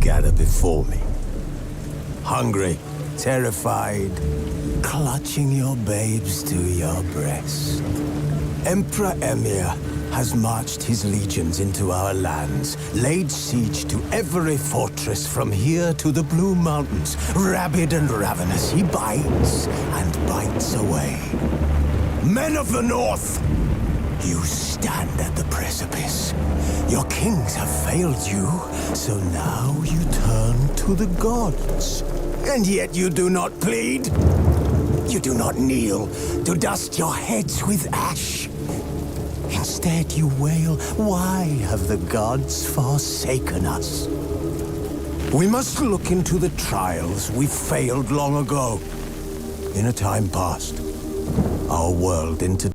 gather before me. Hungry, terrified, clutching your babes to your breast. Emperor Emir has marched his legions into our lands, laid siege to every fortress from here to the Blue Mountains. Rabid and ravenous, he bites and bites away. Men of the North, you stand at the precipice. Your kings have failed you, so now you turn to the gods. And yet you do not plead. You do not kneel to dust your heads with ash. Instead you wail, why have the gods forsaken us? We must look into the trials we failed long ago. In a time past, our world intertwined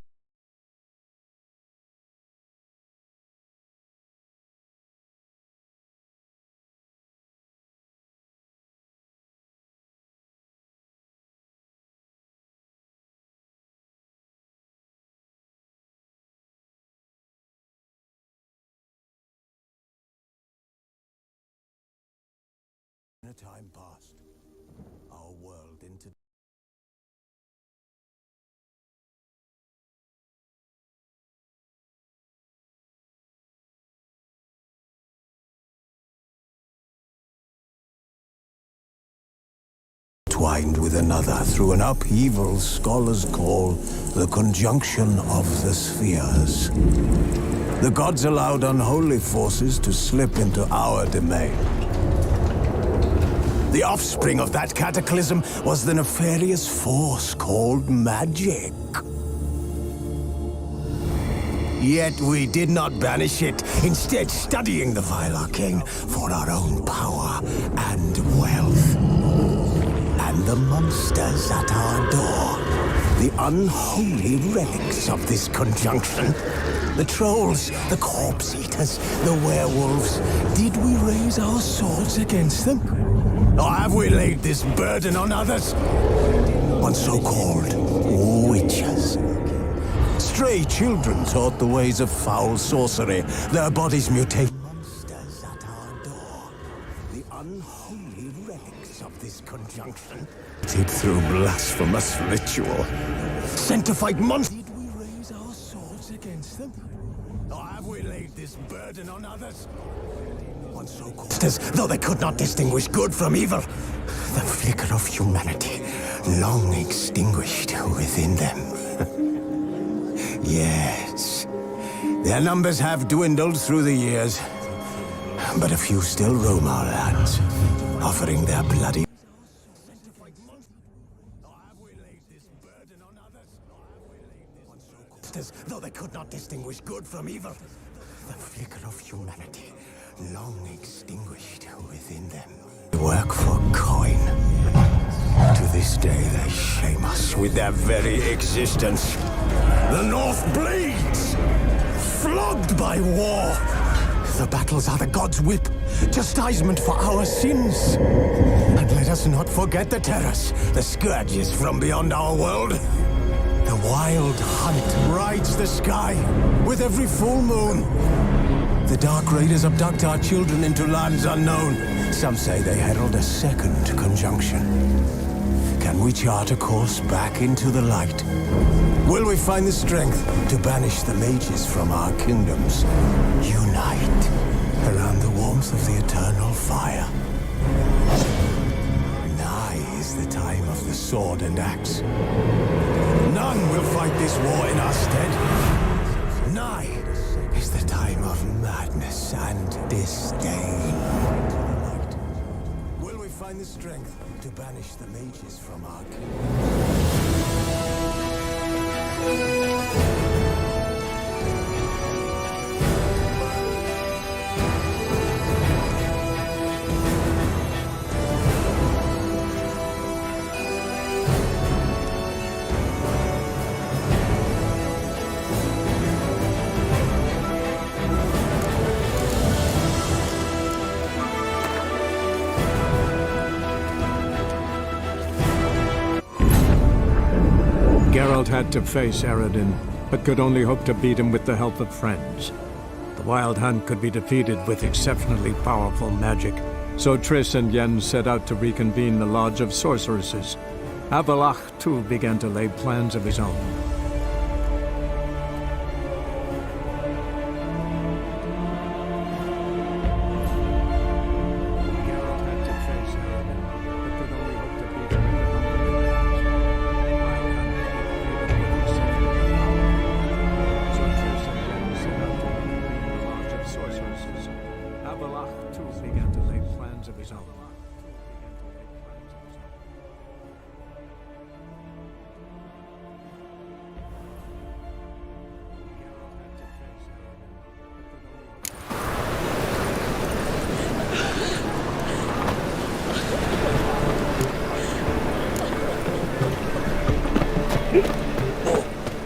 with another through an upheaval scholars call the conjunction of the spheres. The gods allowed unholy forces to slip into our domain. The offspring of that cataclysm was the nefarious force called magic. Yet we did not banish it, instead studying the vile arcane for our own power and wealth. And the monsters at our door, the unholy relics of this conjunction. The trolls, the corpse eaters, the werewolves. Did we raise our swords against them? Or have we laid this burden on others? On so-called witches. Stray children taught the ways of foul sorcery, their bodies mutate. Monsters at our door, the unholy relics of this conjunction. Did through blasphemous ritual. Sent to fight monsters. Did we raise our swords against them? Or have we laid this burden on others? On so-called though they could not distinguish good from evil. The flicker of humanity, long extinguished within them. Yes, their numbers have dwindled through the years, but a few still roam our lands, offering their bloody... Though they could not distinguish good from evil, the flicker of humanity, long extinguished within them. They work for coin. To this day they shame us with their very existence. The North bleeds, flogged by war. The battles are the gods' whip, chastisement for our sins. And let us not forget the terrors, the scourges from beyond our world. The wild hunt rides the sky with every full moon. The Dark Raiders abduct our children into lands unknown. Some say they herald a second conjunction. Can we chart a course back into the light? Will we find the strength to banish the mages from our kingdoms? Unite around the warmth of the eternal fire. Nigh is the time of the sword and axe. None will fight this war in our stead. Nigh is the time of madness and disdain. Will we find the strength to banish the mages from our Geralt had to face Eredin, but could only hope to beat him with the help of friends. The Wild Hunt could be defeated with exceptionally powerful magic, So Triss and Yen set out to reconvene the Lodge of Sorceresses. Avallac'h, too, began to lay plans of his own. Geralt had to face Eredin, but could only hope to beat him in the So Triss and Yen set out to reconvene the Lodge of Sorceresses. Avallac'h, too, began to lay plans of his own.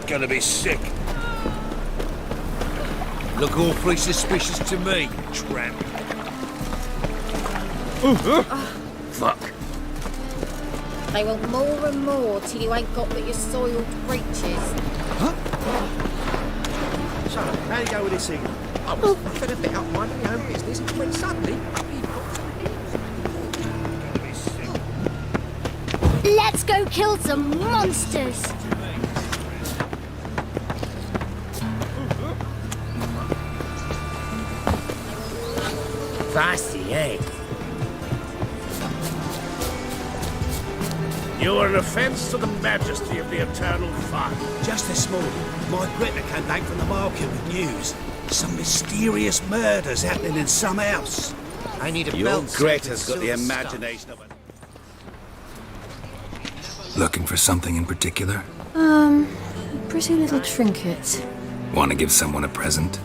Gonna be sick. Look awfully suspicious to me, tramp. Fuck. They want more and more till you ain't got but your soiled breeches. So, how do you go with this thing? I was fed a bit up minding my own business when suddenly Let's go kill some monsters! Feisty, eh? You are an offence to the majesty of the Eternal Fire. Just this morning, my Greta came back from the market with news. Some mysterious murders happening in some house. I need a Your belt. Greta's got the imagination of a... Looking for something in particular? Pretty little trinket. Want to give someone a present?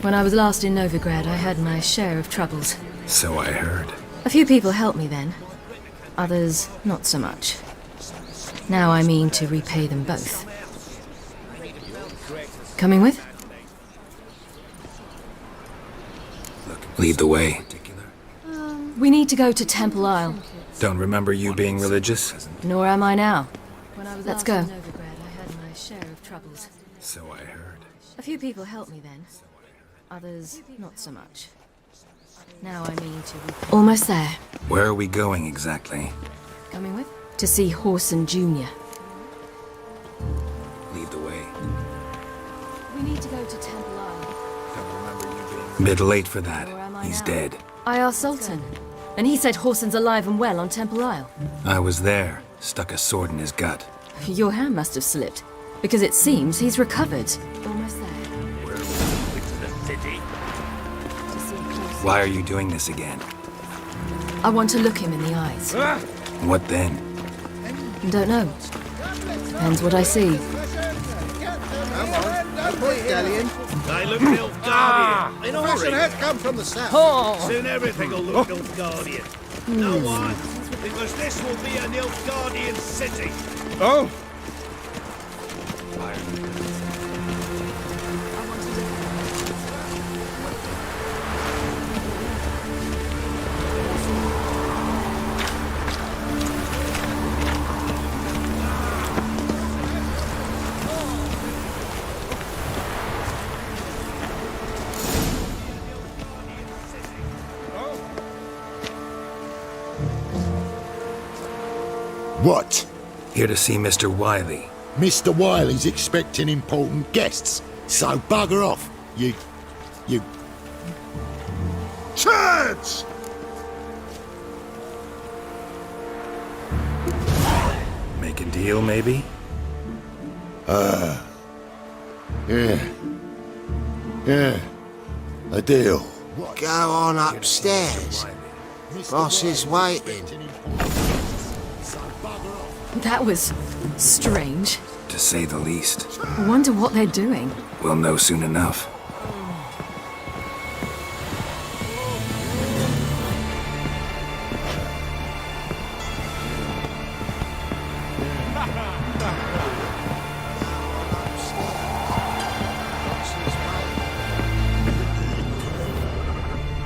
When I was last in Novigrad, I had my share of troubles. So I heard. A few people helped me then. Others, not so much. Now I mean to repay them both. Coming with? Lead the way. We need to go to Temple Isle. Don't remember you being religious? Nor am I now. Let's go. I had my share of troubles. So I heard. A few people helped me then. Others, not so much. Now I mean to repay. Almost there. Where are we going exactly? Coming with? To see Horson Jr. Lead the way. We need to go to Temple Isle. Don't remember you being... Bit late for that. Or am I He's now? dead. I asked Sultan, and he said Horson's alive and well on Temple Isle. I was there. Stuck a sword in his gut. Your hand must have slipped, because it seems he's recovered. Almost there. Why are you doing this again? I want to look him in the eyes. What then? Don't know. Depends what I see. They look Nilfgaardian. In a hurry. has come from the south. Soon everything will look Nilfgaardian. No why? Because this will be a Nilfgaardian city. Oh! What? Here to see Mr. Wiley. Mr. Wiley's expecting important guests, so bugger off, you... Turds! Make a deal, maybe? Yeah, a deal. Go on upstairs. Boss is waiting. That was strange. To say the least. I wonder what they're doing. We'll know soon enough.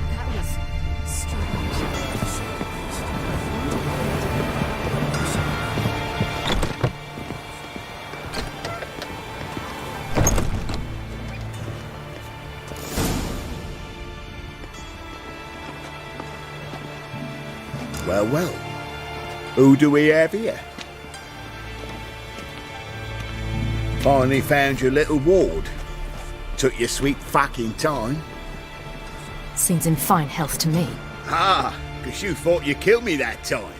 That was strange. well. Who do we have here? Finally found your little ward. Took your sweet fucking time. Seems in fine health to me. Ah, because you thought you killed me that time.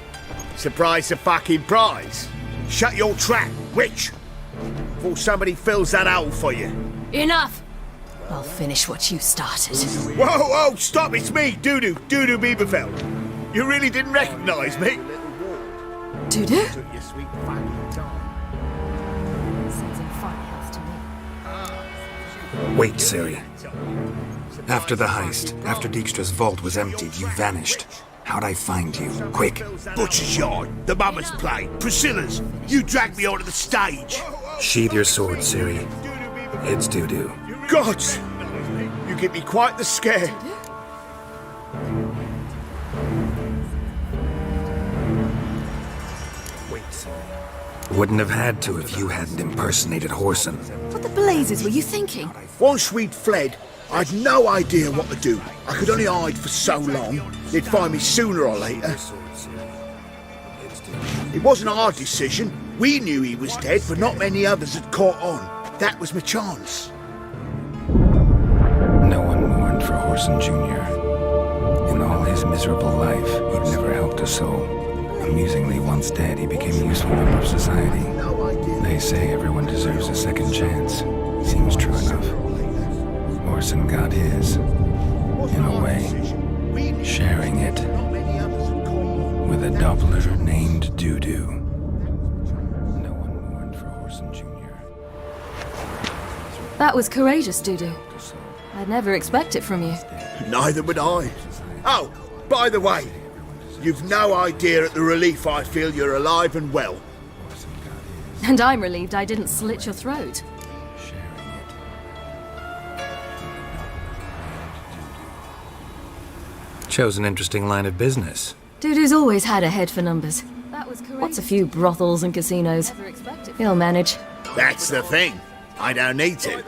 Surprise the fucking prize. Shut your trap, witch! Before somebody fills that hole for you. Enough! I'll finish what you started. Whoa, whoa, stop, it's me, Dudu Bieberfeld. You really didn't recognise me? Dudu? Took your sweet fucking time. Seems in fine health to me. Wait, Ciri. After the heist, after Dijkstra's vault was emptied, you vanished. How'd I find you? Quick. Butcher's Yard, the Mama's Play, Priscilla's. You dragged me onto the stage. Sheathe your sword, Ciri. It's Dudu. Gods! You give me quite the scare. Wait, Ciri. Wouldn't have had to if you hadn't impersonated Whoreson. What the blazes were you thinking? Once we'd fled, I'd no idea what to do. I could only hide for so long. They'd find me sooner or later. It wasn't our decision. We knew he was dead, but not many others had caught on. That was my chance. No one mourned for Whoreson Jr. In all his miserable life, he'd never helped a soul. Amusingly, once dead, he became a useful member of society. They say everyone deserves a second chance. Seems true enough. Whoreson got his, in a way, sharing it with a Doppler named Dudu. No one mourned for Whoreson Jr. That was courageous, Dudu. I'd never expect it from you. Neither would I. Oh, by the way, you've no idea at the relief I feel you're alive and well. And I'm relieved I didn't slit your throat. Chose an interesting line of business. Dudu's always had a head for numbers. What's a few brothels and casinos? He'll manage. That's the thing. I don't need to.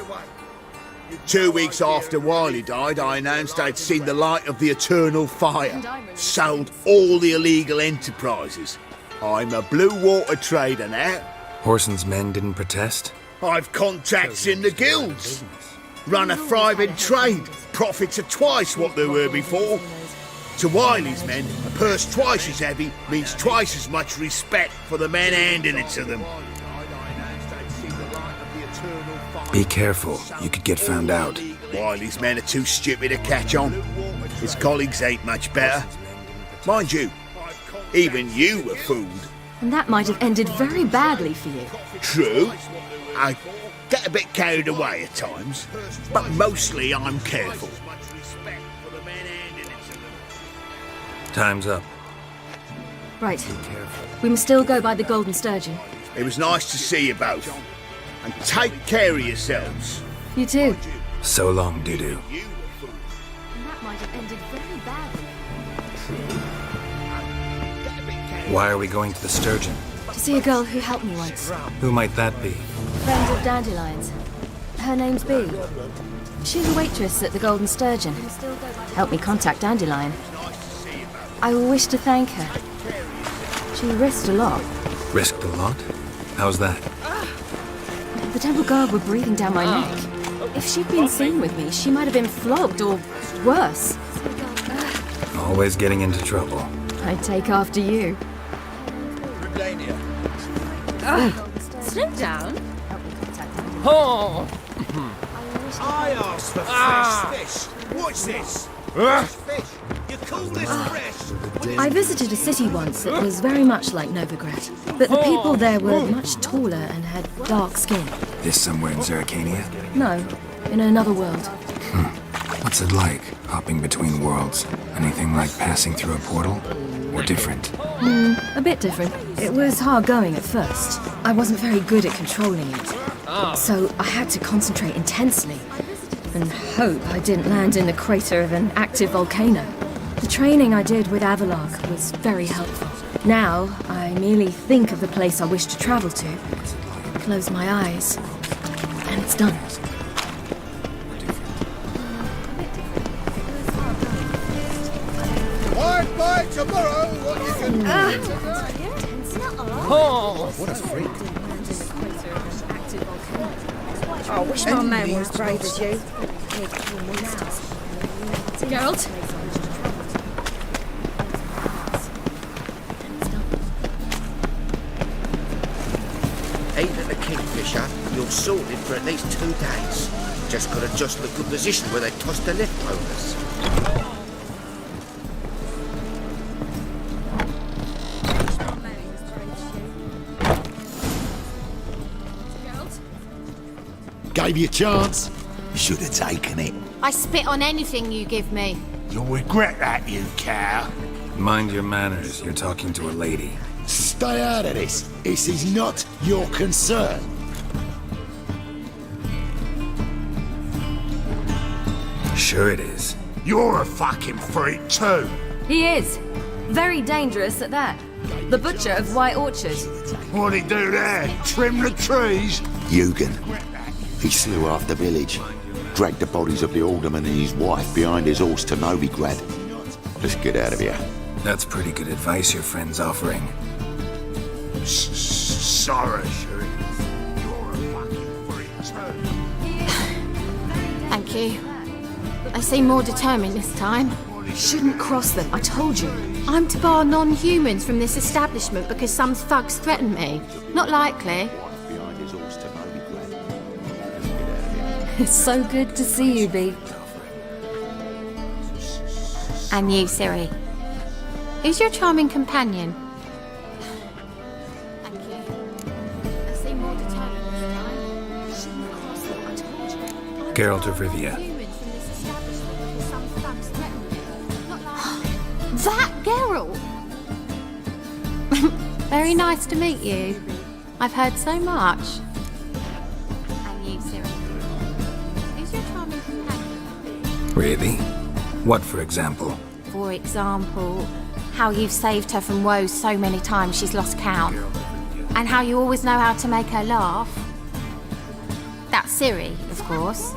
2 weeks after Wiley died, I announced I'd seen the light of the eternal fire. Sold all the illegal enterprises. I'm a blue water trader now. Whoreson's men didn't protest? I've contacts in the guilds. Run a thriving trade. Profits are twice what they were before. To Wiley's men, a purse twice as heavy means twice as much respect for the men handing it to them. Be careful, you could get found out. Wiley's men are too stupid to catch on. His colleagues ain't much better. Mind you, even you were fooled. And that might have ended very badly for you. True. I get a bit carried away at times, but mostly I'm careful. Time's up. Right. We must still go by the Golden Sturgeon. It was nice to see you both. And take care of yourselves. You too. So long, Dudu. And that might have ended very badly. Why are we going to the Sturgeon? To see a girl who helped me once. Who might that be? Friend of Dandelion's. Her name's Bee. She's a waitress at the Golden Sturgeon. Helped me contact Dandelion. I wish to thank her. She risked a lot. Risked a lot? How's that? The Temple Guard were breathing down my neck. If she'd been seen with me, she might have been flogged or worse. Always getting into trouble. I'd take after you. Slow down. Oh! I asked for fresh fish. What's this? Fish. You call this fresh? I visited a city once that was very much like Novigrad, but the people there were much taller and had dark skin. This somewhere in Zeracania? No, in another world. What's it like, hopping between worlds? Anything like passing through a portal? Or different? A bit different. It was hard going at first. I wasn't very good at controlling it. So I had to concentrate intensely and hope I didn't land in the crater of an active volcano. The training I did with Avalark was very helpful. Now, I merely think of the place I wish to travel to, close my eyes, and it's done. Quiet, tomorrow what you can do. Oh! What a freak. I wish my man was as brave as you. Geralt? Even the Kingfisher, you're sorted for at least 2 days. Just gotta adjust the good position where they toss the leftovers. Gave you a chance. Should have taken it. I spit on anything you give me. You'll regret that, you cow. Mind your manners. You're talking to a lady. Stay out of this. This is not your concern. Sure it is. You're a fucking freak too. He is. Very dangerous at that. The butcher of White Orchard. What'd he do there? Trim the trees? Eugen. He slew half the village, dragged the bodies of the alderman and his wife behind his horse to Novigrad. Let's get out of here. That's pretty good advice your friend's offering. Sorry, Sherry. You're a fucking freak too. Thank you. They seem more determined this time. Shouldn't cross them, I told you. I'm to bar non-humans from this establishment because some thugs threaten me. Not likely. Behind his horse to Novigrad. Let's get out of here. It's so good to see you, Bee. And you, Ciri. Who's your charming companion? Thank you. They seem more determined this time. Shouldn't cross them, I told you. Geralt of Rivia. Humans from this establishment because some thugs threaten me. Not likely. That Geralt! Very nice to meet you. I've heard so much. And you, Ciri. Who's your charming companion? Really? What, for example? For example, how you've saved her from woes so many times she's lost count. And how you always know how to make her laugh. That's Ciri, of course.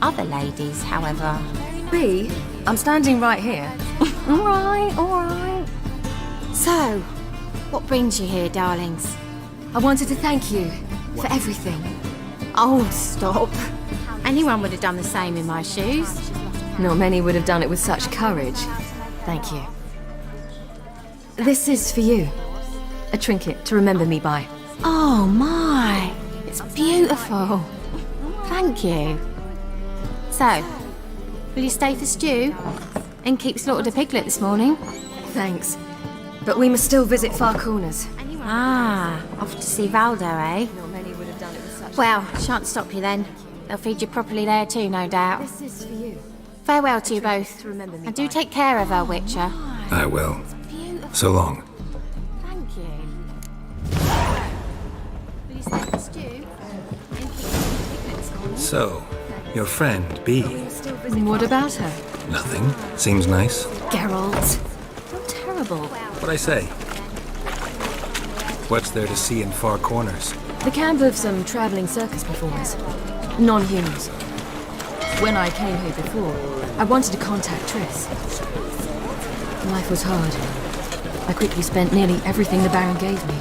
Other ladies, however. Bee, I'm standing right here. All right. So, what brings you here, darlings? I wanted to thank you for everything. Oh, stop. Anyone would have done the same in my shoes. Not many would have done it with such courage. Thank you. This is for you. A trinket to remember me by. Oh my, it's beautiful. Thank you. So, will you stay for stew? And keep slaughtered a piglet this morning? Thanks. But we must still visit Far Corners. Ah, off to see Valdo, eh? Not many would have done it with such... Well, shan't stop you then. They'll feed you properly there too, no doubt. This is for you. Farewell to you both. To remember me And do by. take care of her, Witcher. I will. Beautiful. So long. Thank you. Will you stay for stew? And keep the piglets on? So, your friend, Bee. What about her? Nothing. Seems nice. Geralt. You're terrible. What'd I say? What's there to see in Far Corners? The camp of some travelling circus performers. Non-humans. When I came here before, I wanted to contact Triss. Life was hard. I quickly spent nearly everything the Baron gave me.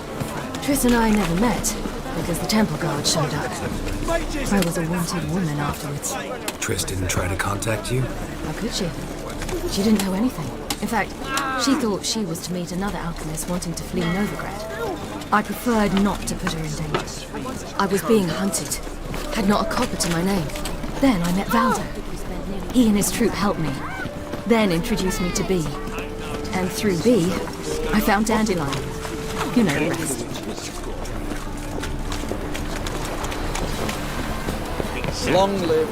Triss and I never met, because the temple guard showed up. I was a wanted woman afterwards. Triss didn't try to contact you? How could she? She didn't know anything. In fact, she thought she was to meet another alchemist wanting to flee Novigrad. I preferred not to put her in danger. I was being hunted. Had not a copper to my name. Then I met Valdo. He and his troop helped me. Then introduced me to Bee. And through Bee, I found Dandelion. You know the rest. Long live.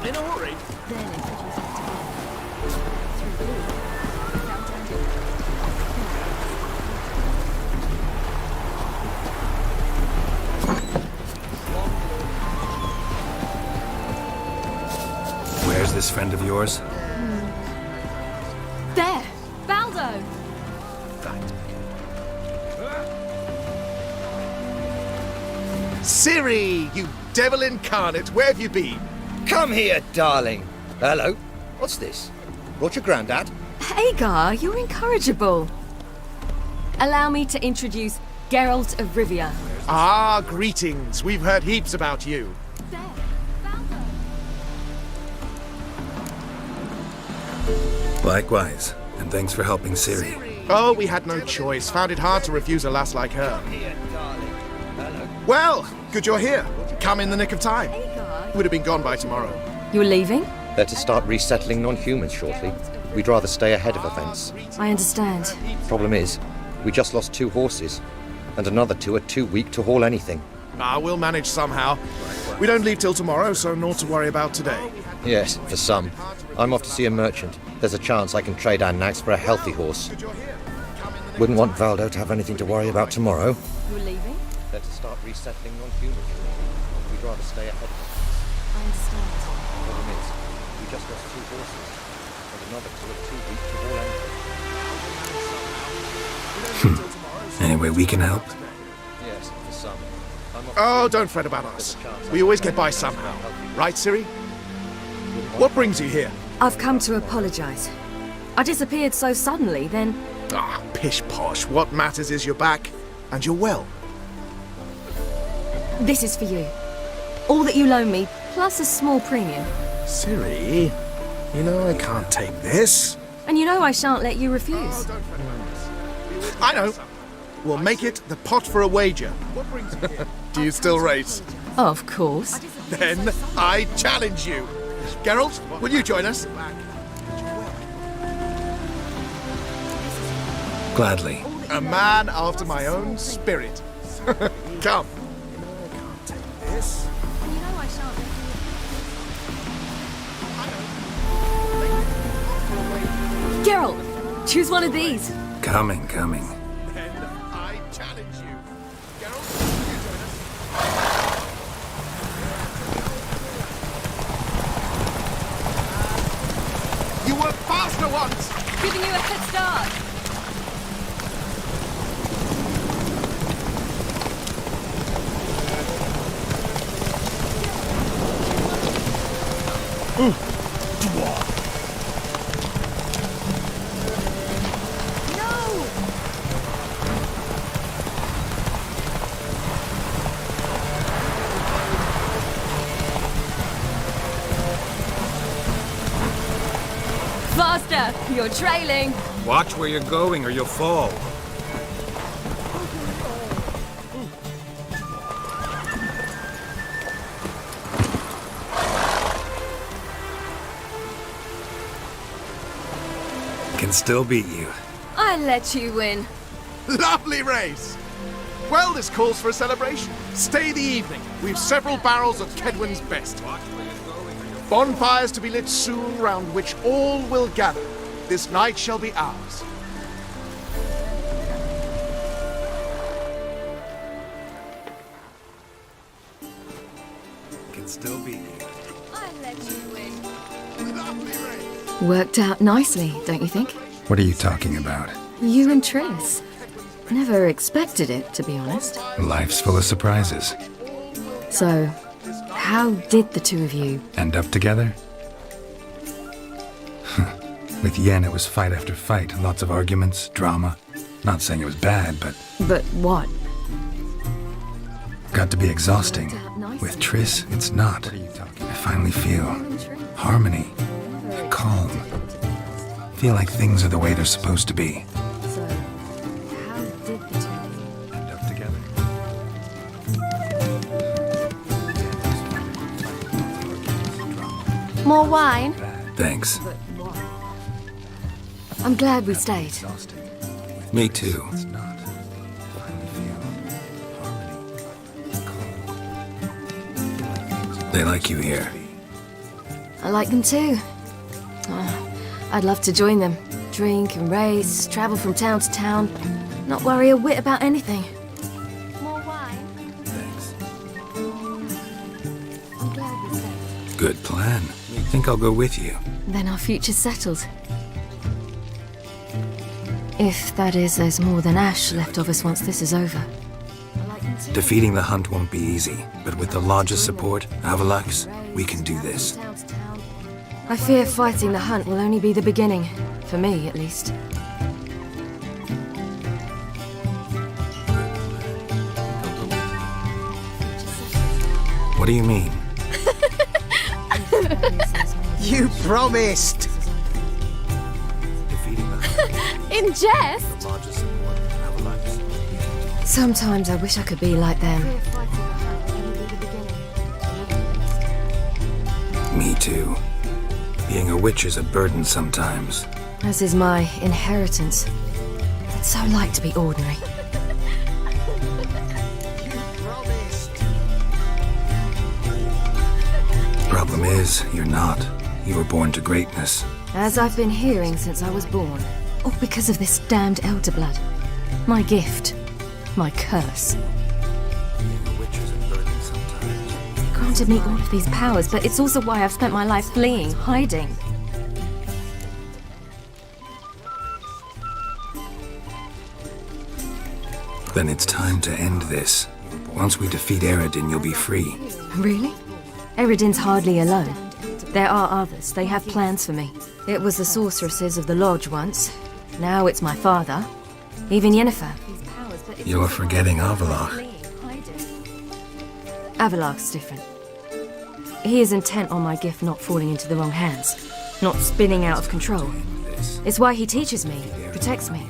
In a hurry. Where's this friend of yours? There! Valdo! Ciri, you devil incarnate, where have you been? Come here, darling. Hello. What's this? Brought your granddad? Hagar, you're incorrigible. Allow me to introduce Geralt of Rivia. Ah, greetings. We've heard heaps about you. Likewise, and thanks for helping Ciri. Oh, we had no choice. Found it hard to refuse a lass like her. Well, good you're here. Come in the nick of time. Would have been gone by tomorrow. You're leaving? They're to start resettling non-humans shortly. We'd rather stay ahead of events. I understand. Problem is, we just lost 2 horses, and another 2 are too weak to haul anything. Ah, we'll manage somehow. We don't leave till tomorrow, so naught to worry about today. Yes, for some. I'm off to see a merchant. There's a chance I can trade our nags for a healthy horse. Wouldn't want Valdo to have anything to worry about tomorrow. You're leaving? They're to start resettling non-humans. We'd rather stay ahead. I understand. Problem is, we just lost 2 horses, and another 2 are too weak to haul anything. Any way we can help? Yes, for some. Oh, don't fret about us. We always get by somehow. Right, Ciri? What brings you here? I've come to apologize. I disappeared so suddenly, then... Ah, pish-posh. What matters is you're back, and you're well. This is for you. All that you loan me, plus a small premium. Ciri, you know I can't take this. And you know I shan't let you refuse. I know. We'll make it the pot for a wager. Do you still race? Of course. Then I challenge you. Geralt, will you join us? Gladly. A man after my own spirit. Come. Geralt, choose one of these. Coming. Then I challenge you. Geralt, will you join us? You were faster once! Giving you a head start. Faster! You're trailing. Watch where you're going or you'll fall. Can still beat you. I let you win. Lovely race! Well, this calls for a celebration. Stay the evening. We've several barrels of Kedwen's best. Bonfires to be lit soon, round which all will gather. This night shall be ours. Can still beat you. I let you win. Lovely race! Worked out nicely, don't you think? What are you talking about? You and Triss. Never expected it, to be honest. Life's full of surprises. So, how did the two of you... End up together? With Yen, it was fight after fight. Lots of arguments, drama. Not saying it was bad, but... But what? Got to be exhausting. With Triss, it's not. I finally feel harmony, calm. Feel like things are the way they're supposed to be. So, how did the two of you... End up together. More wine? Thanks. But what? I'm glad we stayed. Me too. They like you here. I like them too. Oh, I'd love to join them. Drink and race, travel from town to town. Not worry a whit about anything. More wine? Thanks. I'm glad we stayed. Good plan. Think I'll go with you. Then our future's settled. If that is, there's more than ash left of us once this is over. I like them Defeating the Hunt won't be easy, but with the Lodge's support, Avalax, we can do this. I fear fighting the Hunt will only be the beginning. For me, at least. What do you mean? You promised! Defeating the Hunt, In jest? the Lodge's support, Avalax. Sometimes I wish I could be like them. Me too. Being a witch is a burden sometimes. As is my inheritance. I'd so like to be ordinary. Problem is, you're not. You were born to greatness. As I've been hearing since I was born. All because of this damned elder blood. My gift. My curse. Being a witch is a burden sometimes. Granted me all of these powers, but it's also why I've spent my life fleeing, hiding. Then it's time to end this. Once we defeat Eredin, you'll be free. Really? Eredin's hardly alone. There are others. They have plans for me. It was the sorceresses of the Lodge once. Now it's my father. Even Yennefer. You're forgetting Avalach. Avalach's different. He is intent on my gift not falling into the wrong hands. Not spinning out of control. It's why he teaches me, protects me.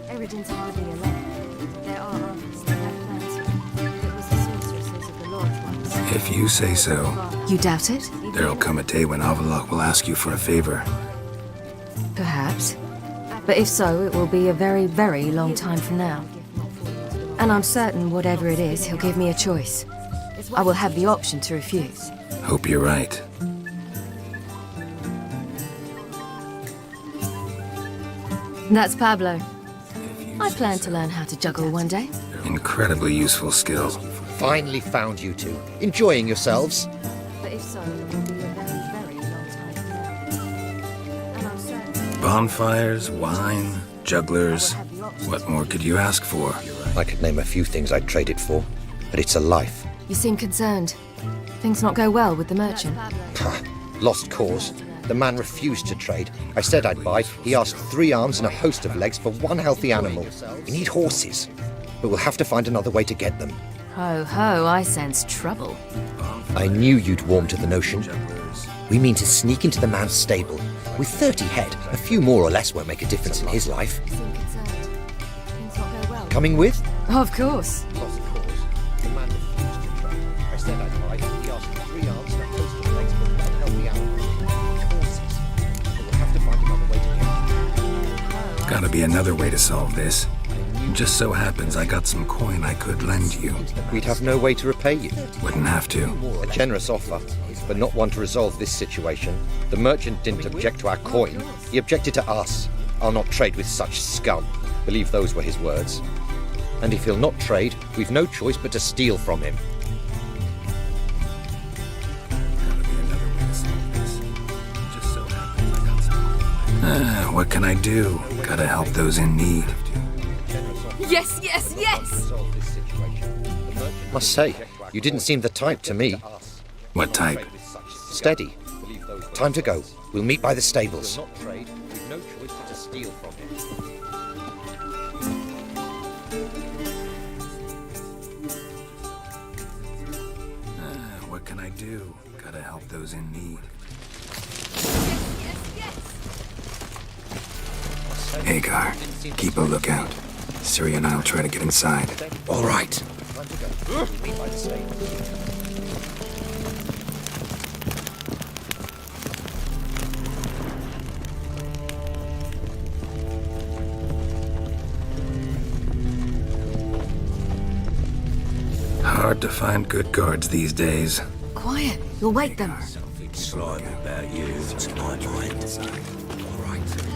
Eredin's hardly alone. There are others. They have plans for me. It was the sorceresses of the Lodge once. If you say so, You doubt it? there'll come a day when Avalach will ask you for a favor. Perhaps. But if so, it will be a very, very long time from now. And I'm certain whatever it is, he'll give me a choice. I will have the option to refuse. Hope you're right. That's Pablo. I plan to learn how to juggle one day. Incredibly useful skill. Finally found you two. Enjoying yourselves? But if so, it will be a very, very long time from now. And I'm certain Bonfires, wine, jugglers. What more could you ask for? I could name a few things I'd trade it for, but it's a life. you seem concerned. Things not go well with the merchant. Lost cause. The man refused to trade. I said I'd buy. He asked 3 arms and a host of legs for 1 healthy animal. We need horses, but we'll have to find another way to get them. Ho ho, I sense trouble. I knew you'd warm to the notion. We mean to sneak into the man's stable. With 30 head, a few more or less won't make a difference in his life. You seem concerned. Things not go well. Coming with? Of course. Lost cause. The man refused to trade. I said I'd buy. He asked for 3 arms and a host of legs for 1 healthy animal. Horses. But we'll have to find another way to get them. Gotta be another way to solve this. Just so happens I got some coin I could lend you. We'd have no way to repay you. Wouldn't have to. A generous offer, but not one to resolve this situation. The merchant didn't object to our coin. He objected to us. I'll not trade with such scum. Believe those were his words. And if he'll not trade, we've no choice but to steal from him. Gotta be another way to solve this. Just so happens I got some. What can I do? Gotta help those in need. Yes, yes, yes! Must say, you didn't seem the type to me. What type? Steady. Time to go. We'll meet by the stables. What can I do? Gotta help those in need. Hagar, keep a lookout. Ciri and I'll try to get inside. All right. Hard to find good guards these days. Quiet, you'll wake them. Something slimy about you to my mind. All right.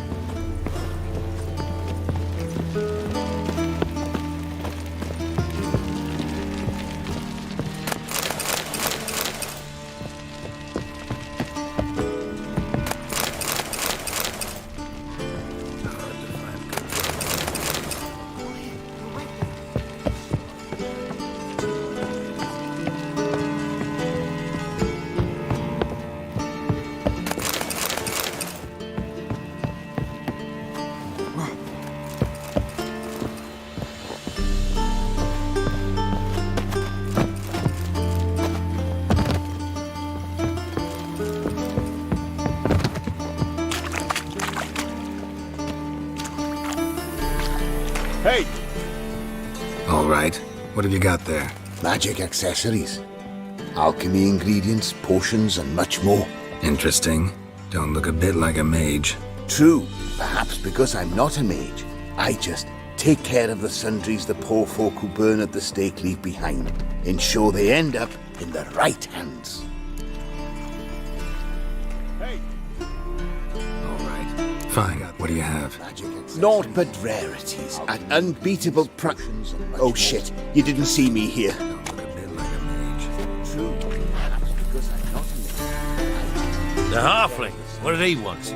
All right. What have you got there? Magic accessories, alchemy ingredients, potions, and much more. Interesting. Don't look a bit like a mage. True, perhaps because I'm not a mage. I just take care of the sundries the poor folk who burn at the stake leave behind, ensure they end up in the right hands. All right. Fine. What do you have? Naught but rarities at unbeatable Oh shit, you didn't see me here. Don't look a bit like a mage. True, perhaps because I'm not a mage. The halfling. What did he want?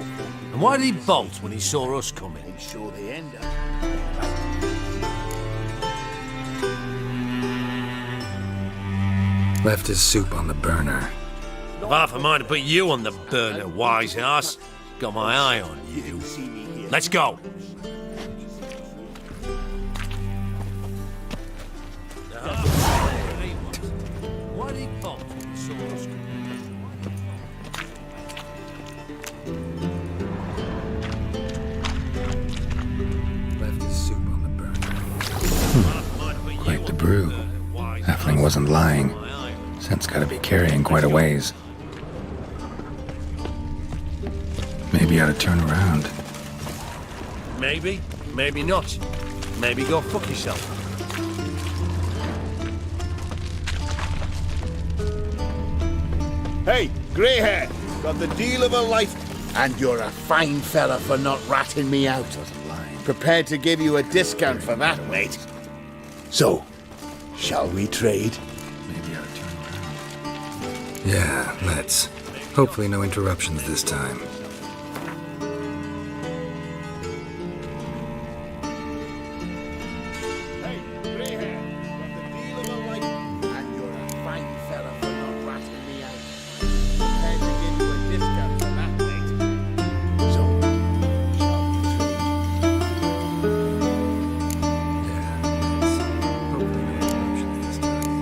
And why did he bolt when he saw us coming? Ensure they end up. Left his soup on the burner. I've half a mind to put you on the burner, wise ass. Got my eye on you. Let's go. The halfling. What did he want? Why did he bolt when he saw us coming? Left his soup on the burner. Quite the brew. Halfling wasn't lying. Scent's gotta be carrying quite a ways. Maybe I ought to turn around. Maybe, maybe not. Maybe go fuck yourself. Hey, grey hair, got the deal of a life. And you're a fine fella for not ratting me out. Prepared to give you a discount for that, mate. So, shall we trade? Maybe I ought to turn around. Yeah, let's. Hopefully no interruptions this time. Hey, grey hair, got the deal of a life. And you're a fine fella for not ratting me out. Prepared to give you a discount for that, mate. So, shall we trade? Yeah, let's. Hopefully no interruptions this time.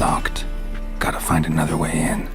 Locked. Gotta find another way in.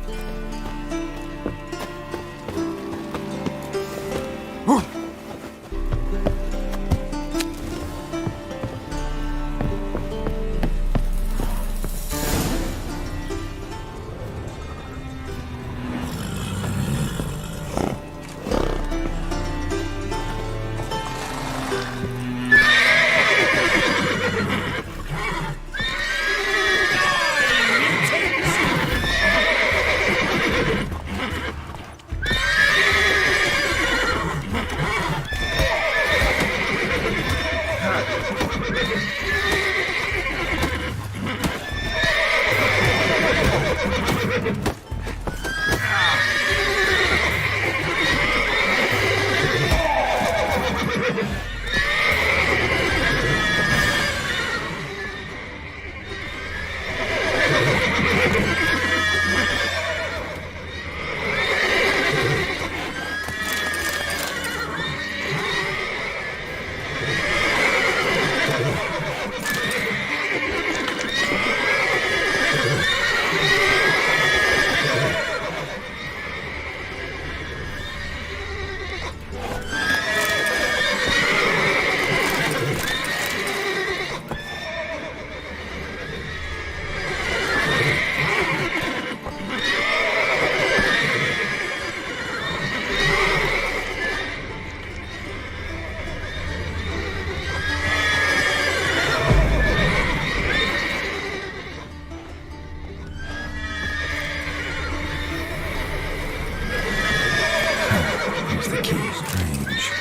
Here's the key. Strange.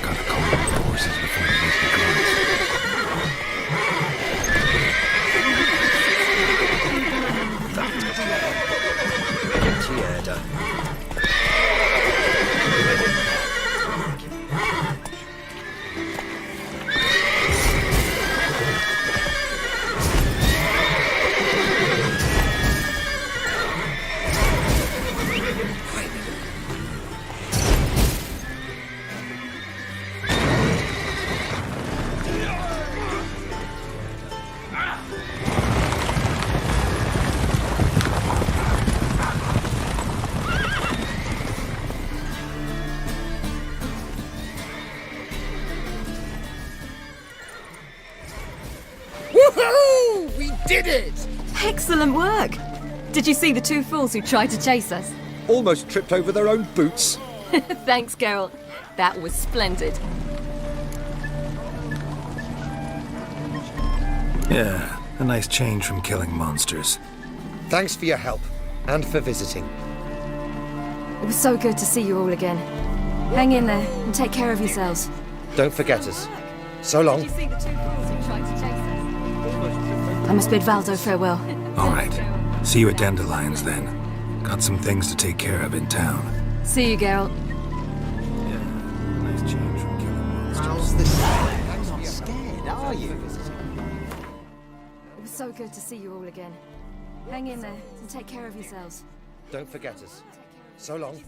Gotta call off the horses before they reach the Woohoo! We did it! Excellent work! Did you see the two fools who tried to chase us? Almost tripped over their own boots. Thanks, Geralt. That was splendid. Yeah, a nice change from killing monsters. Thanks for your help, and for visiting. It was so good to see you all again. Hang in there, and take care of yourselves. Don't forget us. So long. Did you see the two fools who tried to chase us? I must bid Valdo farewell. All right. See you at Dandelions then. Got some things to take care of in town. See you, Geralt. Yeah, nice change from killing monsters. How's this? You're not scared, are you? It was so good to see you all again. Hang in there, and take care of yourselves. Don't forget us. So long.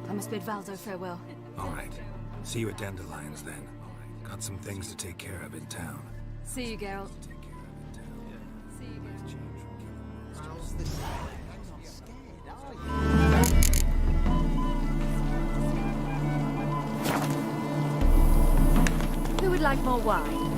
I must bid Valdo farewell. All right. See you at Dandelions then. Got some things to take care of in town. See you, Geralt. See you, Geralt. How's this? You're not scared, are you? Who would like more wine?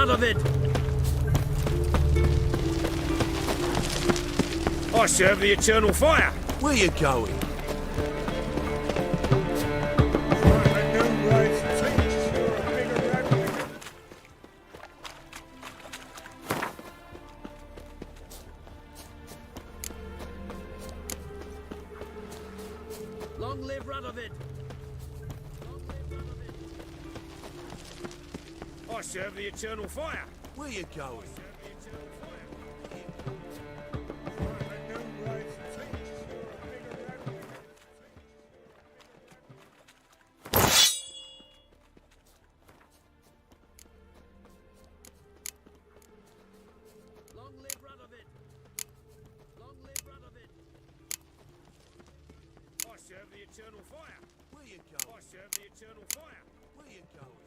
Radovid! I serve the eternal fire! Where you going? Long live Radovid! I serve the eternal fire! Where you going? Long live Radovid! Long live Radovid! I serve the eternal fire! Where you going? I serve the eternal fire! Where you going?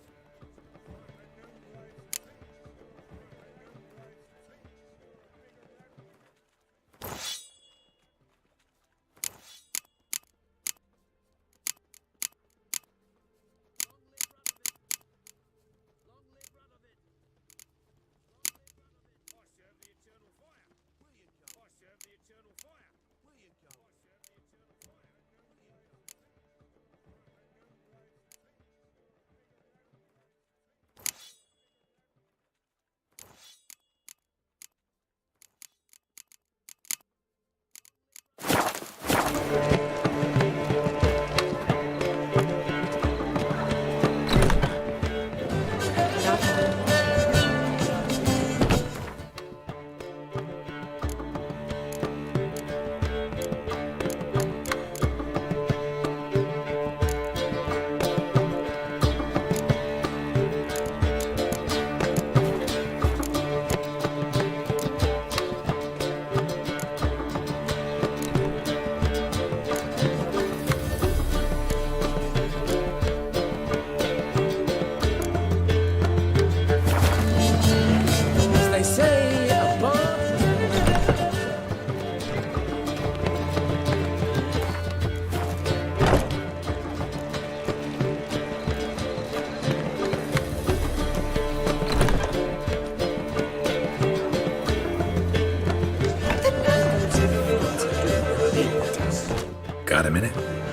Got a minute?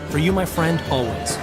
For you, my friend, always.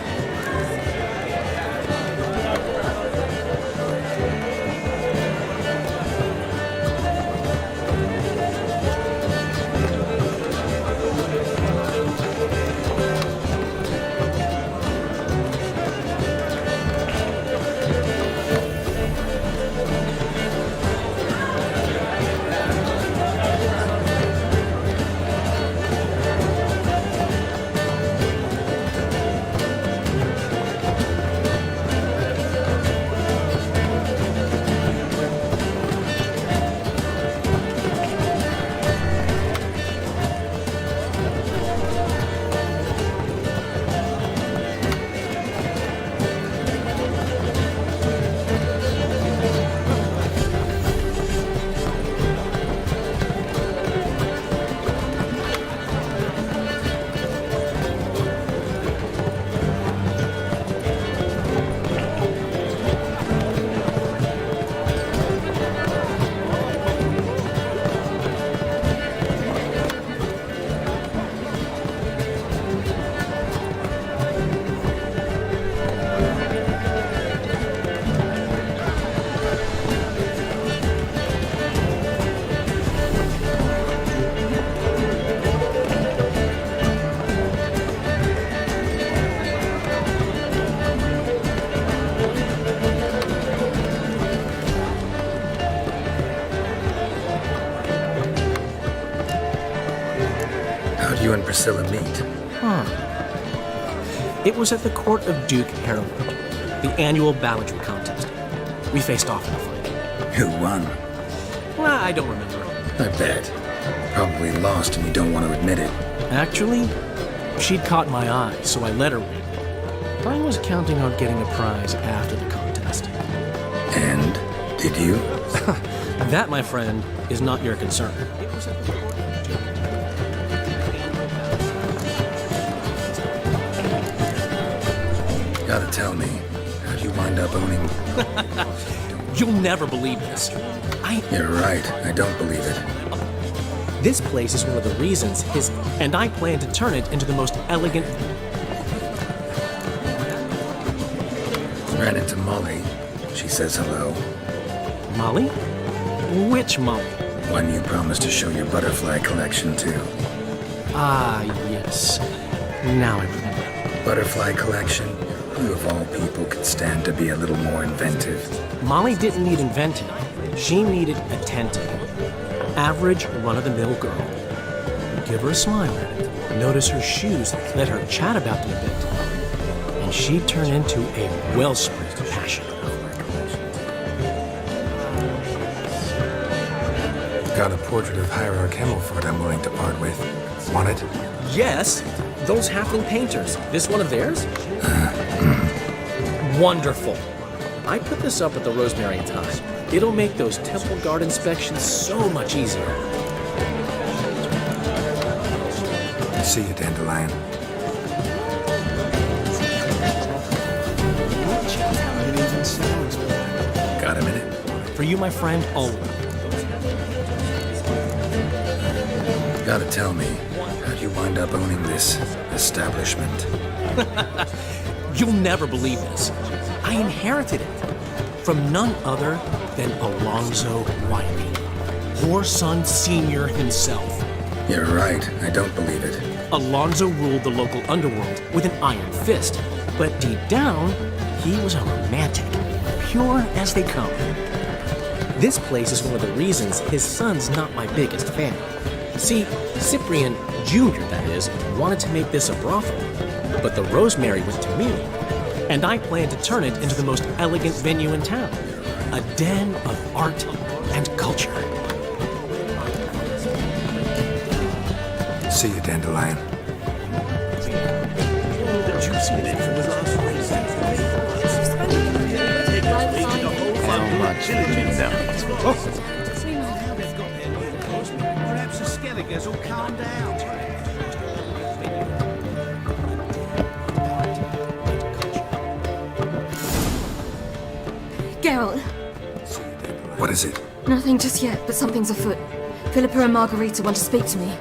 How'd you and Priscilla meet? It was at the court of Duke Harold, the annual balladry contest. We faced off in a fight. Who won? Well, I don't remember. I bet. Probably lost and you don't want to admit it. Actually, she'd caught my eye, so I let her win. I was counting on getting a prize after the contest. And did you? That, my friend, is not your concern. It was at the court of Duke. Gotta tell me, how'd you wind up owning... You'll never believe this. You're right. I don't believe it. This place is one of the reasons and I plan to turn it into the most elegant... Ran into Molly. She says hello. Molly? Which Molly? One you promised to show your butterfly collection to. Ah, yes. Now I remember. Butterfly collection? Who of all people could stand to be a little more inventive? Molly didn't need inventing. She needed attentive. Average, run-of-the-mill girl. Give her a smile. Notice her shoes. Let her chat about them a bit. And she'd turn into a wellspring of passion. Got a portrait of Hierarch Himmelford I'm willing to part with. Want it? Yes, those halfling painters. This one of theirs? Wonderful. I put this up at the Rosemary in time. It'll make those temple guard inspections so much easier. See you, Dandelion. Got a minute? For you, my friend, always. Gotta tell me, how'd you wind up owning this establishment? You'll never believe this. I inherited it from none other than Alonzo Wiley, Whoreson Sr. himself. You're right, I don't believe it. Alonzo ruled the local underworld with an iron fist, but deep down, he was a romantic, pure as they come. This place is one of the reasons his son's not my biggest fan. See, Cyprian Jr., that is, wanted to make this a brothel, but the Rosemary went to me, and I plan to turn it into the most elegant venue in town, a den of art and culture. See you, Dandelion. How much do you know? Perhaps the Skelligers will calm down. Geralt, What is it? nothing just yet, but something's afoot. Philippa and Margarita want to speak to me.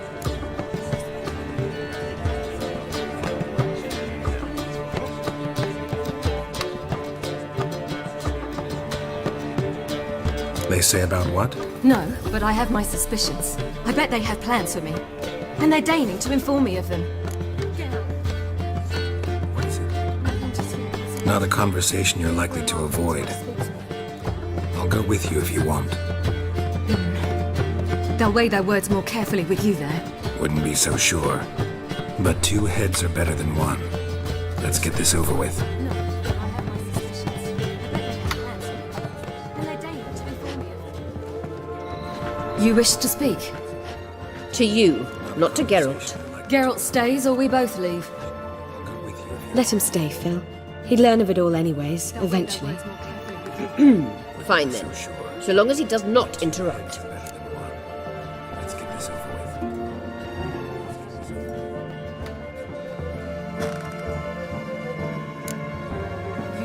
They say about what? No, but I have my suspicions. I bet they have plans for me. And they're deigning to inform me of them. What is it? Not a conversation you're likely to avoid. I'll go with you if you want. They'll weigh their words more carefully with you there. Wouldn't be so sure. But two heads are better than one. Let's get this over with. No, I have my suspicions. I bet they have plans for me. And they're deigning to inform me of them. You wish to speak? To you, not to Geralt. Geralt stays or we both leave. Let him stay, Phil. He'd learn of it all anyways, eventually. Fine then. So long as he does not interrupt. Let's get this over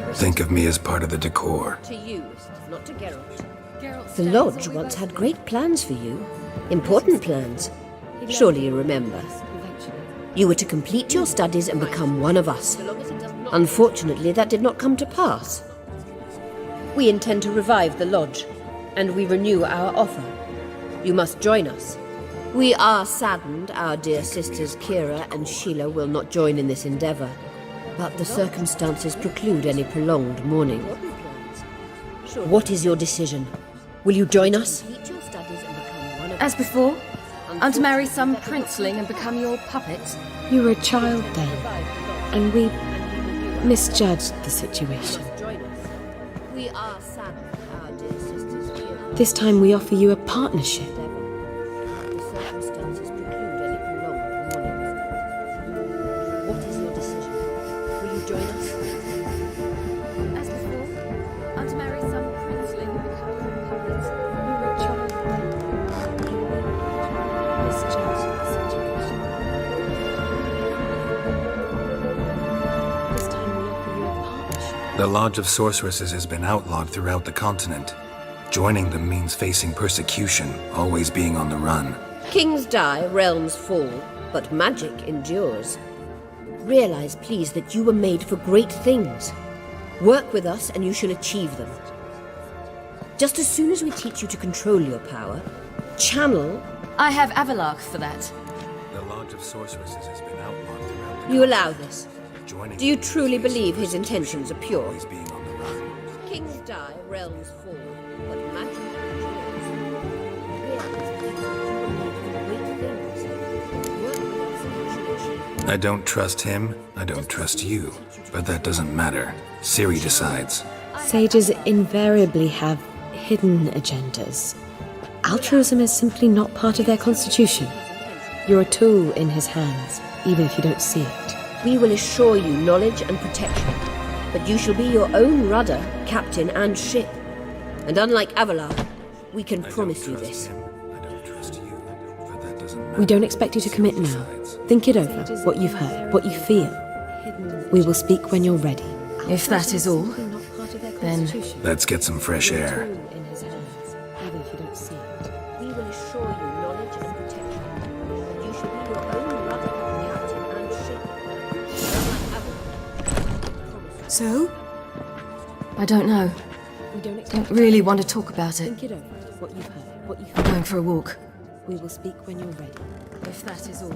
with. Think of me as part of the decor. To you, not to Geralt. The Lodge once had great plans for you. Important plans. Surely you remember. You were to complete your studies and become one of us. Unfortunately, that did not come to pass. We intend to revive the Lodge, and we renew our offer. You must join us. We are saddened our dear sisters Kira and Sheila will not join in this endeavor, but the circumstances preclude any prolonged mourning. What is your decision? Will you join us? As before, I'm to marry some princeling and become your puppet. You were a child then, and we misjudged the situation. We are saddened our dear sisters Kira. This time we offer you a partnership. The circumstances preclude any prolonged mourning. What is your decision? Will you join us? As before, I'm to marry some princeling and become your puppet. You were a child then. Misjudged the situation. This time we offer you a partnership. The Lodge of Sorceresses has been outlawed throughout the continent. Joining them means facing persecution, always being on the run. Kings die, realms fall, but magic endures. Realize, please, that you were made for great things. Work with us and you shall achieve them. Just as soon as we teach you to control your power, channel... I have Avalark for that. The Lodge of Sorceresses has been outlawed throughout the You allow this? Joining Do you them truly means believe his facing intentions are pure? always being on the run. Kings die, realms fall, but magic endures. Realize, please, that you were made for great things. Work with us and you shall achieve them. I don't trust him, I don't trust you. But that doesn't matter. Ciri decides. Sages invariably have hidden agendas. Altruism is simply not part of their constitution. You're a tool in his hands, even if you don't see it. We will assure you knowledge and protection, but you shall be your own rudder, captain, and ship. And unlike Avalar, we can promise you this. We don't expect you to commit now. Think it over, what you've heard, what you feel. We will speak when you're ready. If that is all, then... Let's get some fresh air. In his hands, even if you don't see it. We will assure you knowledge and protection, but you shall be your own rudder, captain, and ship. Unlike Avalar, So? I don't know. We Don't really want to talk about it. Think it over, what you've heard, what you I'm feel. going for a walk. We will speak when you're ready. If that is all,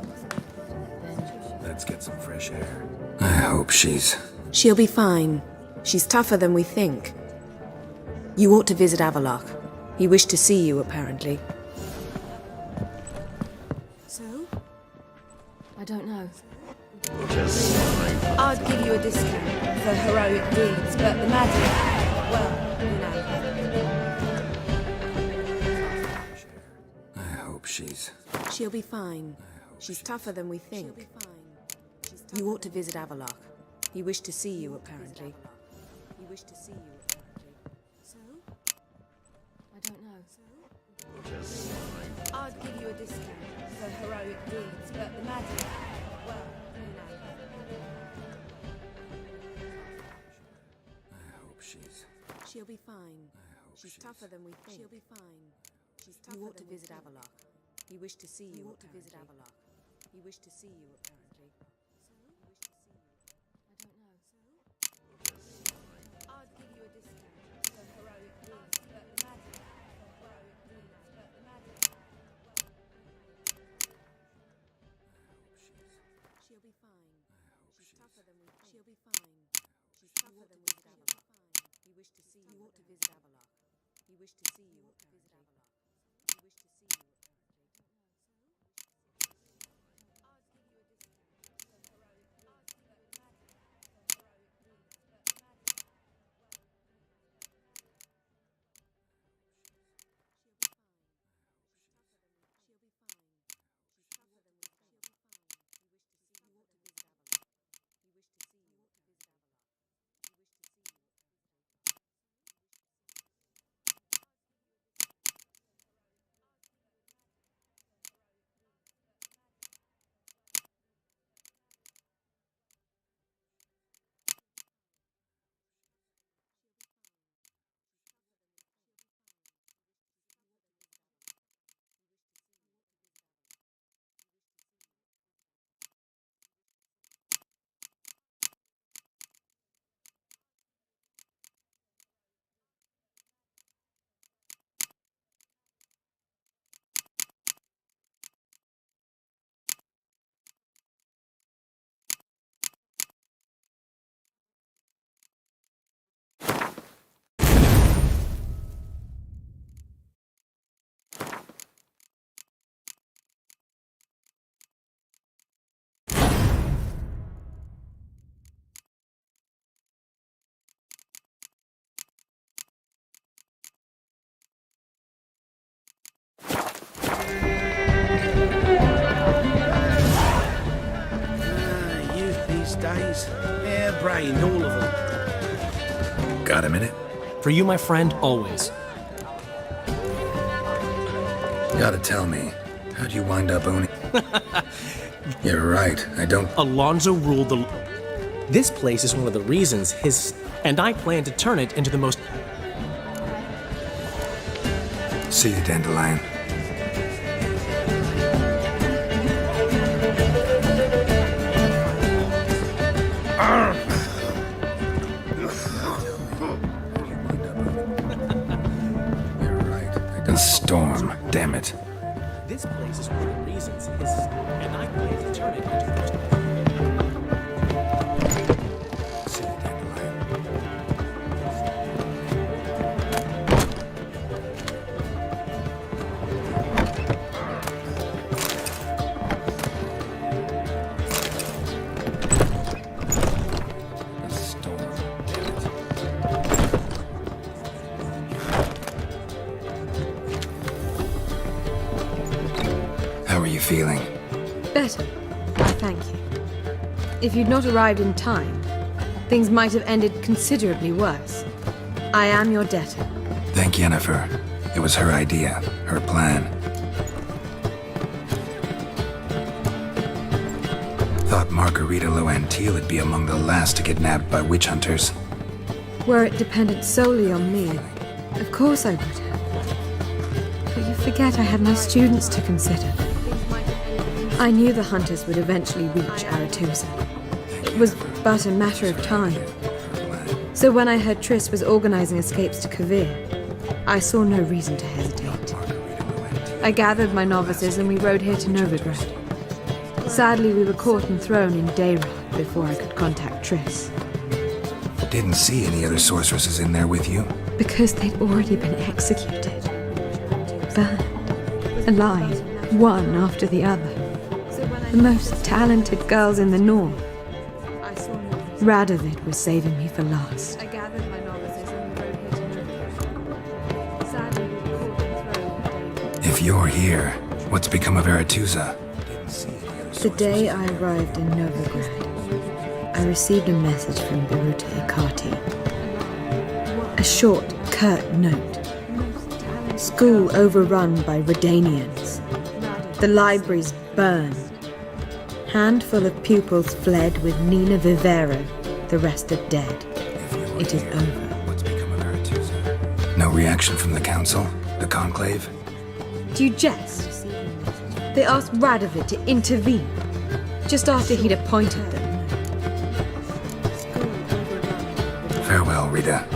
then... Let's get some fresh air. I hope she's... She'll be fine. She's tougher than we think. You ought to visit Avalark. He wished to see you, apparently. So? I don't know. I'd give you a discount for heroic deeds, but the magic, well, you know. I hope she's... She'll be fine. She's tougher than we think. You ought to visit Avalark. He wished to see you, apparently. He wished to see you, apparently. So? I don't know. I'd give you a discount for heroic deeds, but the magic, well, you know. I hope she's... She'll be fine. She's tougher than we think. She'll be fine. You ought to visit Avalark. He wished to see you. You ought to visit Avalark. He wished to see you, apparently. I'd give you a discount for heroic deeds, but the magic, heroic deeds, but the magic. She'll be fine. She's tougher than we think. She'll be fine. She's tougher than we think. He wished to see you. You ought to visit Avalark. He wished to see you, apparently. He wished to see you, apparently. Days. Hair-brained, all of them. Got a minute? For you, my friend, always. Gotta tell me, how'd you wind up owning... You're right, I don't... Alonso ruled the... This place is one of the reasons his... and I plan to turn it into the most... See you, Dandelion. A storm, damn it. This place is one of the reasons his... And I plan to turn it into the most... How are you feeling? Better. I thank you. If you'd not arrived in time, things might have ended considerably worse. I am your debtor. Thank Yennefer. It was her idea, her plan. Thought Margarita Loantil would be among the last to get nabbed by witch hunters. Were it dependent solely on me, of course I would have. But you forget I had my students to consider. I knew the hunters would eventually reach Aretusa. It was but a matter of time. So when I heard Triss was organizing escapes to Kovir, I saw no reason to hesitate. I gathered my novices and we rode here to Novigrad. Sadly, we were caught and thrown in Dayrad before I could contact Triss. Didn't see any other sorceresses in there with you? Because they'd already been executed. Burned. Alive, one after the other. The most talented girls in the North. Radovid was saving me for last. I gathered my novices and rode here to Novigrad. Sadly, we were caught and thrown. If you're here, what's become of Aretusa? The day I arrived in Novigrad, I received a message from Biruta Ikati. A short, curt note. School overrun by Redanians. The libraries burned. Handful of pupils fled with Nina Vivero, the rest are dead. It is over. No reaction from the council? The conclave? Do you jest? They asked Radovid to intervene, just after he'd appointed them. Farewell, Rita.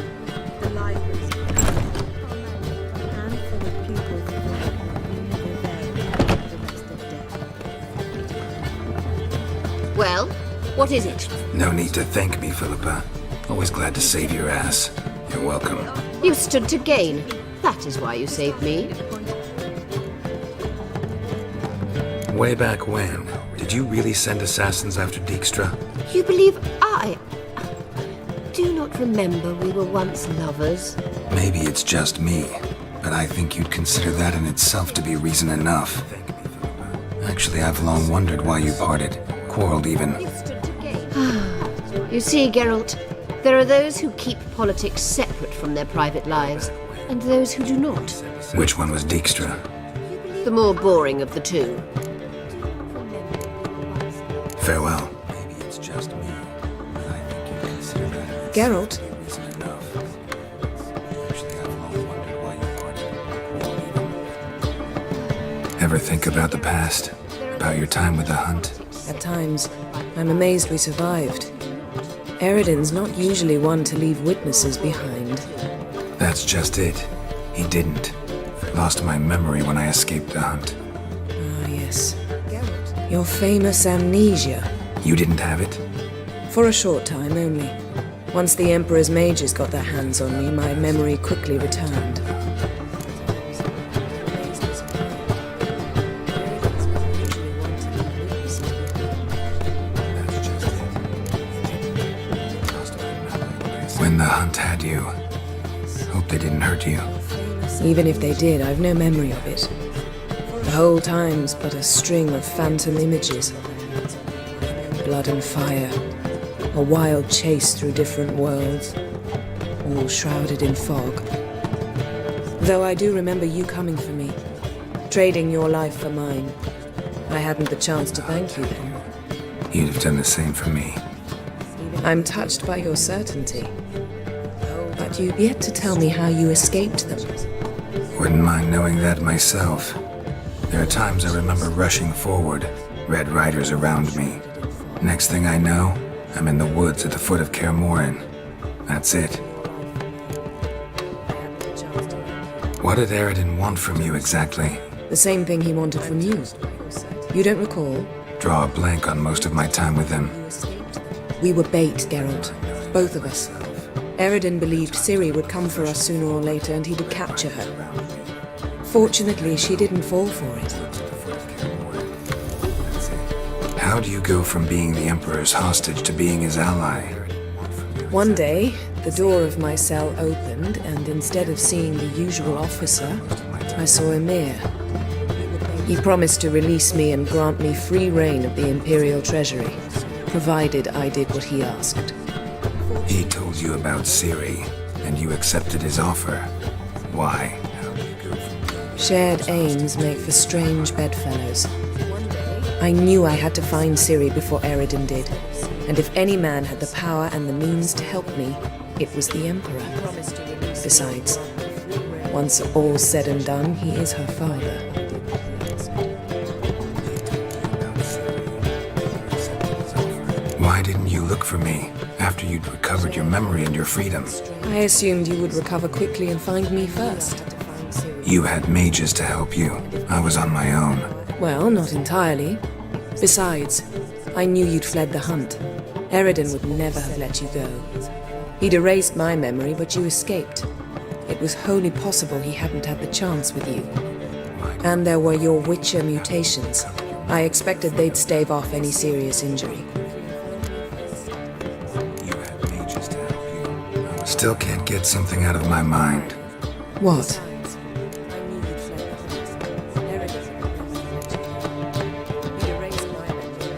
Well, what is it? No need to thank me, Philippa. Always glad to save your ass. You're welcome. You stood to gain. That is why you saved me. Way back when, did you really send assassins after Dijkstra? You believe I do not remember we were once lovers? Maybe it's just me, but I think you'd consider that in itself to be reason enough. Actually, I've long wondered why you parted. Quarreled even. You see, Geralt, there are those who keep politics separate from their private lives, and those who do not. Which one was Dijkstra? The more boring of the two. Farewell. Geralt? Ever think about the past? About your time with the hunt? At times, I'm amazed we survived. Eridan's not usually one to leave witnesses behind. That's just it. He didn't. Lost my memory when I escaped the hunt. Ah, yes. Your famous amnesia. You didn't have it? For a short time only. Once the Emperor's mages got their hands on me, my memory quickly returned. When the hunt had you, hope they didn't hurt you. Even if they did, I've no memory of it. The whole time's but a string of phantom images. Blood and fire, a wild chase through different worlds, all shrouded in fog. Though I do remember you coming for me, trading your life for mine. I hadn't the chance to thank you then. You'd have done the same for me. I'm touched by your certainty. But you've yet to tell me how you escaped them. Wouldn't mind knowing that myself. There are times I remember rushing forward, Red Riders around me. Next thing I know, I'm in the woods at the foot of Kaer Morhen. That's it. What did Eredin want from you exactly? The same thing he wanted from you. You don't recall? Draw a blank on most of my time with him. We were bait, Geralt. Both of us. Eredin believed Ciri would come for us sooner or later and he would capture her. Fortunately, she didn't fall for it. How do you go from being the Emperor's hostage to being his ally? One day, the door of my cell opened, and instead of seeing the usual officer, I saw Emir. He promised to release me and grant me free reign of the Imperial Treasury, provided I did what he asked. He told you about Ciri, and you accepted his offer. Why? Shared aims make for strange bedfellows. I knew I had to find Ciri before Eredin did, and if any man had the power and the means to help me, it was the Emperor. Besides, once all's said and done, he is her father. Why didn't you look for me after you'd recovered your memory and your freedom? I assumed you would recover quickly and find me first. You had mages to help you. I was on my own. Well, not entirely. Besides, I knew you'd fled the hunt. Eredin would never have let you go. He'd erased my memory, but you escaped. It was wholly possible he hadn't had the chance with you. And there were your Witcher mutations. I expected they'd stave off any serious injury. Still can't get something out of my mind. What?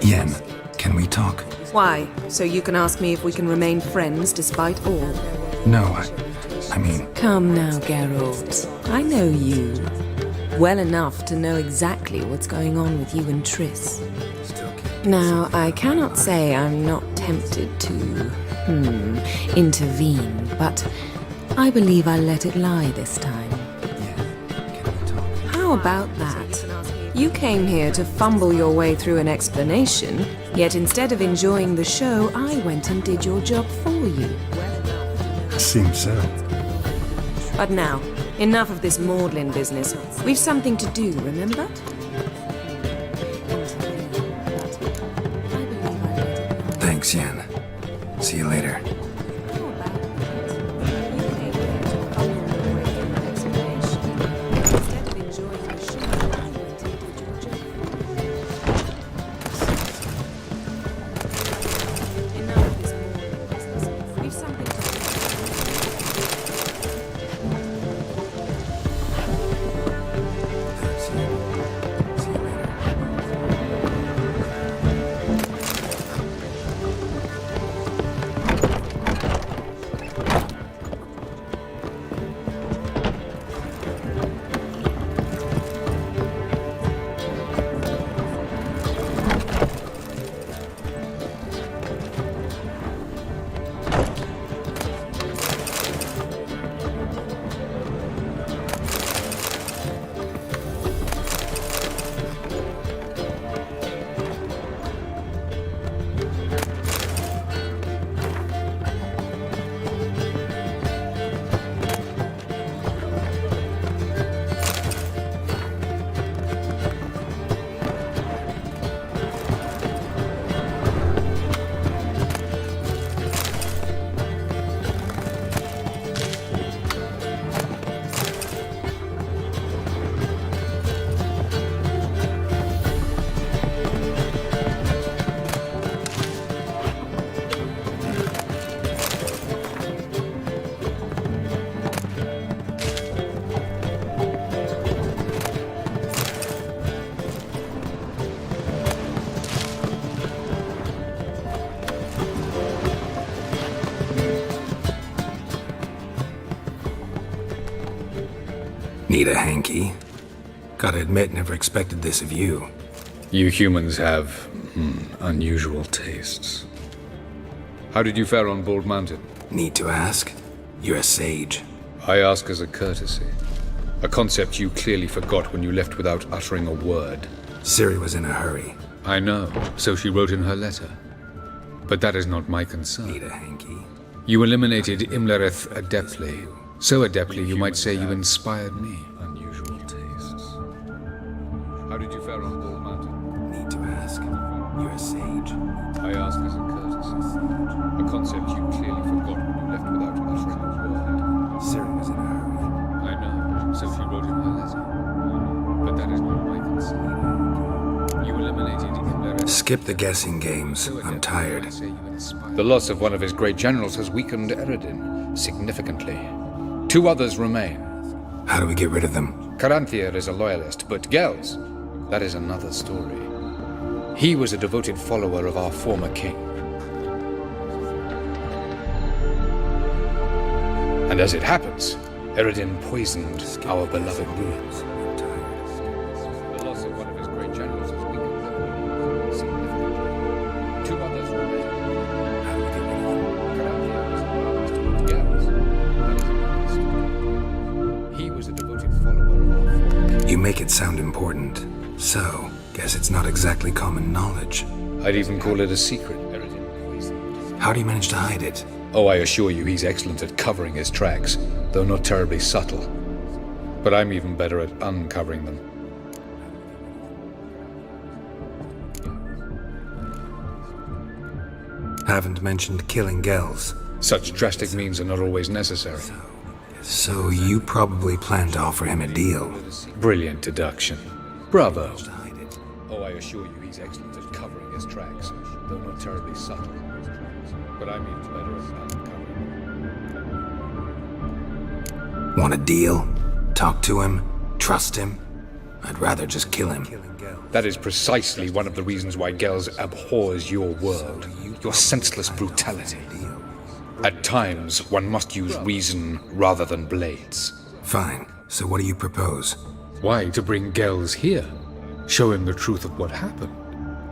Yen, can we talk? Why? So you can ask me if we can remain friends despite all? No, I mean... Come now, Geralt. I know you. Well enough to know exactly what's going on with you and Triss. Now, I cannot say I'm not tempted to, intervene, but I believe I'll let it lie this time. How about that? You came here to fumble your way through an explanation, yet instead of enjoying the show, I went and did your job for you. Seems so. But now, enough of this maudlin business. We've something to do, remember? Thanks, Yen. See you later. Need a hanky? Gotta admit, never expected this of you. You humans have unusual tastes. How did you fare on Bald Mountain? Need to ask? You're a sage. I ask as a courtesy. A concept you clearly forgot when you left without uttering a word. Ciri was in a hurry. I know, so she wrote in her letter. But that is not my concern. Need a hanky? You eliminated Imlerith adeptly. So adeptly, you might say you inspired me. Unusual tastes. How did you fare on Bull Mountain? Need to ask. You're a sage. I ask as a courtesy. A concept you clearly forgot when you left without uttering a word. Ciri was in a hurry. I know, so she wrote in her letter. But that is not my concern. You eliminated Imlerith. Skip the guessing games. I'm tired. The loss of one of his great generals has weakened Eredin significantly. 2 others remain. How do we get rid of them? Caranthir is a loyalist, but Gels, that is another story. He was a devoted follower of our former king. And as it happens, Eredin poisoned our beloved ruins. The loss of one of his great generals has weakened Eredin significantly. 2 others remain. How do we get rid of them? Caranthir is a loyalist, but Gels, that is another story. He was a devoted follower of our former king. You make it sound important. So, guess it's not exactly common knowledge. I'd even call it a secret. How do you manage to hide it? Oh, I assure you he's excellent at covering his tracks, though not terribly subtle. But I'm even better at uncovering them. Haven't mentioned killing Gels. Such drastic means are not always necessary. So you probably plan to offer him a deal. Brilliant deduction. Bravo. Oh, I assure you he's excellent at covering his tracks, though not terribly subtle. But I'm even better at uncovering. Want a deal? Talk to him? Trust him? I'd rather just kill him. That is precisely one of the reasons why Gels abhors your world, your senseless brutality. At times, one must use reason rather than blades. Fine. So what do you propose? Why, to bring Gels here. Show him the truth of what happened.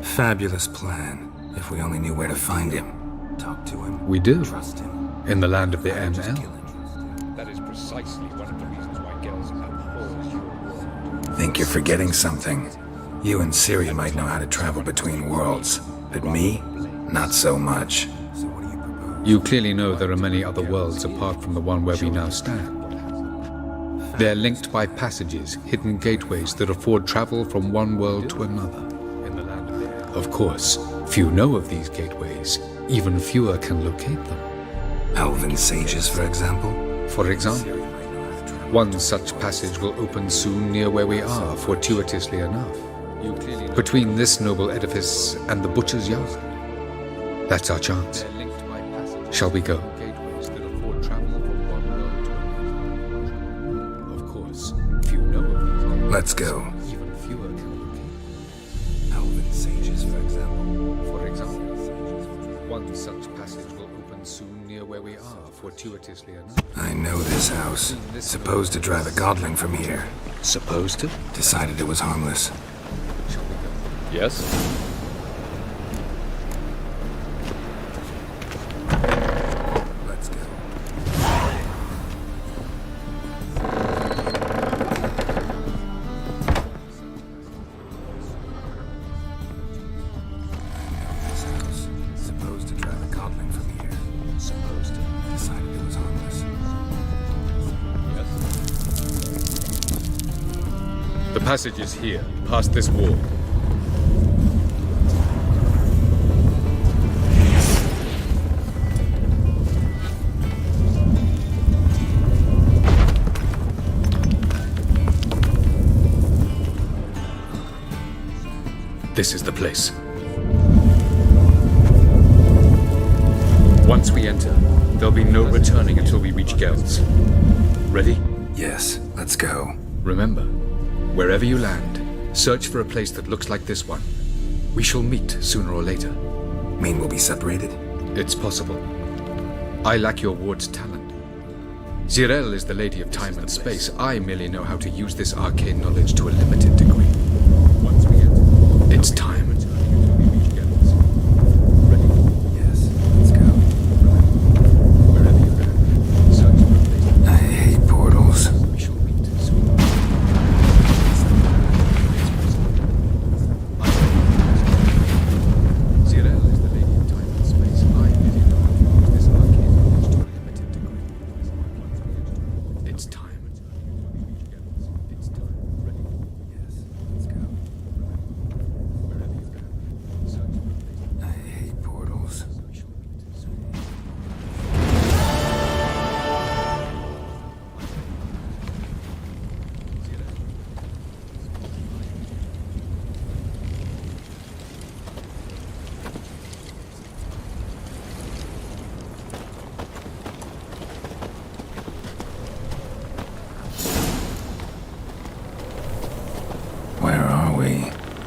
Fabulous plan. If we only knew where to find him. Talk to him. We do. Trust him. In the land of the ML. That is precisely one of the reasons why Gels abhors your world. Think you're forgetting something. You and Ciri might know how to travel between worlds. But me? Not so much. You clearly know there are many other worlds apart from the one where we now stand. They're linked by passages, hidden gateways that afford travel from one world to another. Of course, few know of these gateways. Even fewer can locate them. Elven sages, for example? For example. One such passage will open soon near where we are, fortuitously enough. Between this noble edifice and the butcher's yard. That's our chance. Shall we go? Of course, few know of these. Let's go. Even fewer can locate. Elven sages, for example? For example. One such passage will open soon near where we are, fortuitously enough. I know this house. Supposed to drive a godling from here. Supposed to? Decided it was harmless. Shall we go? Yes? Let's go. This house. Supposed to drive a godling from here. Supposed to. Decided it was harmless. Yes? The passage is here, past this wall. This is the place. Once we enter, there'll be no returning until we reach Gels. Ready? Yes, let's go. Remember, wherever you land, search for a place that looks like this one. We shall meet sooner or later. Mean we'll be separated? It's possible. I lack your ward's talent. Zirel is the lady of time and space. I merely know how to use this arcane knowledge to a limited degree. Once we enter, it's time. Yes, let's go. Wherever you land, search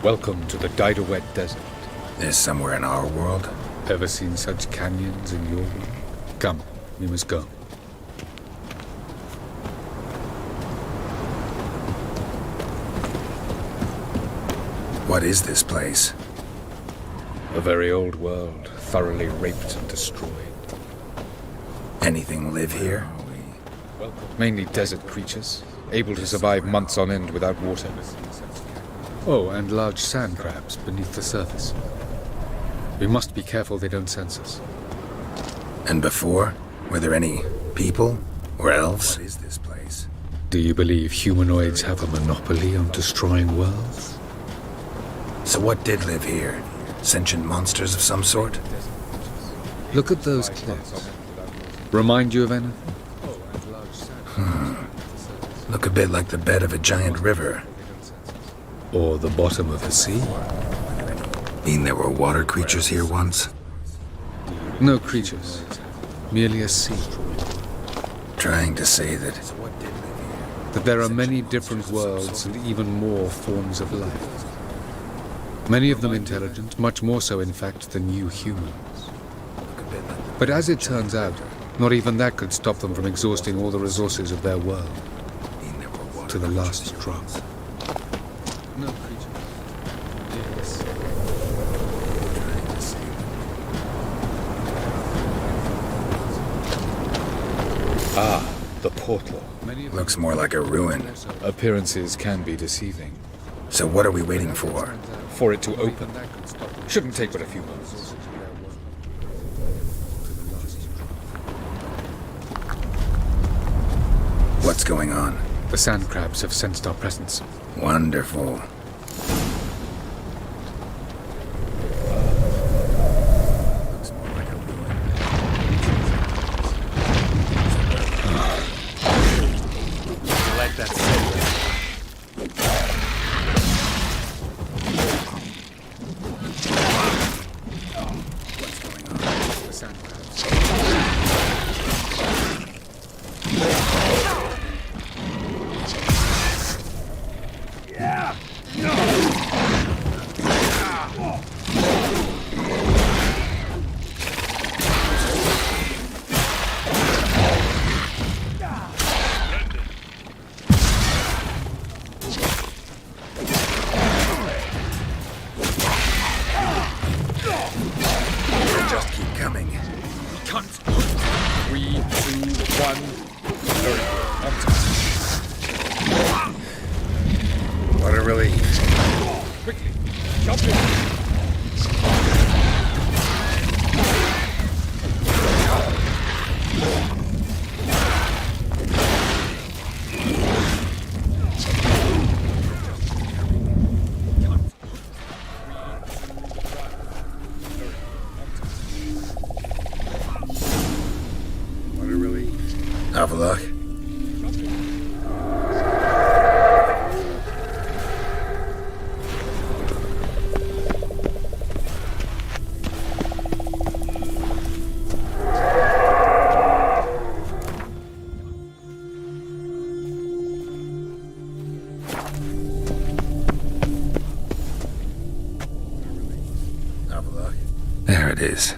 Welcome to the Daidaret Desert. This somewhere in our world? Ever seen such canyons in your world? Come, we must go. What is this place? A very old world, thoroughly raped and destroyed. Anything live here? Mainly desert creatures, able to survive months on end without water. Oh, and large sand crabs beneath the surface. We must be careful they don't sense us. And before? Were there any people or elves? What is this place? Do you believe humanoids have a monopoly on destroying worlds? So what did live here? Sentient monsters of some sort? Look at those cliffs. Remind you of anything? Look a bit like the bed of a giant river. Or the bottom of a sea? Mean there were water creatures here once? No creatures. Merely a sea. Trying to say that there are many different worlds and even more forms of life. Many of them intelligent, much more so in fact than you humans. But as it turns out, not even that could stop them from exhausting all the resources of their world. To the last drop. No creature. Yes. Ah, the portal. Looks more like a ruin. Appearances can be deceiving. So what are we waiting for? For it to open. Shouldn't take but a few moments. What's going on? The sand crabs have sensed our presence. Wonderful. Let that sit. What's going on? The sand crabs. Just keep coming. We can't. 3, 2, 1. Very good. On time. What a relief. Quickly, jump in. What a relief. Avalok. There it is.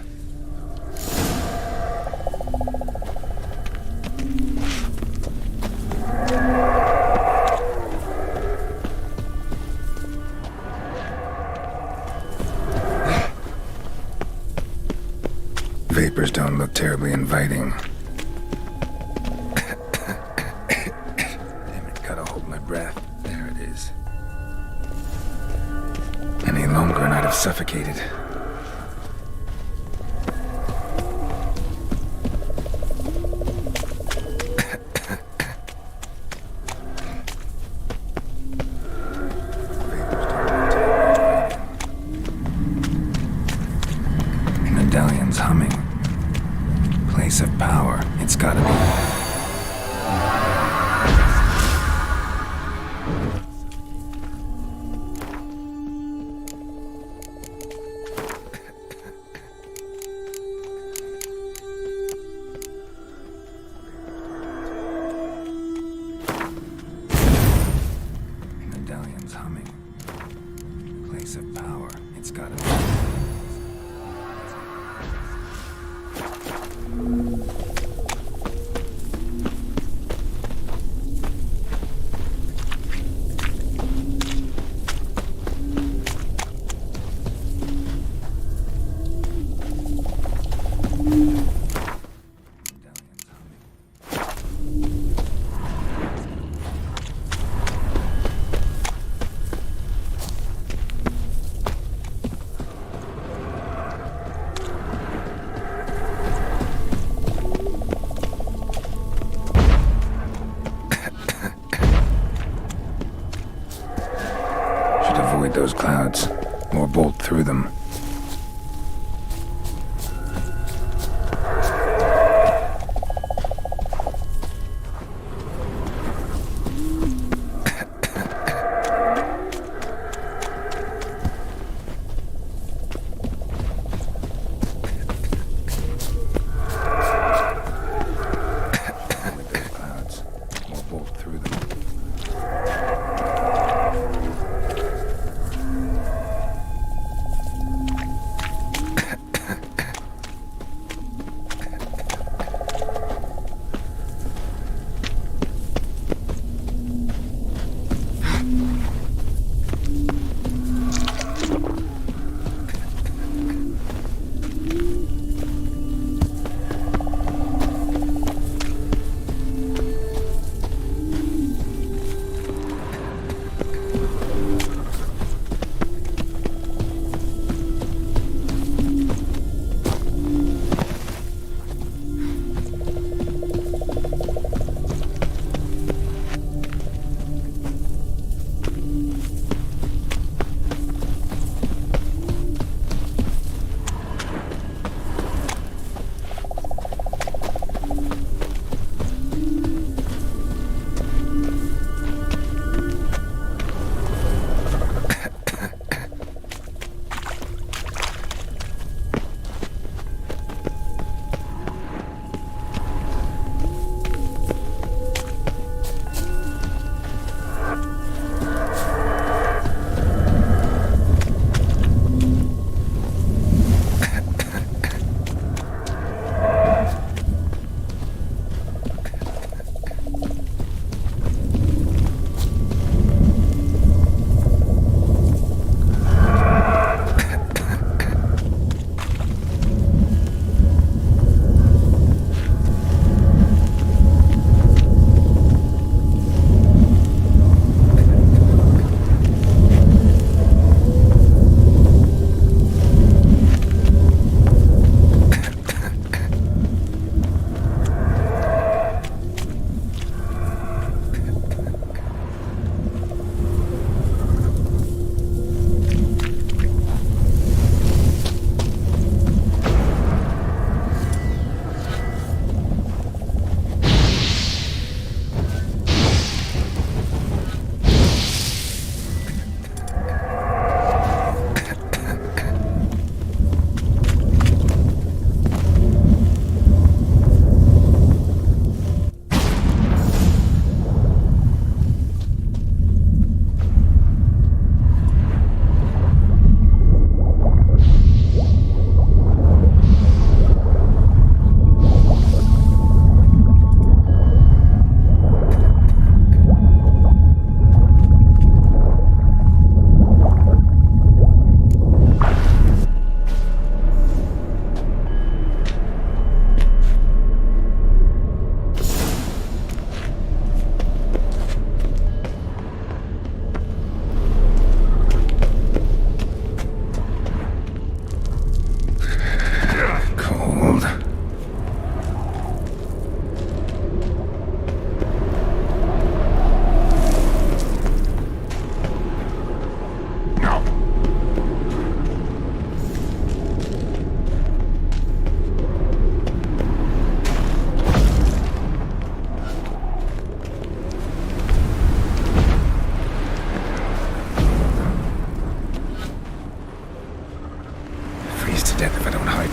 Vapors don't look terribly inviting. Damn it, gotta hold my breath. There it is. Any longer and I'd have suffocated. Medallion's humming. Place of power. It's gotta be. place of power. It's gotta be. Those clouds, or bolt through them.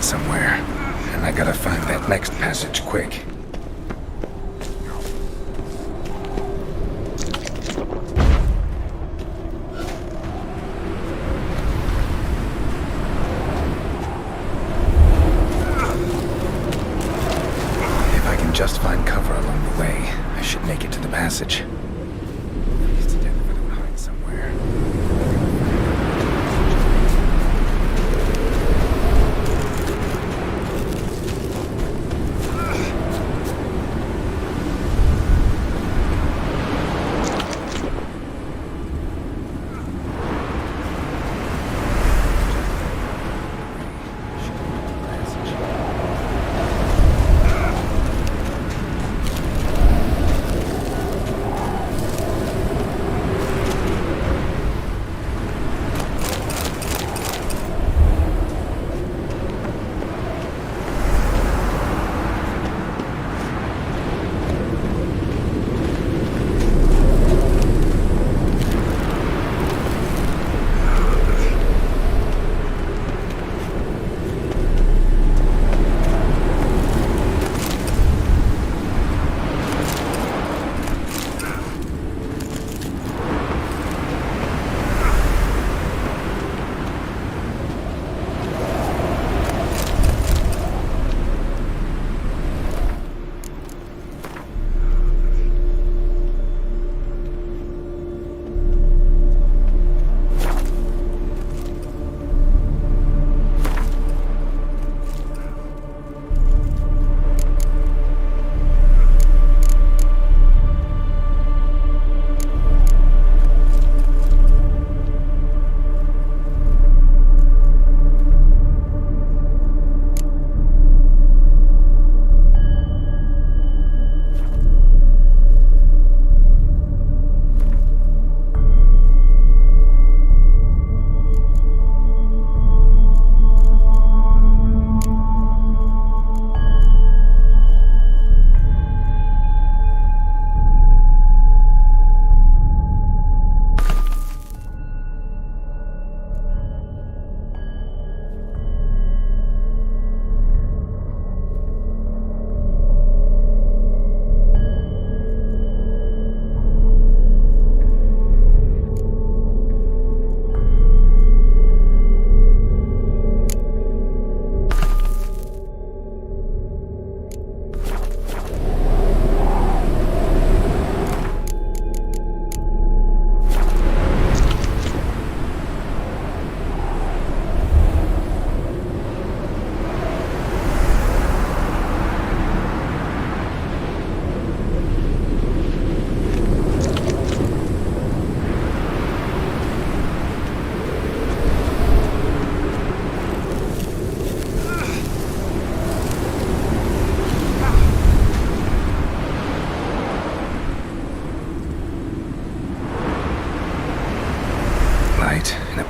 somewhere. And I gotta find that next passage quick. passage. Freeze to death if I don't hide somewhere.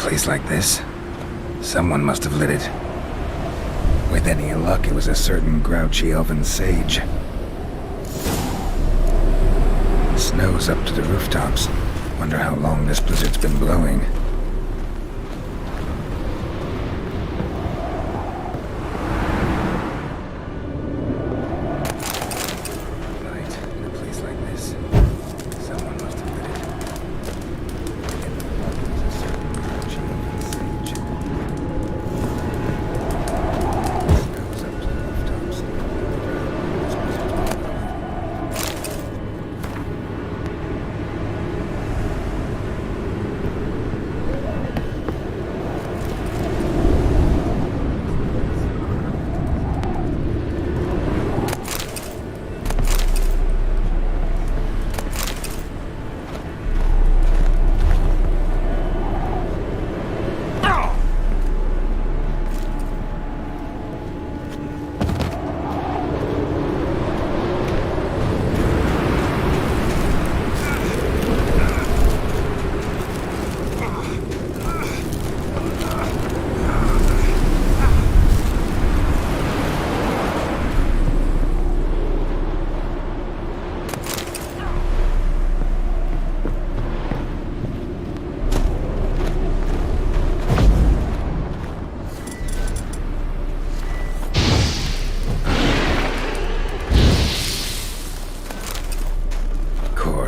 place like this, someone must have lit it. With any luck, it was a certain grouchy elven sage. Snow's up to the rooftops. Wonder how long this blizzard's been blowing.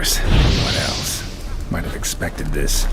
What else? Might have expected this.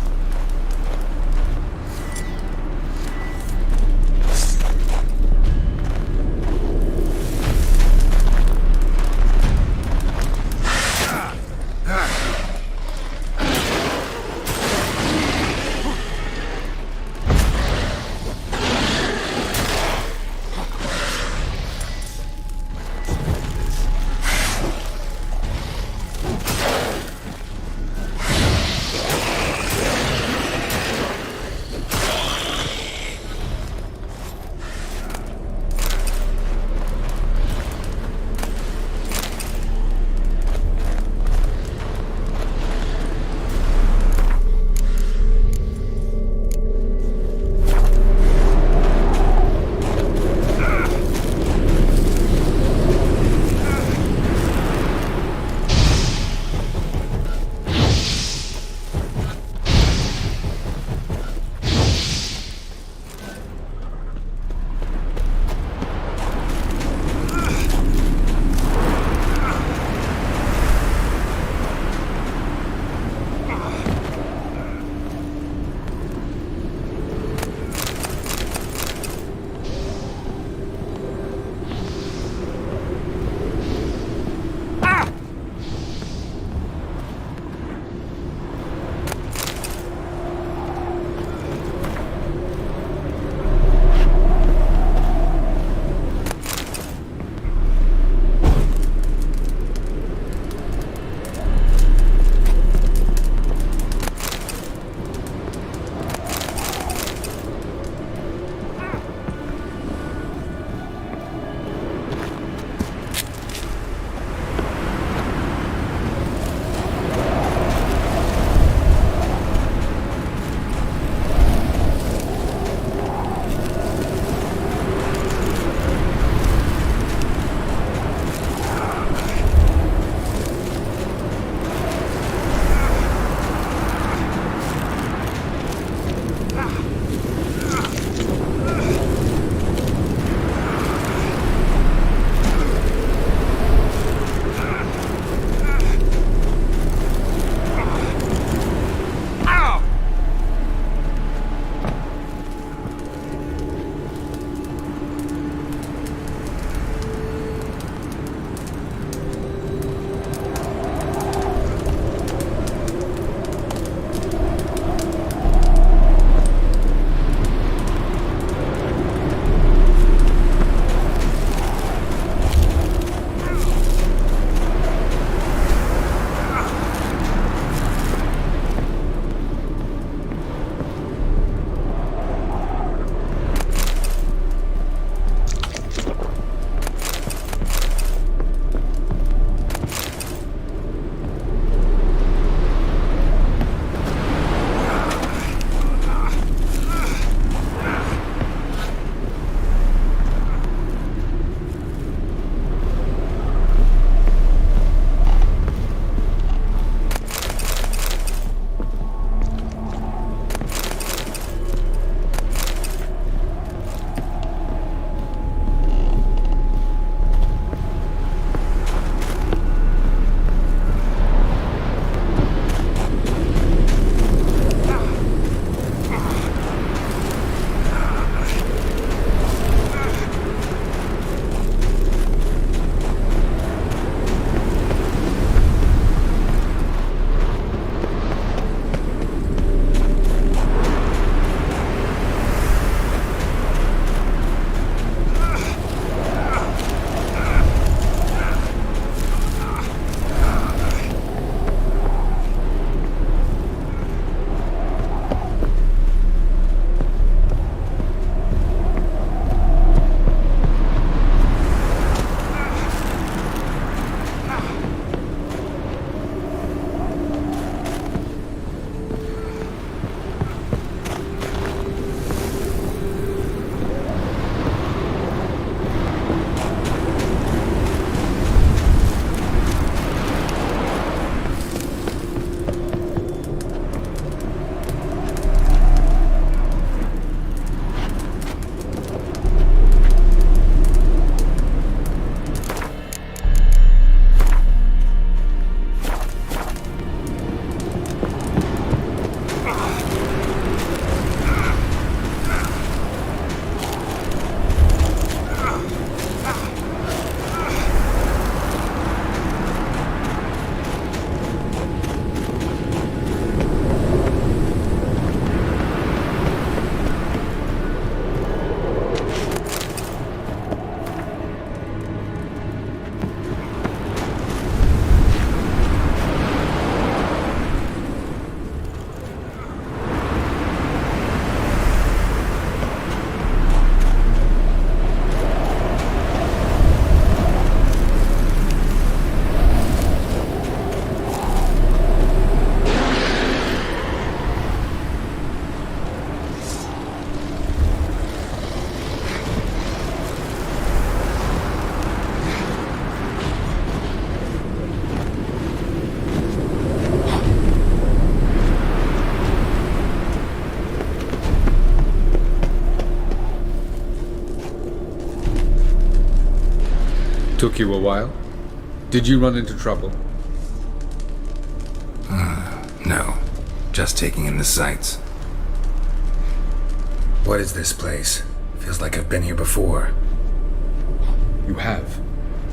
Took you a while? Did you run into trouble? No. Just taking in the sights. What is this place? Feels like I've been here before. You have.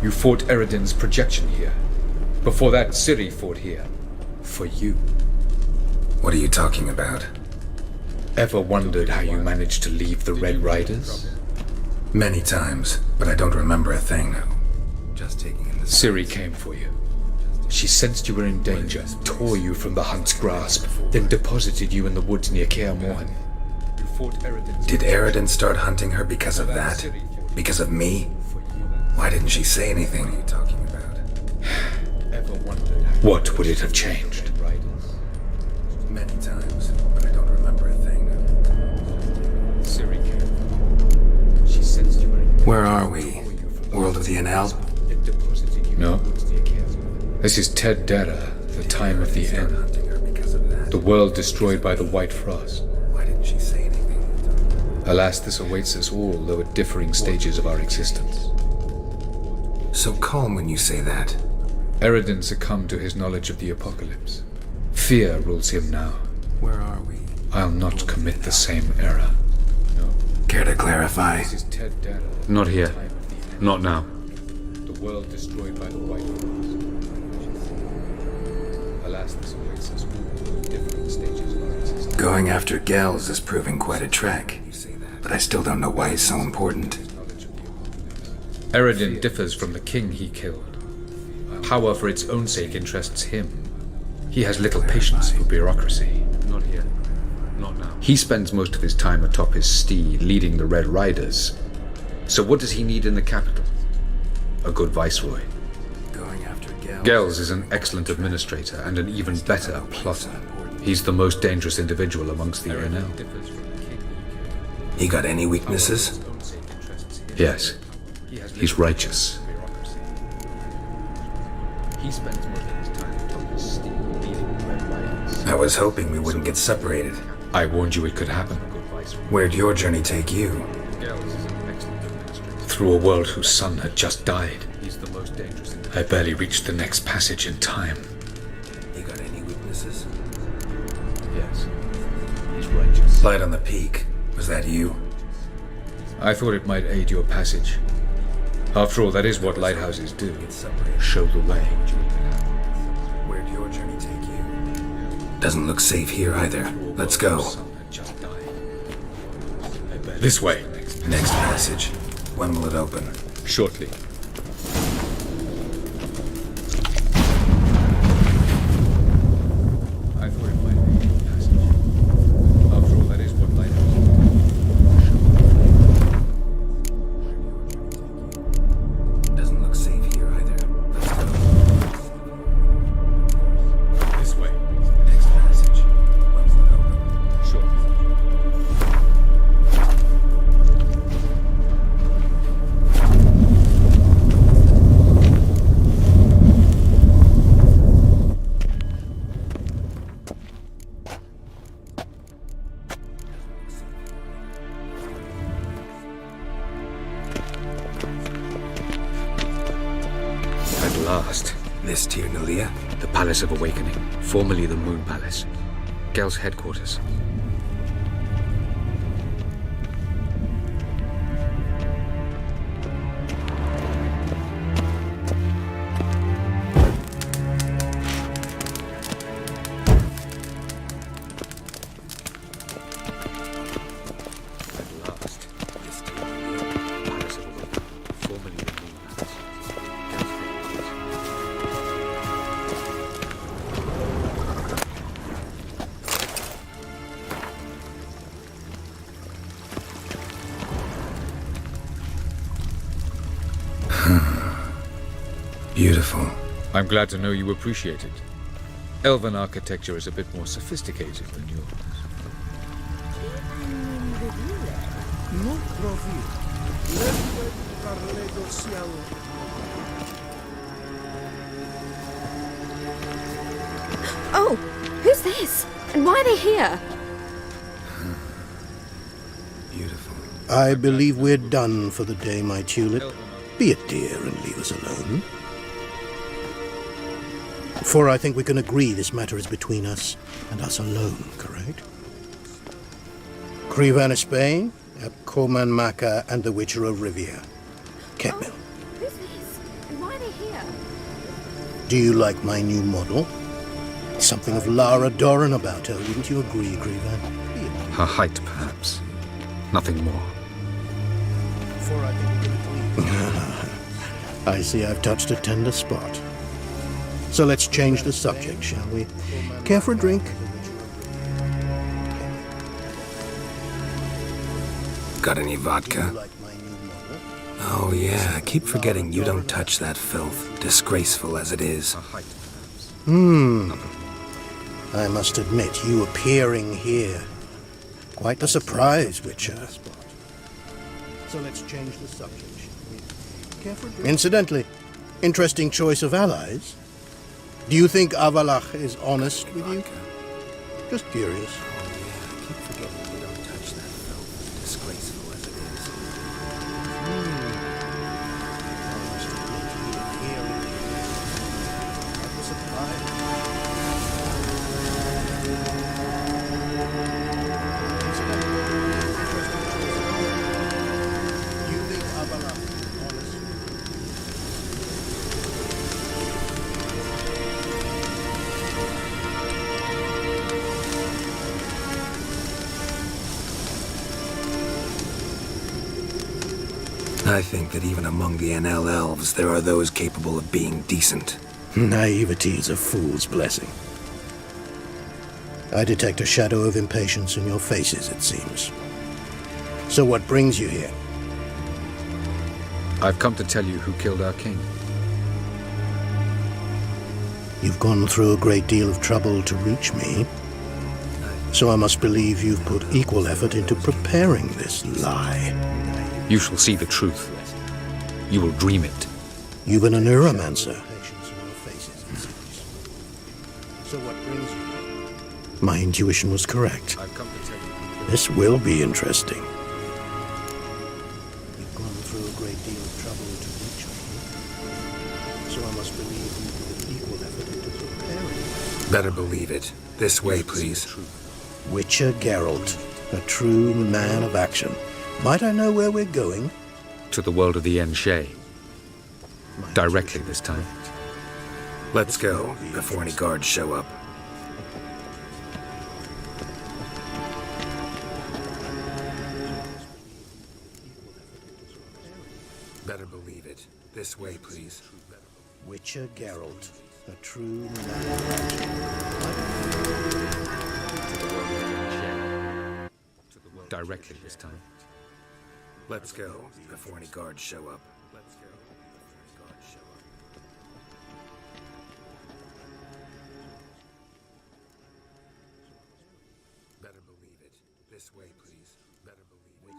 You fought Eredin's projection here. Before that, Ciri fought here. For you. What are you talking about? Ever wondered how you managed to leave the Red Riders? Many times, but I don't remember a thing. Just taking in the Ciri came for you. She sensed you were in danger, tore you from the Hunt's grasp, then deposited you in the woods near Kaer Morhen. Did Eredin start hunting her because of that? Because of me? Why didn't she say anything? What are you talking about? What would it have changed? Many times, but I don't remember a thing. Ciri came. She sensed you were in danger. Where are we? World of the Enel? No. This is Ted Dara, the time of the end. The world destroyed by the White Frost. Why didn't she say anything? Alas, this awaits us all, though at differing stages of our existence. So calm when you say that. Eredin succumbed to his knowledge of the apocalypse. Fear rules him now. Where are we? I'll not commit the same error. Care to clarify? This is Ted Dara. Not here. Not now. The world destroyed by the White Frost. Alas, this awaits us all at different stages of our existence. Going after Gels is proving quite a trek. But I still don't know why he's so important. Eredin differs from the king he killed. Power for its own sake interests him. He has little patience for bureaucracy. Not here. Not now. He spends most of his time atop his steed, leading the Red Riders. So what does he need in the capital? A good viceroy. Going after Gels is an excellent administrator and an even better plotter. He's the most dangerous individual amongst the Enel. He got any weaknesses? Yes. He's righteous. He spends most of his time atop his steed, leading the Red Riders. I was hoping we wouldn't get separated. I warned you it could happen. Where'd your journey take you? Through a world whose son had just died. I barely reached the next passage in time. He got any weaknesses? Yes. He's righteous. Light on the peak. Was that you? I thought it might aid your passage. After all, that is what lighthouses do. Show the way. Where'd your journey take you? Doesn't look safe here either. Let's go. This way. Next passage. When will it open? Shortly. I thought it might be a passage. After all, that is what lighthouses do. Doesn't look safe here either. Let's go. This way. Next passage. When will it open? Shortly. Last. This Tir Nalia? The Palace of Awakening, formerly the Moon Palace. Gel's headquarters. Beautiful. I'm glad to know you appreciate it. Elven architecture is a bit more sophisticated than yours. Oh, who's this? And why are they here? I believe we're done for the day, my tulip. Be a dear and leave us alone. For I think we can agree this matter is between us and us alone, correct? Krivan of Spain, Abkoman Maka, and the Witcher of Rivia. Ketmil. Who's this? And why are they here? Do you like my new model? Something of Lara Doran about her, wouldn't you agree, Krivan? Her height, perhaps. Nothing more. I see I've touched a tender spot. So let's change the subject, shall we? Care for a drink? Got any vodka? Oh yeah, I keep forgetting you don't touch that filth, disgraceful as it is. I must admit, you appearing here. Quite the surprise, Witcher. So let's change the subject, shall we? Care for a drink? Incidentally, interesting choice of allies. Do you think Avalach is honest with you? Just curious. I think that even among the NL elves, there are those capable of being decent. Naivety is a fool's blessing. I detect a shadow of impatience in your faces, it seems. So what brings you here? I've come to tell you who killed our king. You've gone through a great deal of trouble to reach me. So I must believe you've put equal effort into preparing this lie. You shall see the truth. You will dream it. You've been a neuromancer. So what brings you? My intuition was correct. This will be interesting. You've gone through a great deal of trouble to reach me. So I must believe you put equal effort into preparing it. Better believe it. This way, please. Witcher Geralt, a true man of action. Might I know where we're going? To the world of the Enshe. Directly this time. Let's go, before any guards show up. Better believe it. This way, please. Witcher Geralt, a true man of action. Directly this time. Let's go, before any guards show up. Let's go, before any guards show up. Better believe it. This way, please. Better believe it.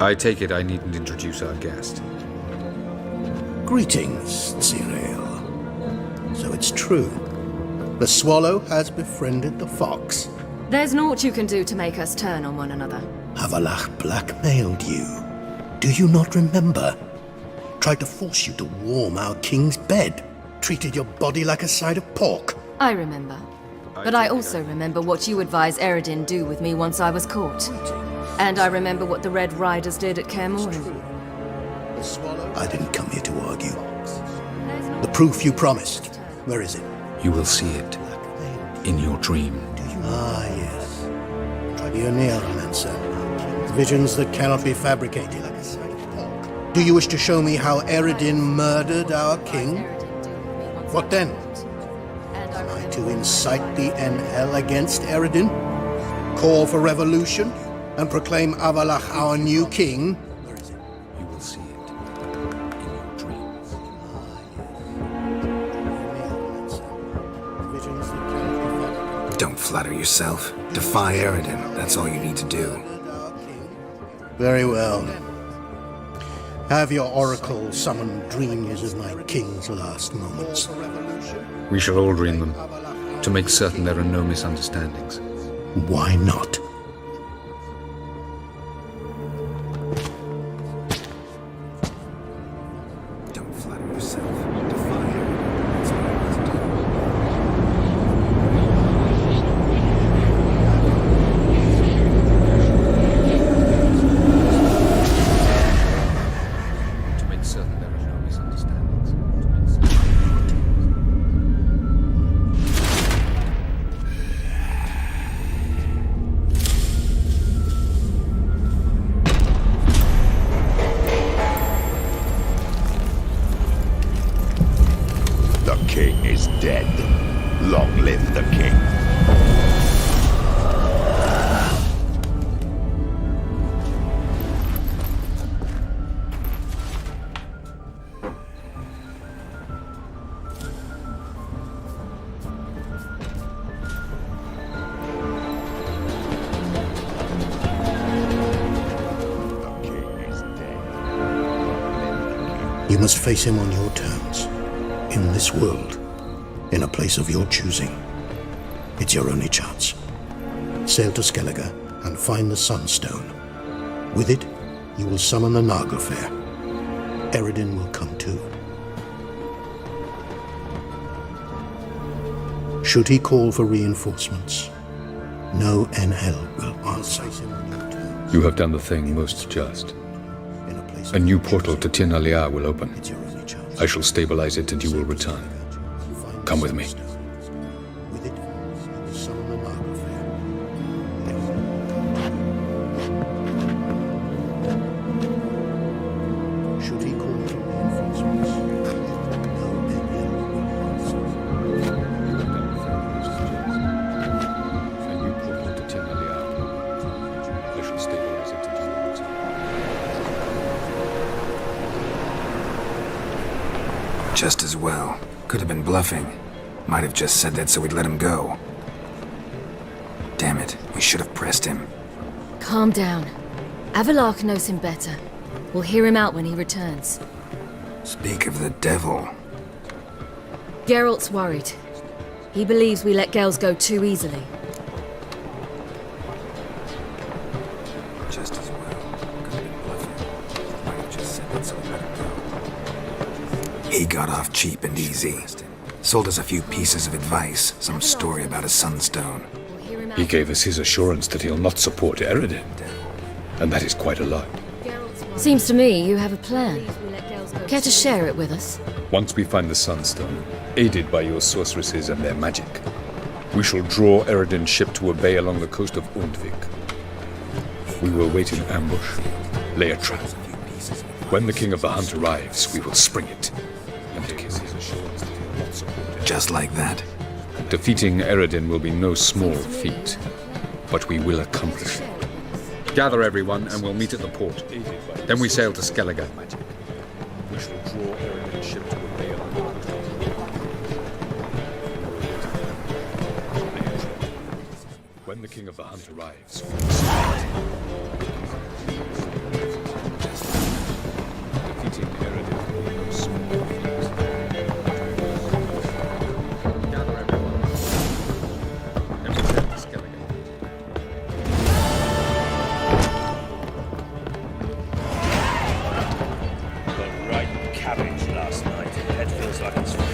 I take it I needn't introduce our guest. Greetings, Cyril. So it's true. The swallow has befriended the fox. There's naught you can do to make us turn on one another. Avalach blackmailed you. Do you not remember? Tried to force you to warm our king's bed. Treated your body like a side of pork. I remember. But I also remember what you advised Eredin do with me once I was caught. And I remember what the Red Riders did at Kaer Morhen. I didn't come here to argue. The proof you promised, where is it? You will see it in your dream. Ah, yes. The Neuromancer. Visions that cannot be fabricated. Like a side of pork. Do you wish to show me how Eredin murdered our king? What then? Am I to incite the NL against Eredin? Call for revolution? And proclaim Avalach our new king? You will see it in your dreams. Don't flatter yourself. Defy Eredin. That's all you need to do. Very well. Have your oracle summon dreams of my king's last moments. We shall all dream them, to make certain there are no misunderstandings. Why not? Don't flatter yourself. Defy Eredin. That's all you need to do. To make certain there are no misunderstandings. The king is dead. Long live the king. You must face him on your terms. In this world. In a place of your choosing. It's your only chance. Sail to Skellige and find the Sunstone. With it, you will summon the Nagelfair. Eredin will come too. Should he call for reinforcements, no NL will answer. You have done the thing most just. A new portal to Tir na Liar will open. I shall stabilize it and you will return. Come with me. With it, you will summon the Nagelfair. Should he call for reinforcements, no NL will answer. A new portal to Tir na Liar. I shall stabilize it and you will return. Just as well. Could have been bluffing. Might have just said that so we'd let him go. Damn it, we should have pressed him. Calm down. Avalach knows him better. We'll hear him out when he returns. Speak of the devil. Geralt's worried. He believes we let girls go too easily. Just as well. Could have been bluffing. Might have just said that so we'd let him go. He got off cheap and easy. Sold us a few pieces of advice, some story about a sunstone. He gave us his assurance that he'll not support Eredin. And that is quite a lot. Seems to me you have a plan. Care to share it with us? Once we find the Sunstone, aided by your sorceresses and their magic, we shall draw Eredin's ship to a bay along the coast of Undvik. We will wait in ambush, lay a trap. When the King of the Hunt arrives, we will spring it and kill his assurance that he will not support. Just like that. Defeating Eredin will be no small feat, but we will accomplish it. Gather everyone, and we'll meet at the port. Then we sail to Skellige. We shall draw Eredin's ship to a bay along the coast. When the King of the Hunt arrives, we will spring it. Defeating Eredin will be no small feat. Gather everyone, and we sail to Skellige. Cabbage last night. Head feels like it's full of...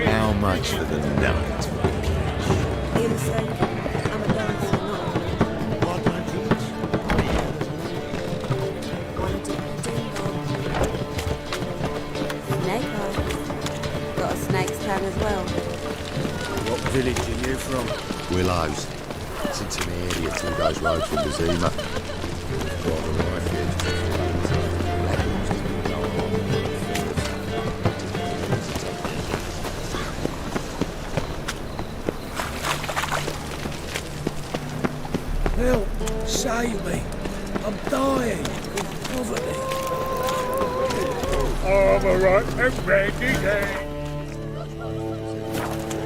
How much for the night? Snake Eye. Got a snake's tongue as well. What village are you from? Willows. It's into the area 2 days' road from the Zima. Got the right here. Help! Save me! I'm dying of poverty. Armorite and ready day.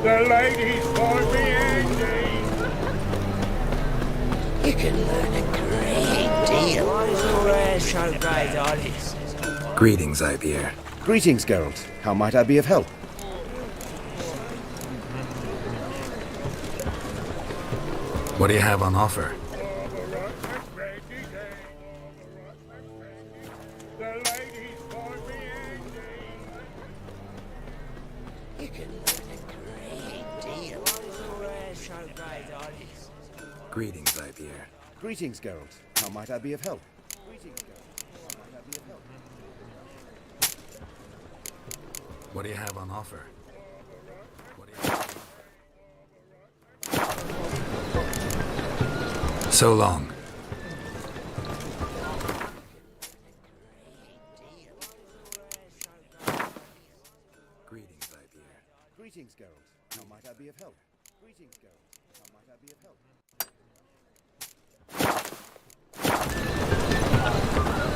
The ladies find me handy. You can learn a great deal. Why is your hair so grey, darling? Greetings, Ivier. Greetings, Geralt. How might I be of help? What do you have on offer? You can learn a great deal. Why is your hair so grey, darling? Greetings, Ivier. Greetings, Geralt. How might I be of help? Greetings, Geralt. How might I be of help? What do you have on offer? So long. Greetings, Ivier. Greetings, Geralt. How might I be of help? Greetings, Geralt. How might I be of help?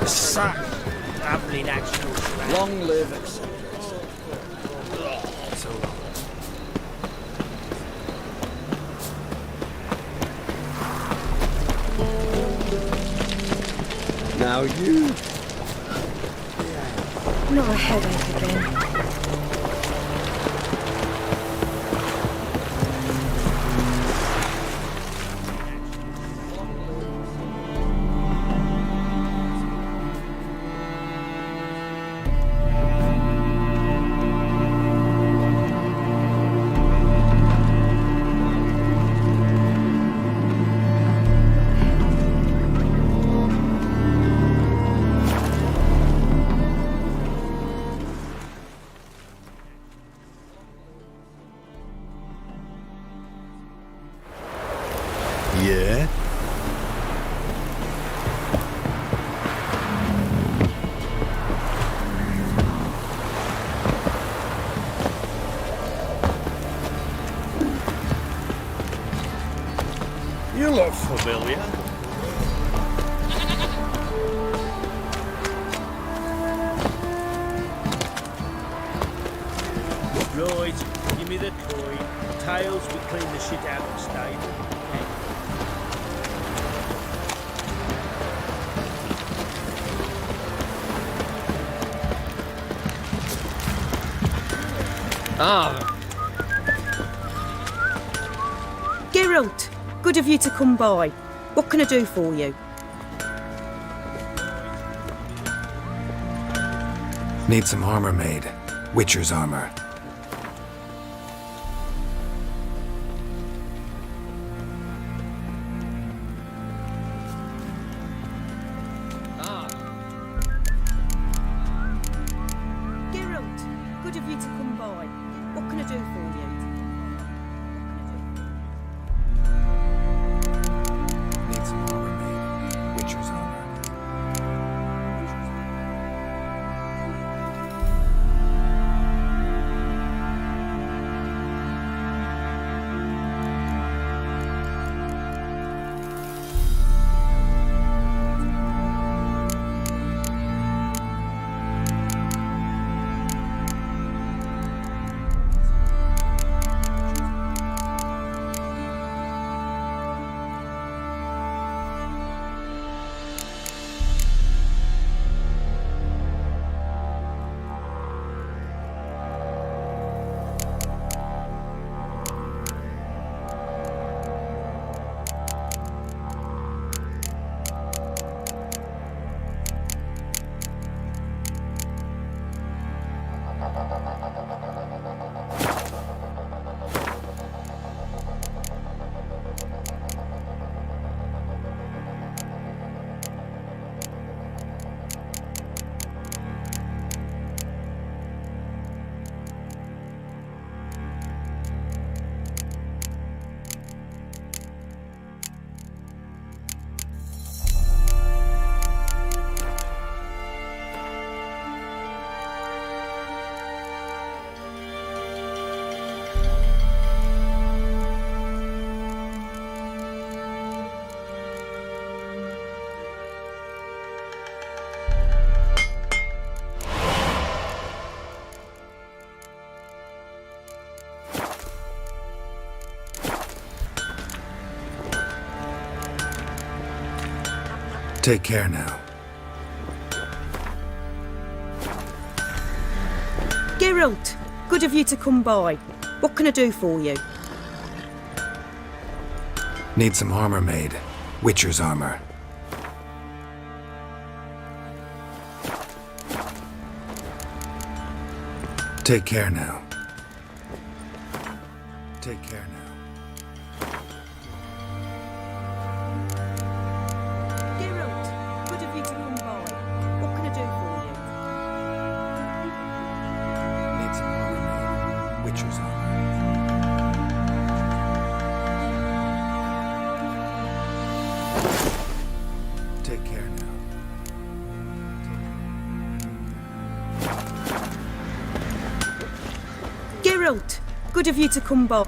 Such lovely natural shrub. Long live it. So long. Now you. Not a headache again. Yeah? You look familiar. Right, give me the coin. Tails, we clean the shit out of the stable. Geralt, good of you to come by. What can I do for you? Need some armor made. Witcher's armor. Geralt, good of you to come by. What can I do for you? Need some armor made. Witcher's armor. Take care now. Geralt, good of you to come by. What can I do for you? Need some armor made. Witcher's armor. Take care now. Take care now. Geralt, good of you to come by. What can I do for you? Need some armor made. Witcher's armor. Take care now. Geralt, good of you to come by.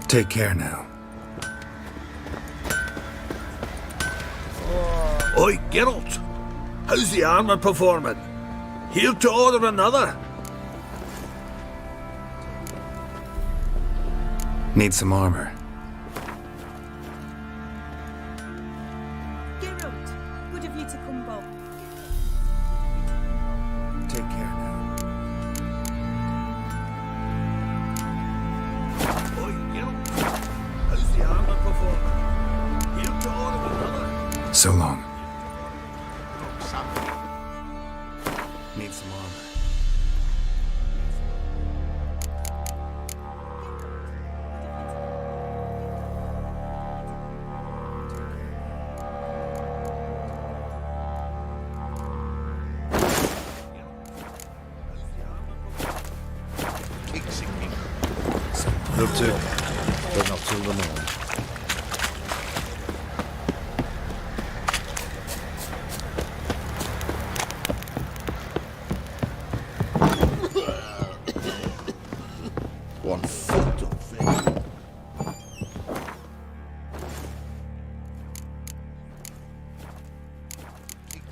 Take care now. Oi, Geralt! How's the armour performing? Here to order another? Need some armor. Geralt, good of you to come by. Take care now. Oi, Geralt! How's the armour performing? Here to order another? So long. Need some armor. Look to, but not till the morning. One foot of it. Look to, but not till the morning.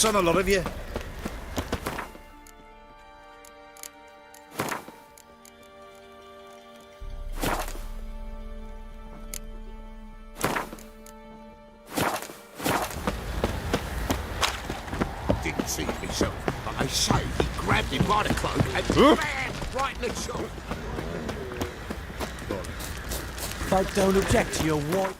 Luck's on a lot of you. Didn't see it myself, but they say he grabbed him by the cloak and bam! Right in the shoulder. Folk don't object to your white.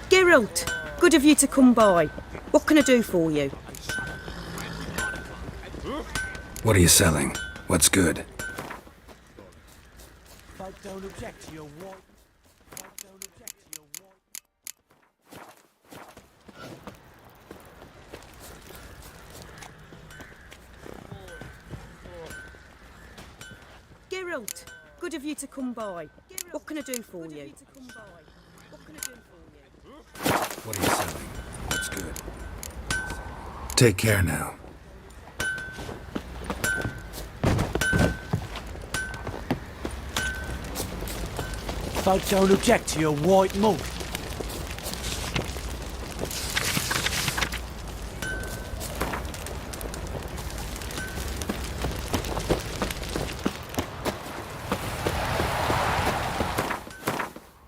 Geralt, good of you to come by. What can I do for you? What are you selling? What's good? Folk don't object to your white. Folk don't object to your Geralt, good of you to come by. What can I do for you? What are you selling? What's good? Take care now. Folk don't object to your white mug.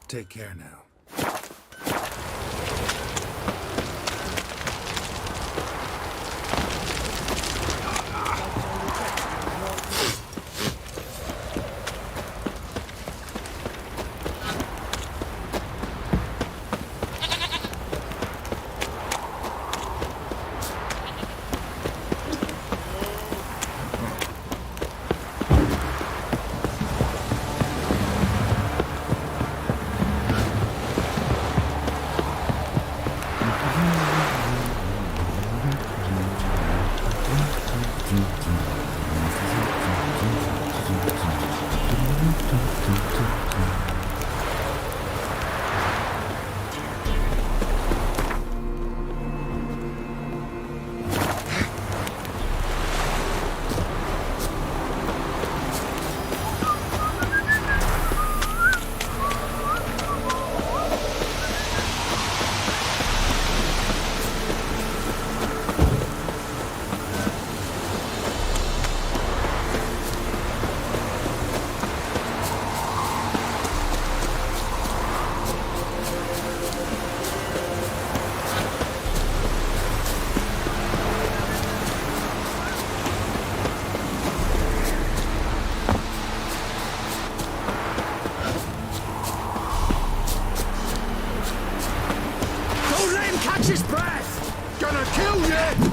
Take care now. His breath! Gonna kill you!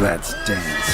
Let's dance.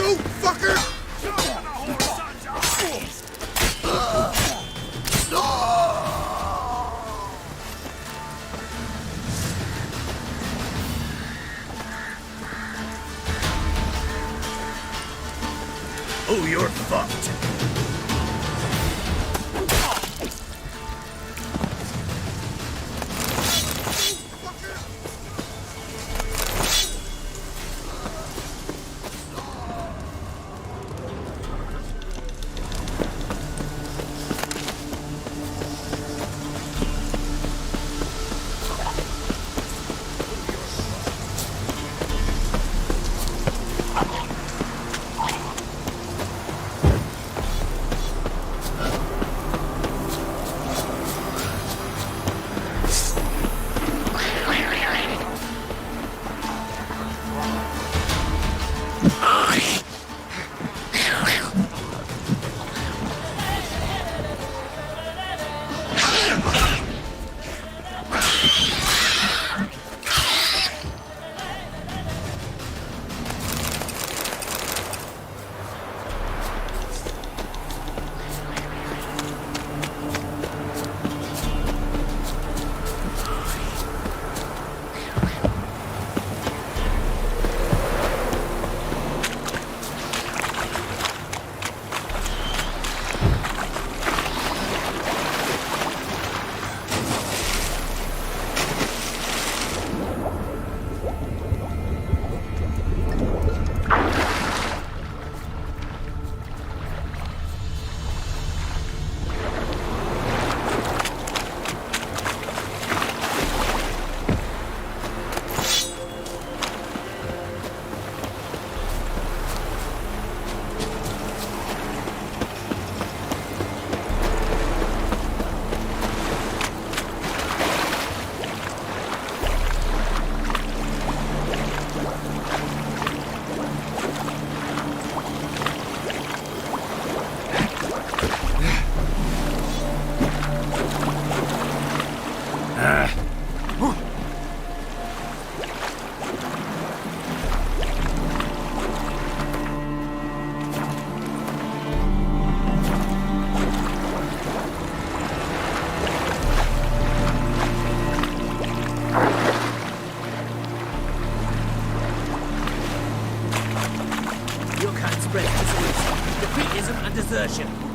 Go, fucker! Oh, you're fucked. defeatism and desertion.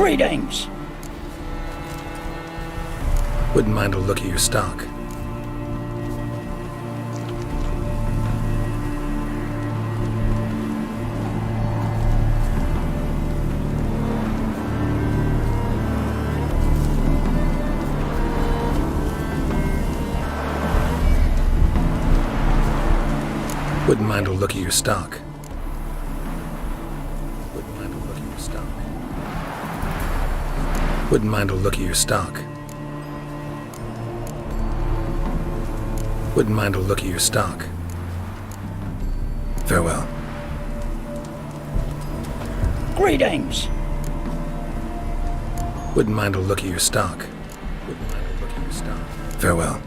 Greetings! Wouldn't mind a look at your stock. Wouldn't mind a look at your stock. Wouldn't mind a look at your stock. Wouldn't mind a look at your stock. Farewell. Greetings! Wouldn't mind a look at your stock. Farewell.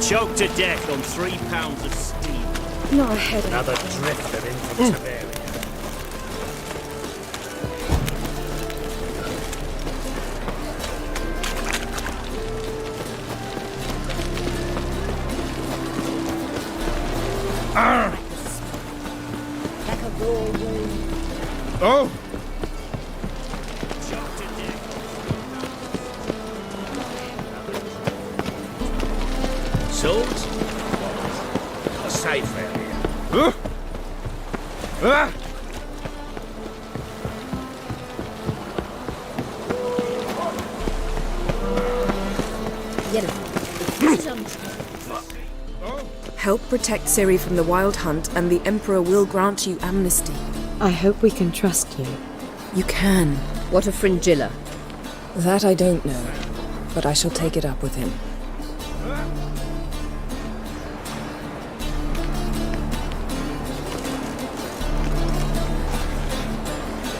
Choked to death on 3 pounds of steam. Not a headache. Another drifter in from Tiberia. Oh! Swords? A safe area. Ah! Help protect Ciri from the Wild Hunt, and the Emperor will grant you amnesty. I hope we can trust you. You can. What of Fringilla? That I don't know, but I shall take it up with him.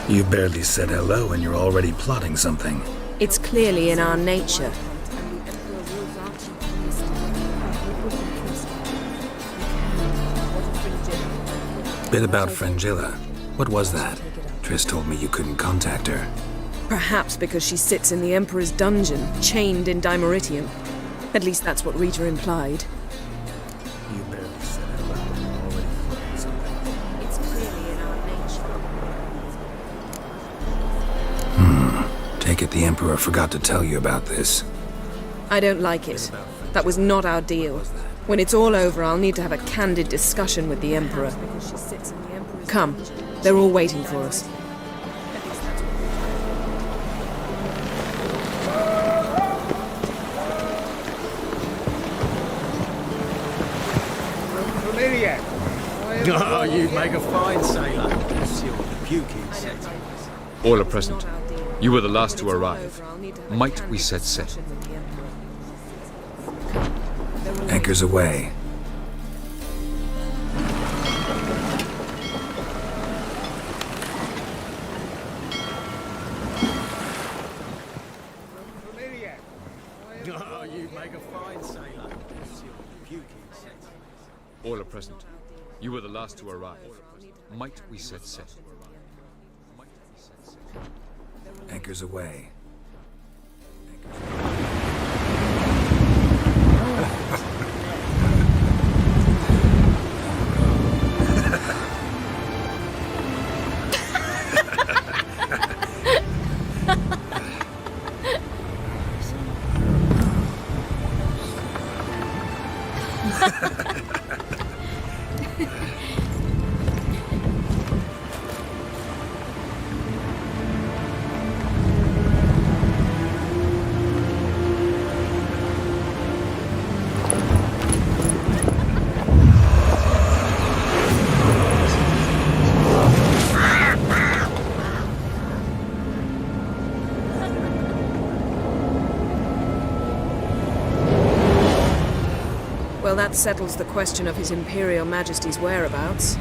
You barely said hello and you're already plotting something. It's clearly in our nature. Bit about Fringilla. What was that? Triss told me you couldn't contact her. Perhaps because she sits in the Emperor's dungeon, chained in Dimeritium. At least that's what Rita implied. You barely said hello and you're already plotting something. It's clearly in our nature. Take it the Emperor forgot to tell you about this. I don't like it. That was not our deal. When it's all over, I'll need to have a candid discussion with the Emperor. Come, they're all waiting for us. Familiar. Oh, you'd make a fine sailor. That's your puking set. All are present. You were the last to arrive. Might we set sail? Anchors away. Oh, you'd make a fine sailor. That's your puking set. All are present. You were the last to arrive. Might we set sail? Anchors away. Well, that settles the question of His Imperial Majesty's whereabouts.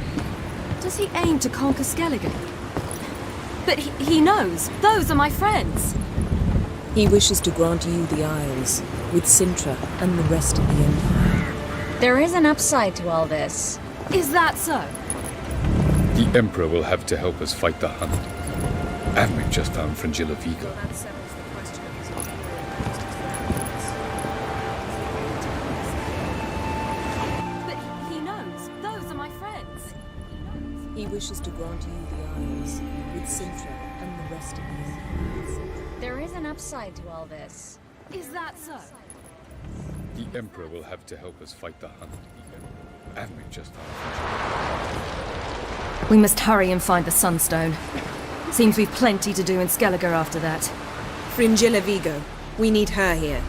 Does he aim to conquer Skellige? But he knows. Those are my friends. He wishes to grant you the Isles, with Sintra and the rest of the Empire. There is an upside to all this. Is that so? The Emperor will have to help us fight the Hunt. Avmic just found Fringilla Vigo. But he knows. Those are my friends. He wishes to grant you the Isles, with Sintra and the rest of the Empire. There is an upside to all this. Is that so? The Emperor will have to help us fight the Hunt. Avmic just found We must hurry and find the Sunstone. Seems we've plenty to do in Skellige after that. Fringilla Vigo. We need her here.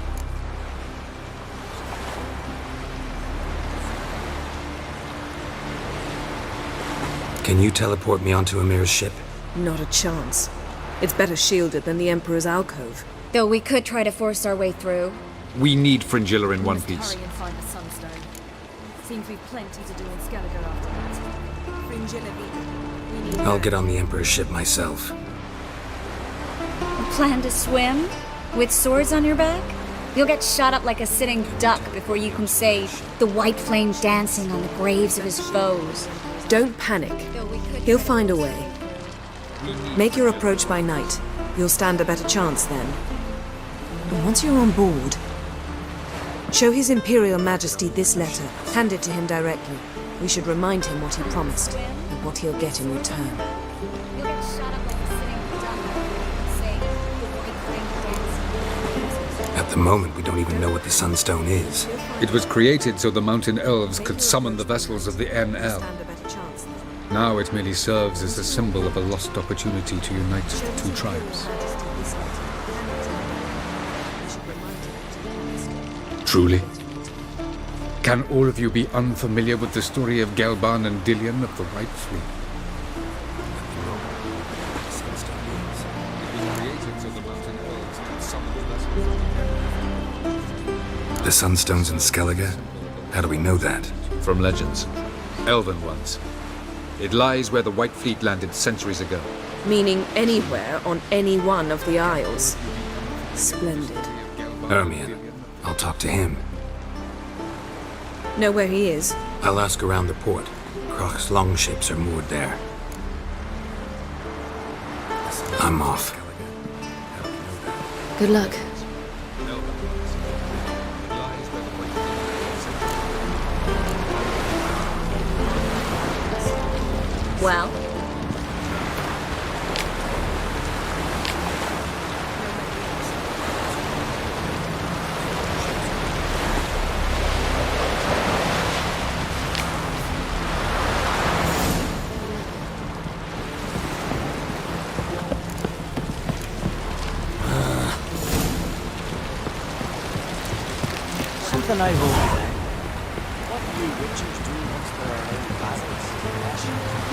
Can you teleport me onto Amir's ship? Not a chance. It's better shielded than the Emperor's alcove. Though we could try to force our way through. We need Fringilla in one Must piece. hurry and find the Sunstone. Seems we've plenty to do in Skellige after that. Fringilla Vigo. We need I'll get on the Emperor's ship myself. Plan to swim? With swords on your back? You'll get shot up like a sitting duck before you can say the white flame dancing on the graves of his foes. Don't panic. He'll find a way. Make your approach by night. You'll stand a better chance then. And once you're on board, show His Imperial Majesty this letter. Hand it to him directly. We should remind him what he promised and what he'll get in return. You'll get shot up like a sitting duck before you can say the white flame dancing. At the moment, we don't even know what the Sunstone is. It was created so the Mountain Elves could summon the vessels of the NL. Now it merely serves as a symbol of a lost opportunity to unite the two tribes. Truly? Can all of you be unfamiliar with the story of Gelban and Dillion of the White Fleet? The Sunstone's in Skellige? How do we know that? From legends. Elven ones. It lies where the White Fleet landed centuries ago. Meaning anywhere on any one of the Isles. Splendid. Hermione. I'll talk to him. Know where he is? I'll ask around the port. Croc's longships are moored there. I'm off. Good luck. Well? Something I hope. What do witches do once there are no battles?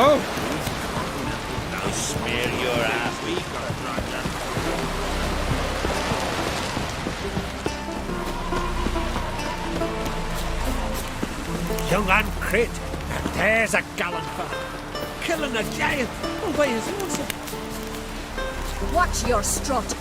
Oh! Now smear your ass. Young Ann Crit, there's a gallant fellow. Killing a giant all by his lonesome. Watch your strut.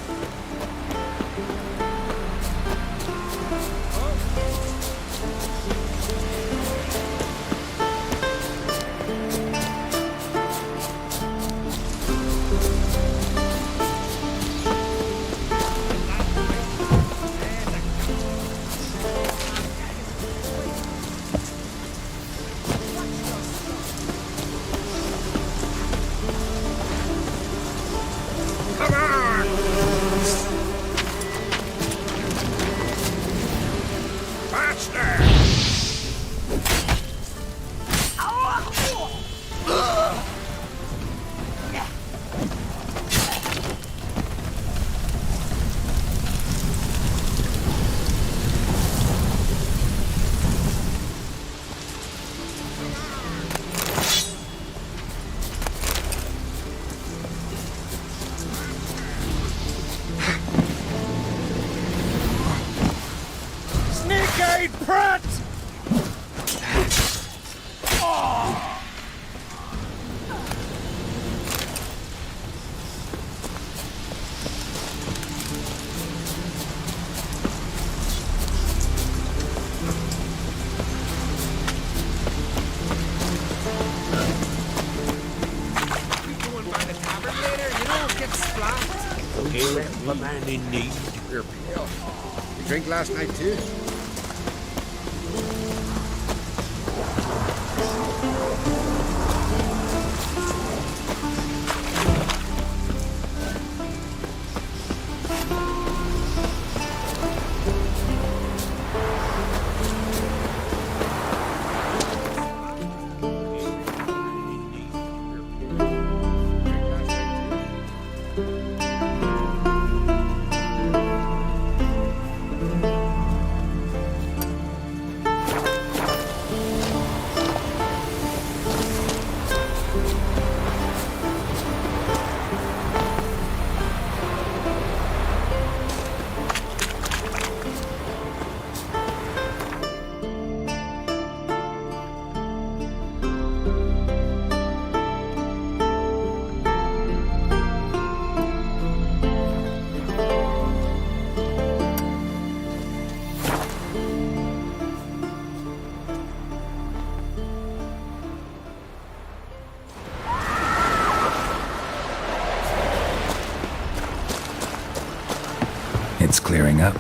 Blade Pratt! Okay, a man in need. You're pale. You drink last night too? It's clearing up.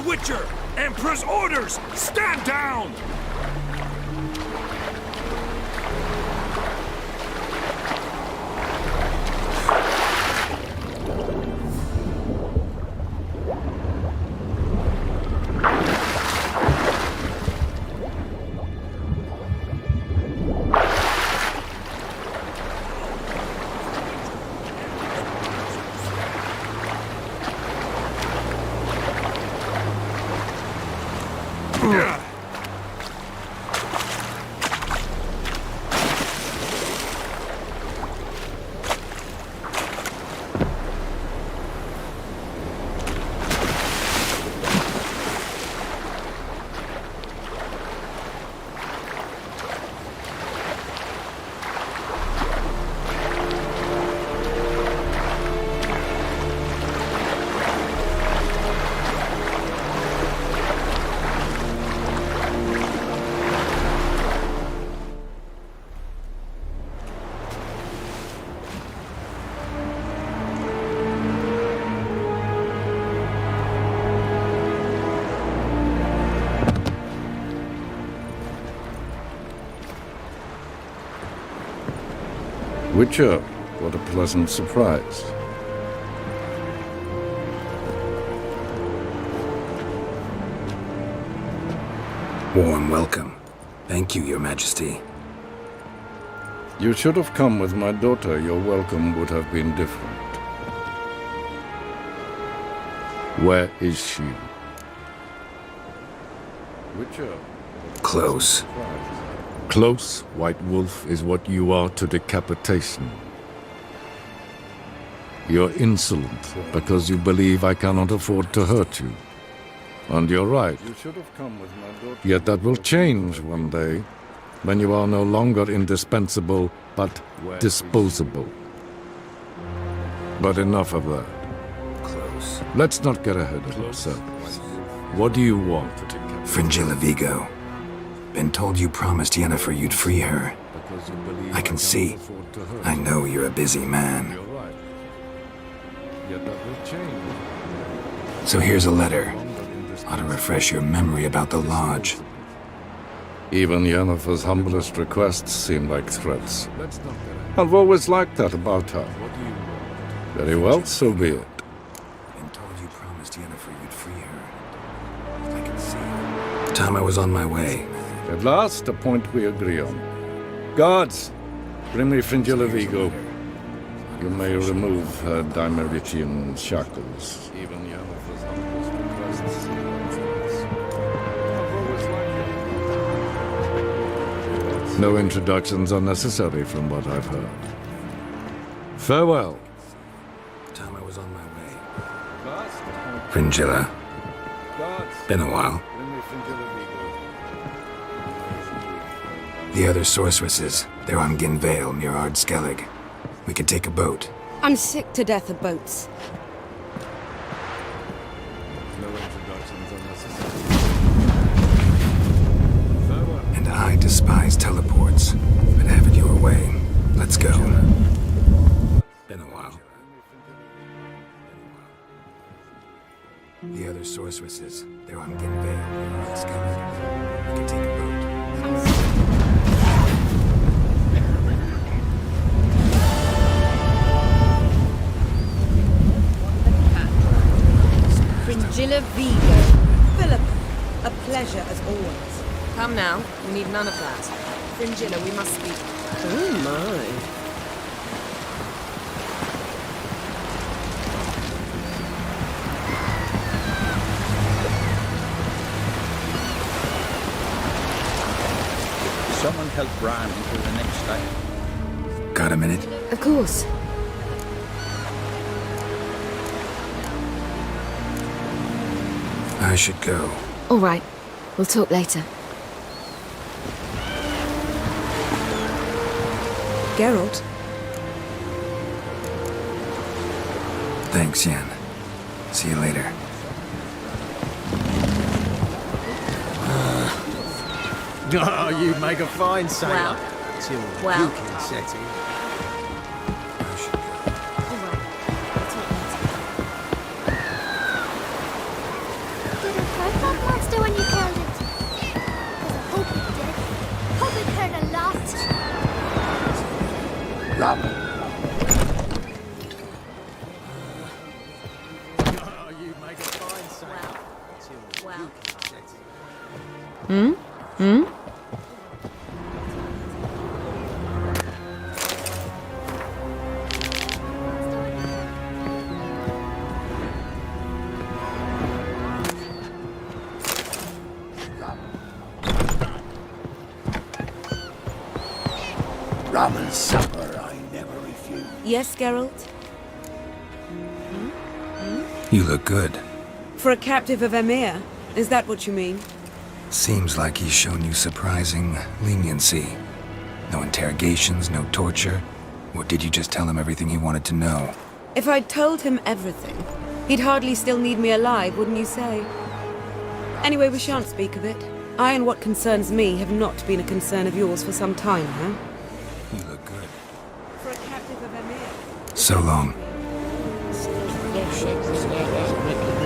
Witcher! Emperor's orders! Stand down! Witcher, what a pleasant surprise. Warm welcome. Thank you, Your Majesty. You should have come with my daughter. Your welcome would have been different. Where is she? Witcher. Close. Close, White Wolf, is what you are to decapitation. You're insolent because you believe I cannot afford to hurt you. And you're right. You should have come with my daughter. Yet that will change one day, when you are no longer indispensable, but disposable. But enough of that. Close. Let's not get ahead of ourselves. What do you want? Fringilla Vigo. Been told you promised Yennefer you'd free her. I can see. I know you're a busy man. So here's a letter. Ought to refresh your memory about the Lodge. Even Yennefer's humblest requests seem like threats. I've always liked that about her. Very well, so be it. Been told you promised Yennefer you'd free her. I can see. Time I was on my way. At last, a point we agree on. Guards, bring me Fringilla Vigo. You may remove her Dimeritian shackles. Even Yennefer's humblest requests seem like threats. No introductions are necessary from what I've heard. Farewell. Time I was on my way. Fringilla. Been a while. The other sorceresses, they're on Ginvale near Ard Skellig. We could take a boat. I'm sick to death of boats. And I despise teleports. But have it your way. Let's go. Been a while. The other sorceresses, they're on Ginvale near Ard Skellig. We could take a boat. Fringilla Vigo. Philip, a pleasure as always. Come now, we need none of that. Fringilla, we must speak. Oh my. Someone help Bran into the next stage. Got a minute? Of course. I should go. All right. We'll talk later. Geralt? Thanks, Yen. See you later. Oh, you make a fine sailor. Till well. you can set in. Monster when you killed it. 'Cause I hope it did. Hope it hurt a lot. Oh, you make a fine sailor. Till you can set Hmm? in. Hmm? Ramen supper I never refuse. Yes, Geralt? You look good. For a captive of Emir, is that what you mean? Seems like he's shown you surprising leniency. No interrogations, no torture. Or did you just tell him everything he wanted to know? If I'd told him everything, he'd hardly still need me alive, wouldn't you say? Anyway, we shan't speak of it. I and what concerns me have not been a concern of yours for some time now. You look good. For a captive of Emir. So long.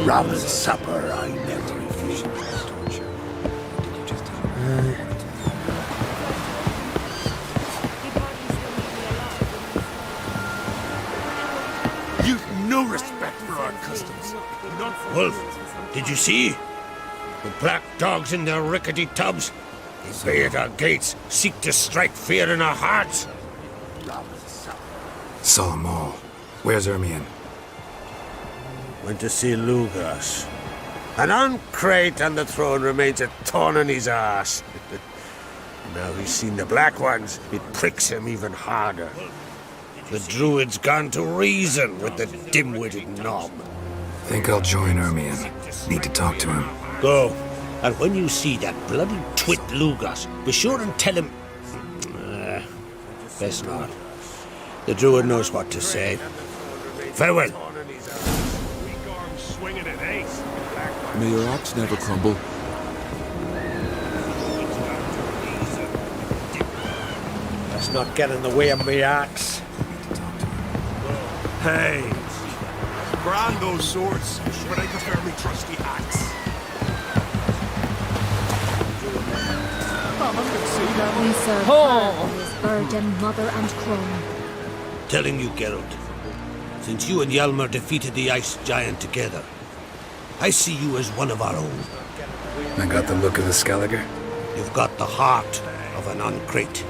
Ramen supper I never refuse. customs. Wolf, did you see? The black dogs in their rickety tubs. They bay at our gates, seek to strike fear in our hearts. Saw them all. Where's Ermion? Went to see Lugas. An uncrate on the throne remains a thorn in his ass. Now he's seen the Black Ones, it pricks him even harder. The Druid's gone to reason with the dim-witted knob. Think I'll join Ermion. Need to talk to him. Go. And when you see that bloody twit Lugas, be sure and tell him... best not. The Druid knows what to say. Farewell. May your axe never crumble. Let's not get in the way of me axe. Hey! Grand those swords, but I prefer me trusty axe. We serve her who is Erdem, mother and crone. Telling you, Geralt, since you and Hjalmar defeated the Ice Giant together, I see you as one of our own. I got the look of the Skelliger? You've got the heart of an uncrate.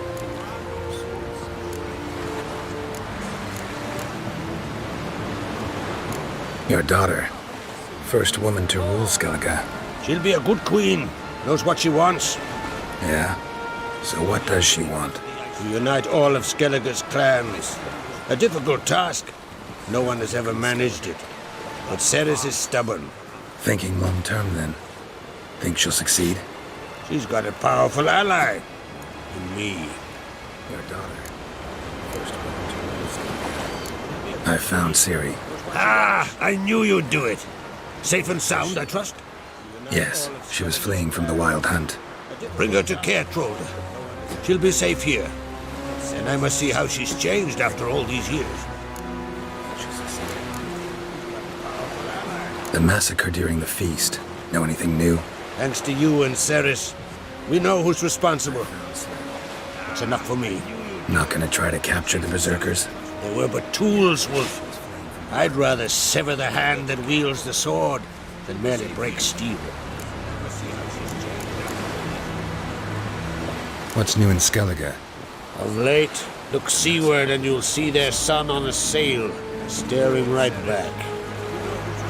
Your daughter. First woman to rule Skellige. She'll be a good queen. Knows what she wants. Yeah? So what does she want? To unite all of Skellige's clans. A difficult task. No one has ever managed it. But Cerys is stubborn. Thinking long-term, then? Think she'll succeed? She's got a powerful ally. In me. Your daughter. First woman to rule Skellige. I found Ciri. Ah! I knew you'd do it. Safe and sound, I trust? Yes, she was fleeing from the Wild Hunt. Bring her to Kertrolde. She'll be safe here. And I must see how she's changed after all these years. The massacre during the feast. Know anything new? Thanks to you and Cerys, we know who's responsible. It's enough for me. Not gonna try to capture the Berserkers? They were but tools, Wolf. I'd rather sever the hand that wields the sword than merely break steel. What's new in Skellige? Of late, look seaward and you'll see their sun on a sail, staring right back.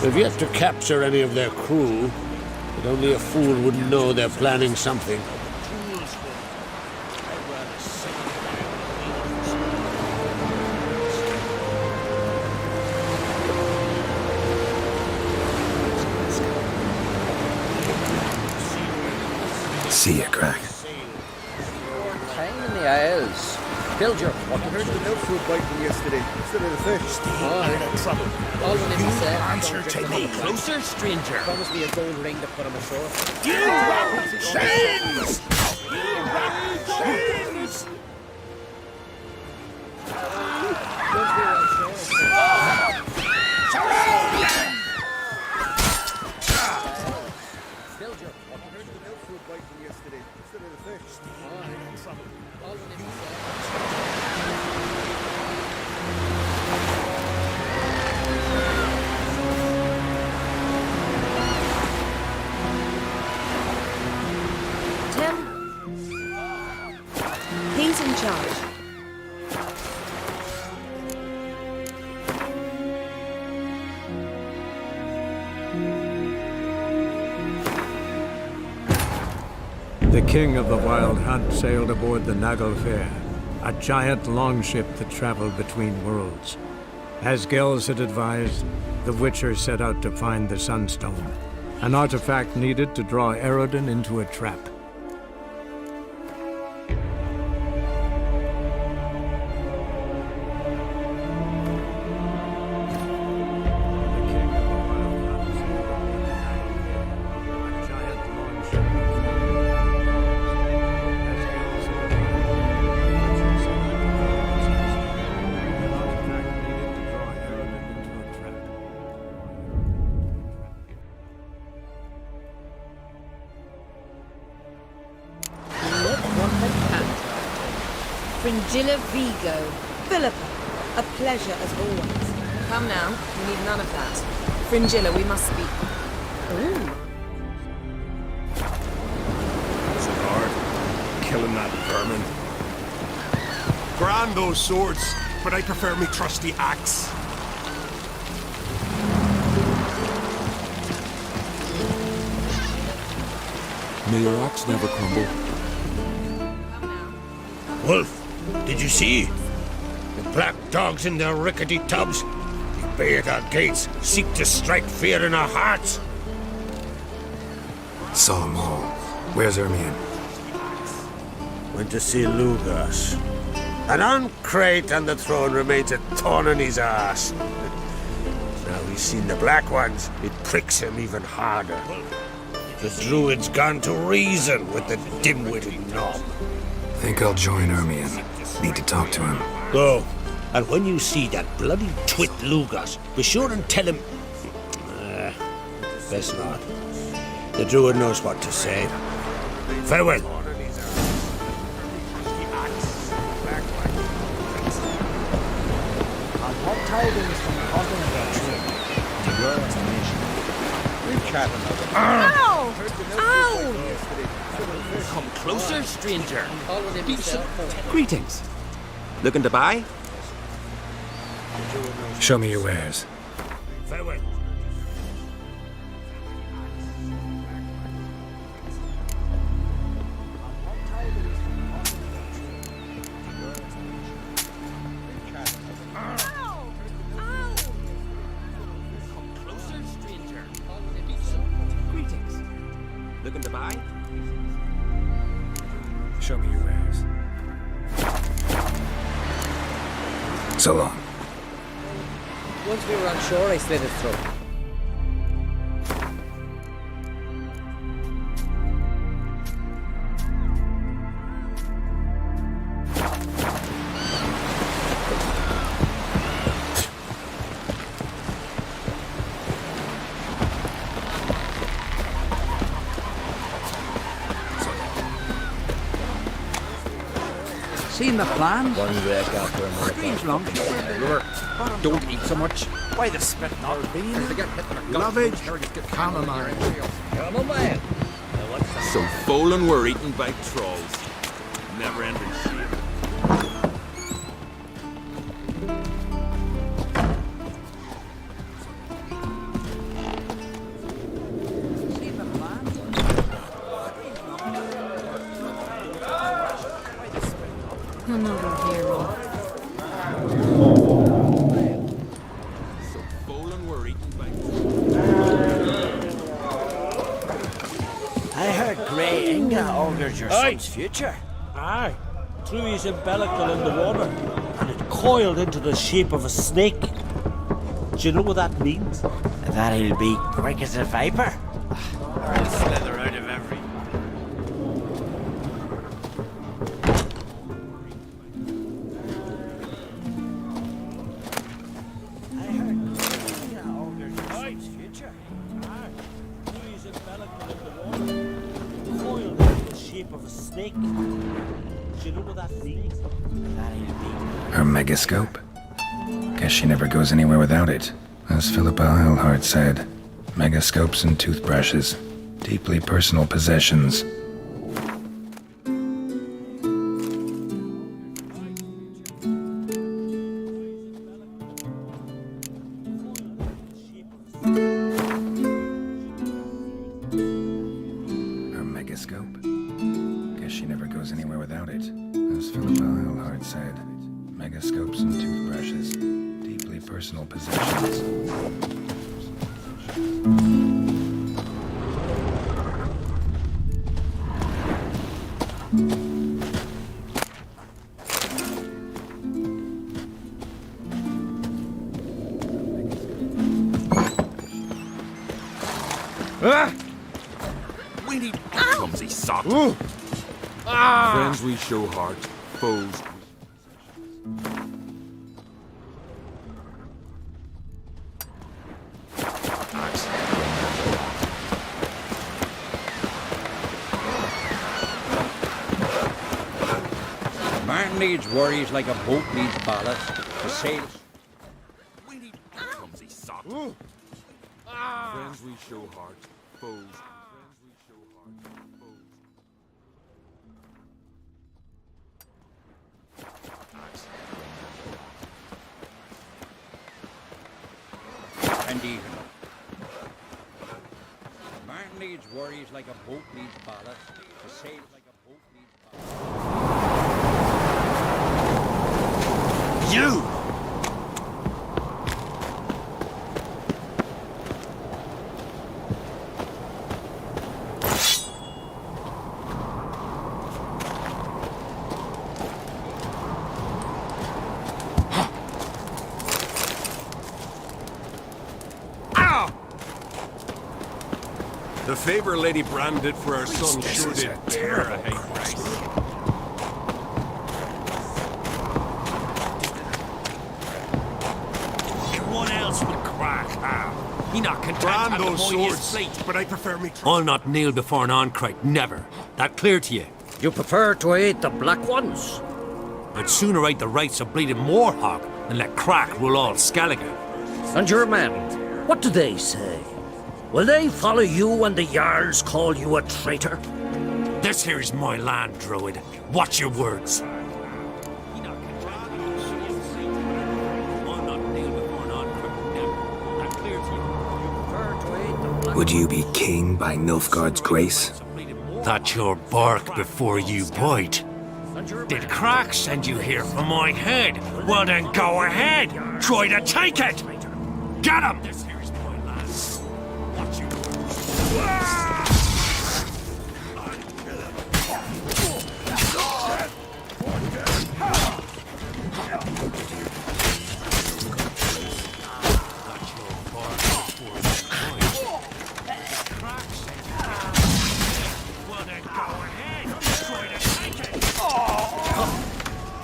They've yet to capture any of their crew, but only a fool would know they're planning something. See ya, Crack. Time in the aisles. Build your I heard the milk food bite from yesterday. Instead of the fish. Oh, you're in trouble. All when You it said, answer to me. Closer, stranger. Promise me a gold ring to put him ashore. You rotten chains! You rotten chains! Build your I heard the milk food bite from yesterday. Instead of the fish. Oh, you're in trouble. All when it Tim? He's in charge. The king of the Wild Hunt sailed aboard the Naglfar, a giant longship that traveled between worlds. As Gels had advised, the Witcher set out to find the Sunstone, an artifact needed to draw Eredin into a trap. Fringilla Vigo. Philippa, a pleasure as always. Come now, we need none of that. Fringilla, we must speak. Is it hard? Killing that vermin. Grand those swords, but I prefer me trusty axe. May your axe never crumble. Wolf, did you see? The black dogs in their rickety tubs. They bay at our gates, seek to strike fear in our hearts. Saw them all. Where's Ermion? Went to see Lugas. And on Crate on the throne remains a thorn in his ass. Now he's seen the Black Ones, it pricks him even harder. The druid's gone to reason with the dim-witted knob. Think I'll join Ermion. Need to talk to him. Go. And when you see that bloody twit Lugas, be sure and tell him... best not. The druid knows what to say. Farewell. Hot tidings from the continent of Tree. To your estimation. We've chatted about it. Ow! Ow! Come closer, stranger. Greetings. Looking to buy? Show me your wares. Farewell. Looking to buy? Show me your wares. So long. Once we were on shore, I slit his throat. Seen the plan? One wreck after another. Strange long. Don't eat so much. Why the spit not bean? Lovage, chamomile. Chamomile. Some Folan were eaten by trolls. Never ending shit. Another hero. I heard Grey Inga augurs your son's future. Aye. Threw his umbilical in the water, and it coiled into the shape of a snake. Do you know what that means? That he'll be quick as a viper. I'll slither out of every... I heard Grey Inga augurs your son's future. Aye. Threw his umbilical in the water, coiled into the shape of a snake. Do you know what that means? That he'll be... Her megascope? Guess she never goes anywhere without it. As Philippa Eilhart said, megascopes and toothbrushes. Deeply personal possessions. Her megascope? Guess she never goes anywhere without it. As Philippa Eilhart said, megascopes and toothbrushes. Deeply personal possessions. We need clumsy sock. Friends we show heart, foes. Man needs worries like a boat needs ballast. To sail... We need clumsy sock. Friends we show heart, foes. Friends we show heart, foes. Indeed. Man needs worries like a boat needs ballast. A sail like a boat needs ballast. You! The favor Lady Brand did for our son sure did tear a hate price. What else would crack how? He not content Brand having those the boy his swords, fleet. but I prefer me. I'll not kneel before an Oncrite, never. That clear to you? You prefer to aid the black ones? I'd sooner aid the rights of bleeding Moorhog than let Crack rule all Skellige. And your men, what do they say? Will they follow you when the Jarls call you a traitor? This here is my land, Druid. Watch your words. Would you be king by Nilfgaard's grace? That's your bark before you bite. Did Crack send you here for my head? Well then go ahead. Try to take it. Get him!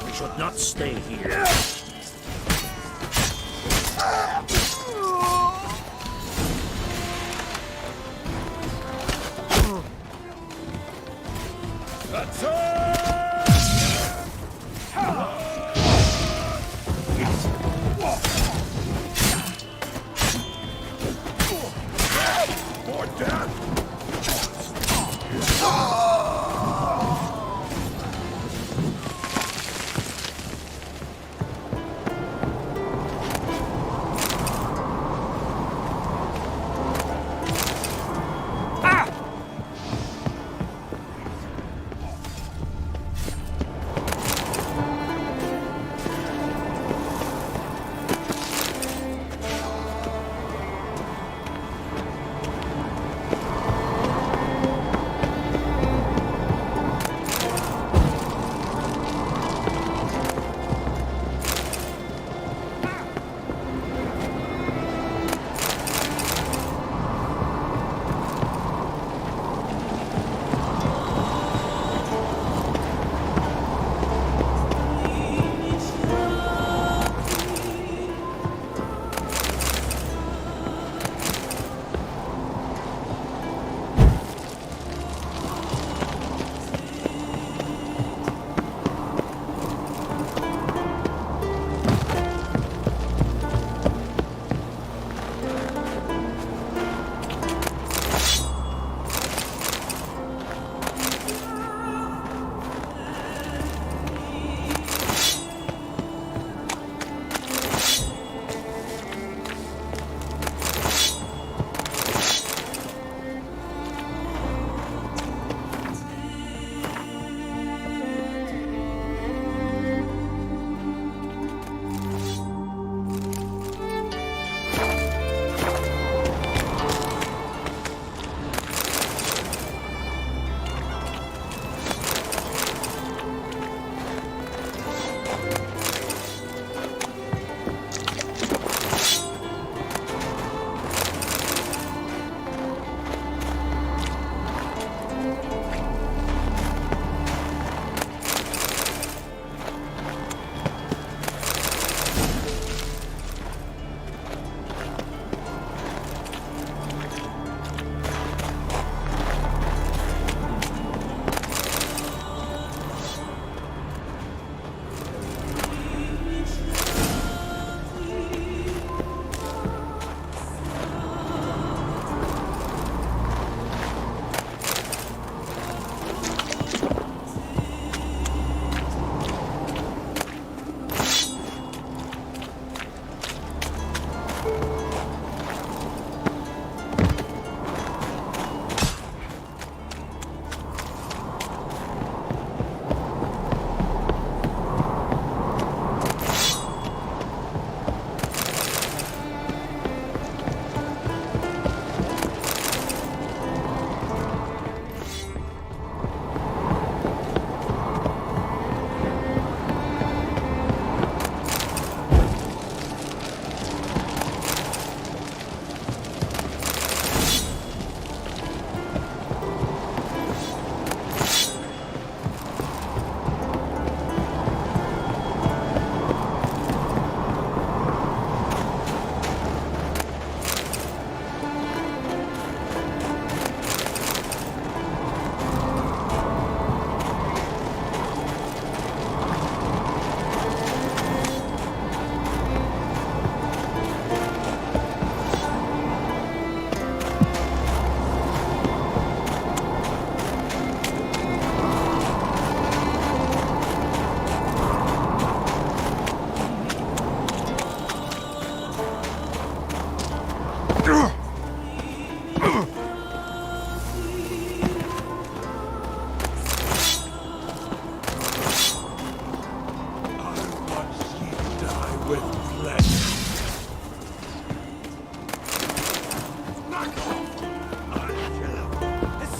We should not stay here.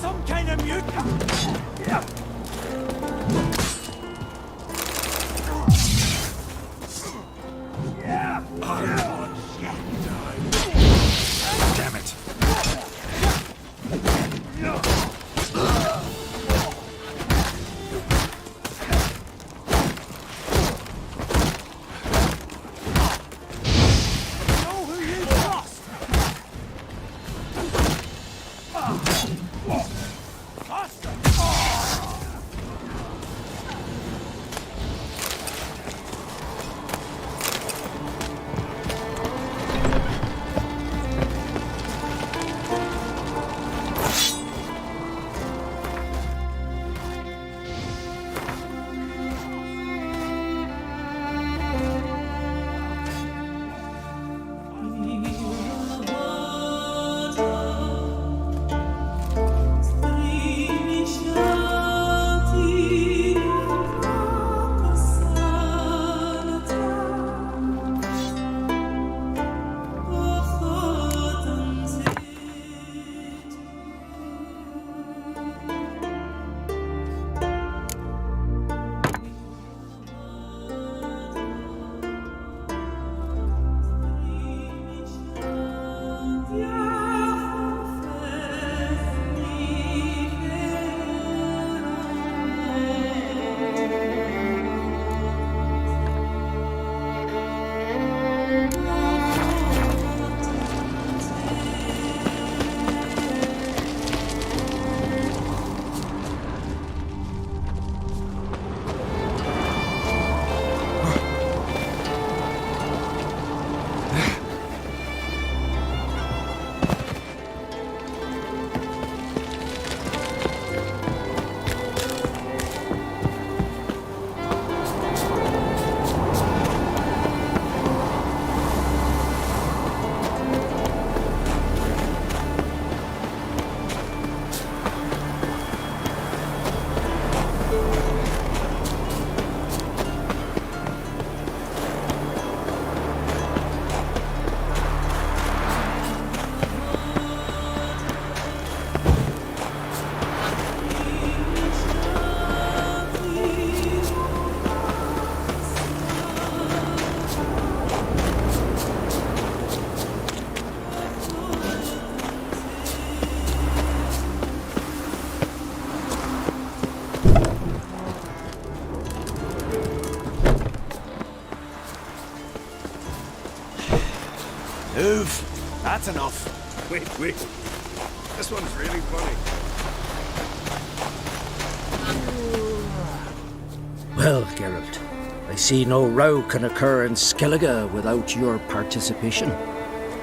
Some kind of mutant. Damn it. Move. That's enough. Wait. This one's really funny. Well, Geralt, I see no row can occur in Skellige without your participation.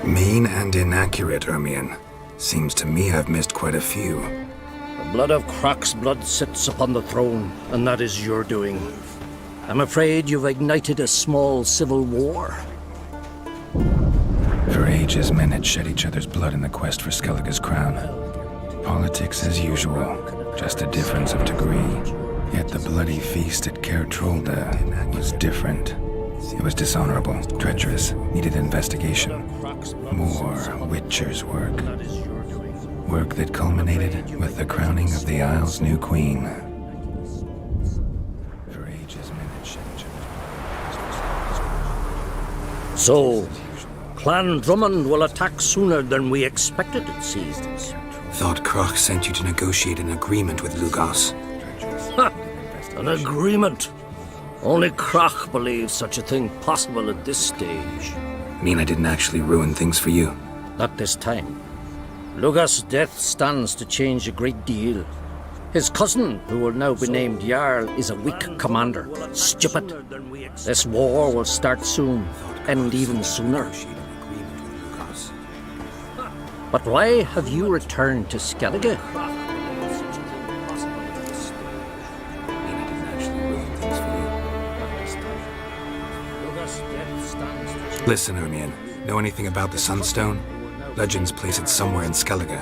Mean and inaccurate, Ermion. Seems to me I've missed quite a few. The blood of Croc's blood sits upon the throne, and that is your doing. I'm afraid you've ignited a small civil war. For ages, men had shed each other's blood in the quest for Skellige's crown. Politics as usual, just a difference of degree. Yet the bloody feast at Caer Trolda was different. It was dishonorable, treacherous, needed investigation. More Witcher's work. Work that culminated with the crowning of the Isle's new queen. For ages, men had shed each other's So, Clan Drummond will attack sooner than we expected, it seems. Thought Croc sent you to negotiate an agreement with Lugos. Ha! An agreement? Only Croc believes such a thing possible at this stage. Mean I didn't actually ruin things for you? Not this time. Lugos' death stands to change a great deal. His cousin, who will now be named Jarl, is a weak commander. Stupid. This war will start soon, end even sooner. But why have you returned to Skellige? Listen, Ermion. Know anything about the Sunstone? Legends place it somewhere in Skellige.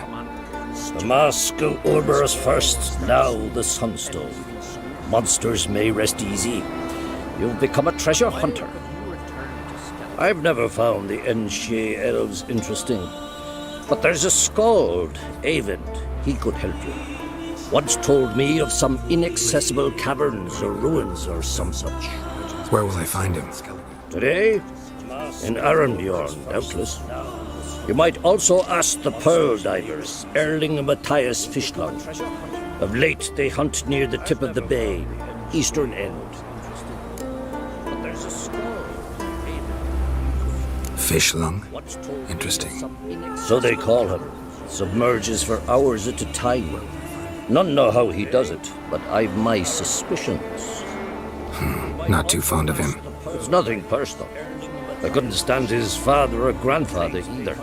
The mask of Orberus first, now the Sunstone. Monsters may rest easy. You've become a treasure hunter. I've never found the Enshe elves interesting. But there's a skald, Eyvind. He could help you. Once told me of some inaccessible caverns or ruins or some such. Where will I find him? Today? In Arenbjorn, doubtless. You might also ask the Pearl Divers, Erling and Matthias Fishlung. Of late, they hunt near the tip of the bay, eastern end. But there's a skull. Fishlung? Interesting. So they call him. Submerges for hours at a time. None know how he does it, but I've my suspicions. Not too fond of him. It's nothing personal. I couldn't stand his father or grandfather either.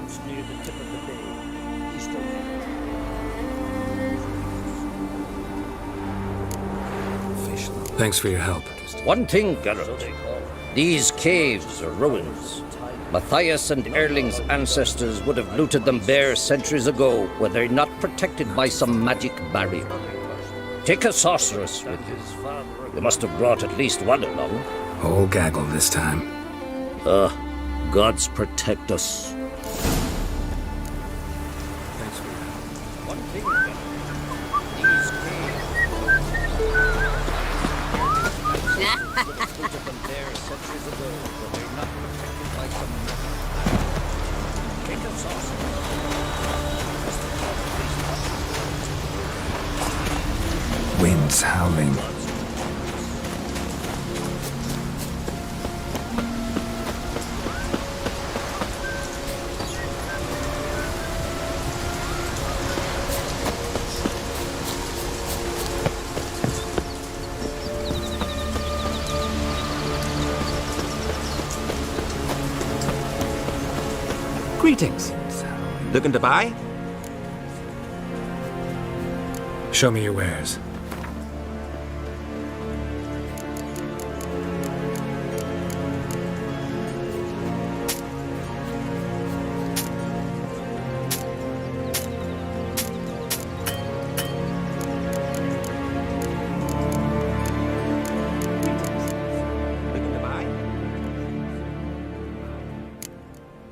Thanks for your help. One thing, Geralt. These caves are ruins. Matthias and Erling's ancestors would have looted them bare centuries ago were they not protected by some magic barrier. Take a sorceress with you. You must have brought at least one along. Whole gaggle this time. Gods protect us. Winds howling. Greetings. Looking to buy? Show me your wares.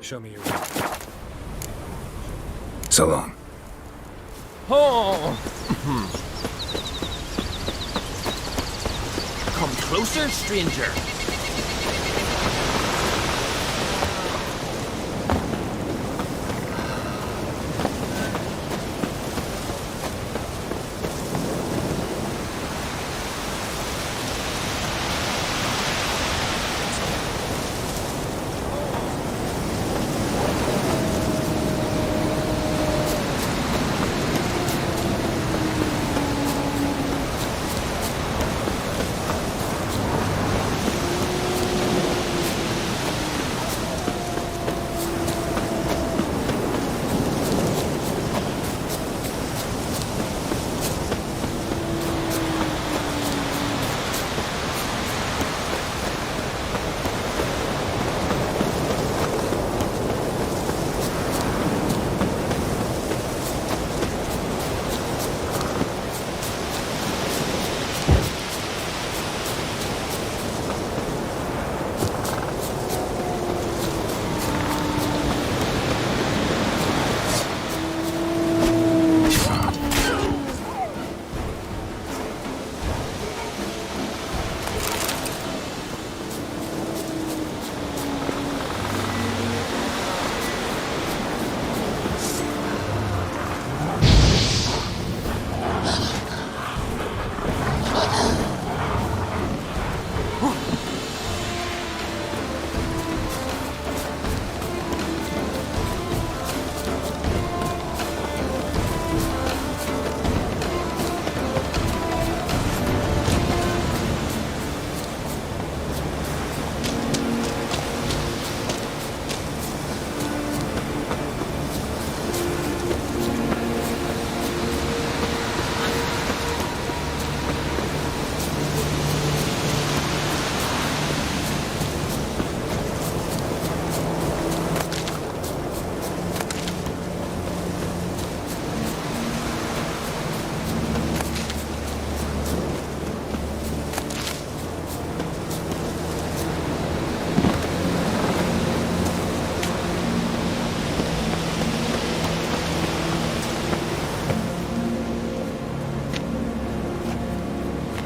Show me your wares. So long. Oh! Come closer, stranger.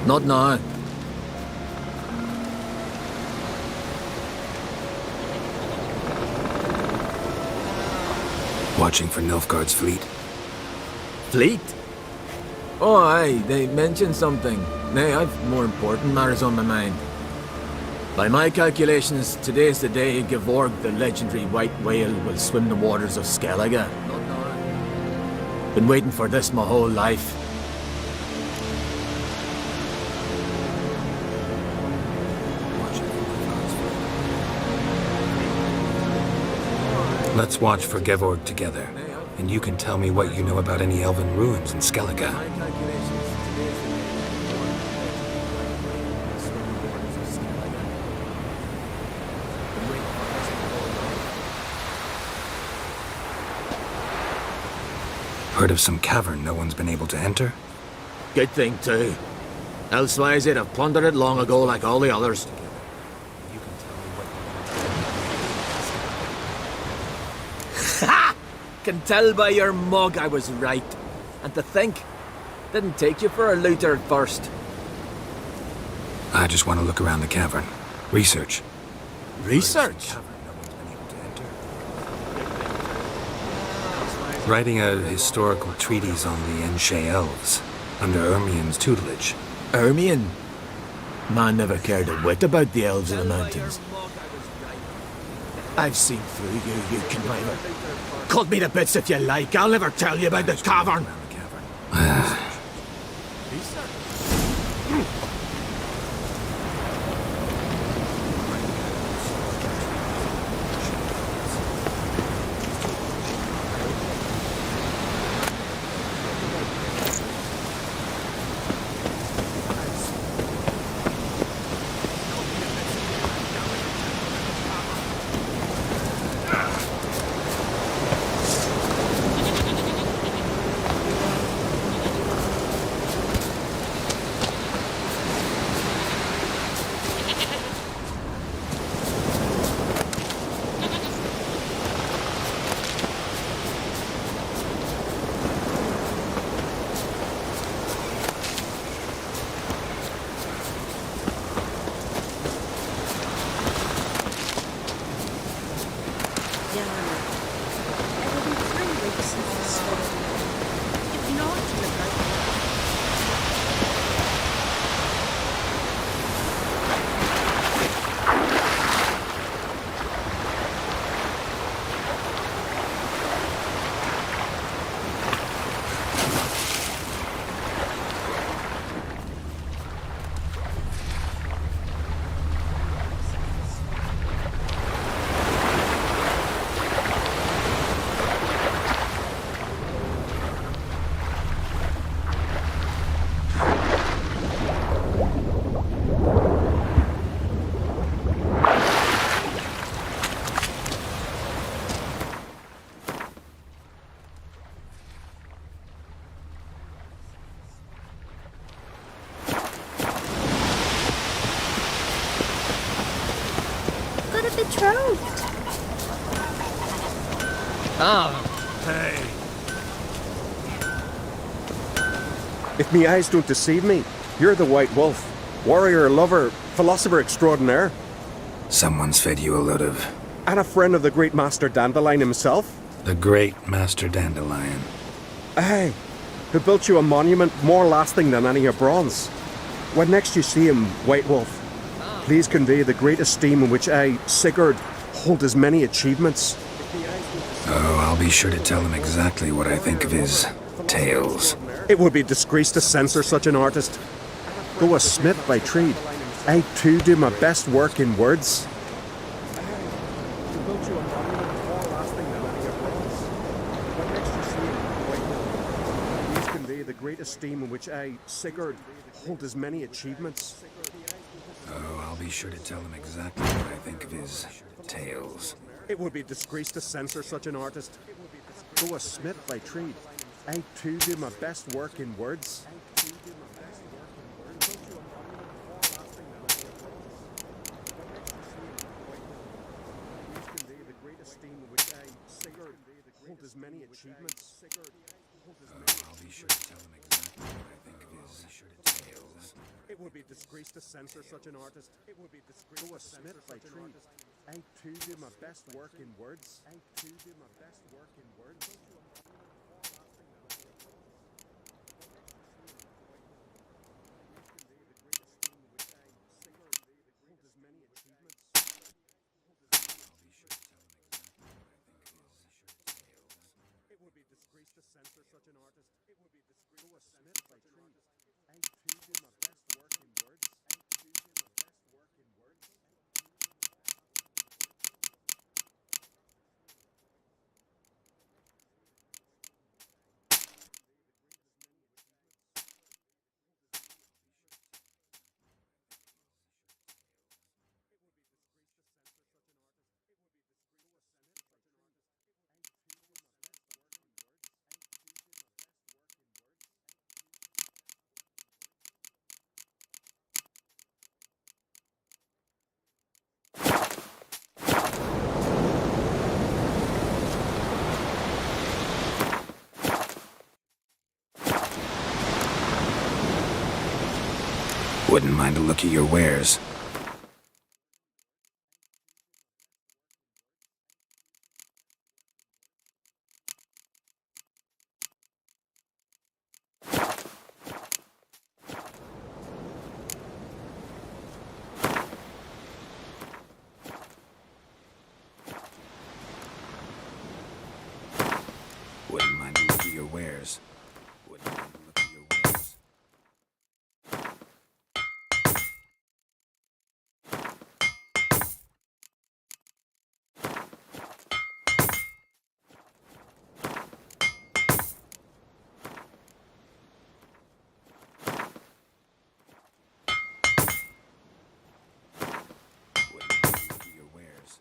Not now. Watching for Nilfgaard's fleet. Fleet? Oh, aye, they mentioned something. Nay, I've more important matters on my mind. By my calculations, today's the day Gevorg, the legendary white whale, will swim the waters of Skellige. Been waiting for this my whole life. Let's watch for Gevorg together, and you can tell me what you know about any elven ruins in Skellige. Heard of some cavern no one's been able to enter? Good thing, too. Elsewise, they'd have plundered it long ago like all the others. Ha! Can tell by your mug I was right. And to think, didn't take you for a looter at first. I just want to look around the cavern. Research. Research? Writing a historical treatise on the Enshe Elves, under Ermien's tutelage. Ermien? Man never cared a whit about the elves in the mountains. I've seen through you, you conniver. Cut me to bits if you like, I'll never tell you about the cavern. Betrothed. Hey. If me eyes don't deceive me, you're the White Wolf. Warrior, lover, philosopher extraordinaire. Someone's fed you a load of... And a friend of the great Master Dandelion himself. The great Master Dandelion. Aye, who built you a monument more lasting than any of bronze. When next you see him, White Wolf, please convey the great esteem in which I, Sigurd, hold his many achievements. Oh, I'll be sure to tell him exactly what I think of his tales. It would be disgrace to censor such an artist. Though a smith by trade, I too do my best work in words. Please convey the great esteem in which I, Sigurd, hold his many achievements. Oh, I'll be sure to tell him exactly what I think of his tales. It would be disgrace to censor such an artist. Though a smith by trade, I too do my best work in words. His many achievements. I'll be sure to tell him exactly what I think of his tales. It would be disgrace to censor such an artist. It would be disgrace to censor such an artist. I too do my best work in words. I too do my best work in words. It would be disgrace to censor such an artist. It would be disgrace to Smith by tree. I too do my best work in words. I too do my best work in words. Wouldn't mind a look at your wares. Wouldn't mind a look at your wares. Wouldn't mind a look at your wares.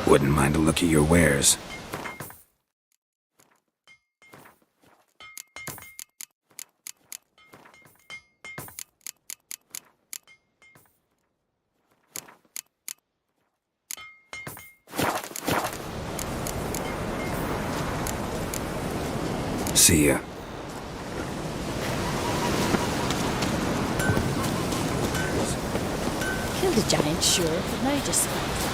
Wouldn't mind a look at your wares. See ya. Killed a giant, sure, but now just fight.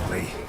ugly.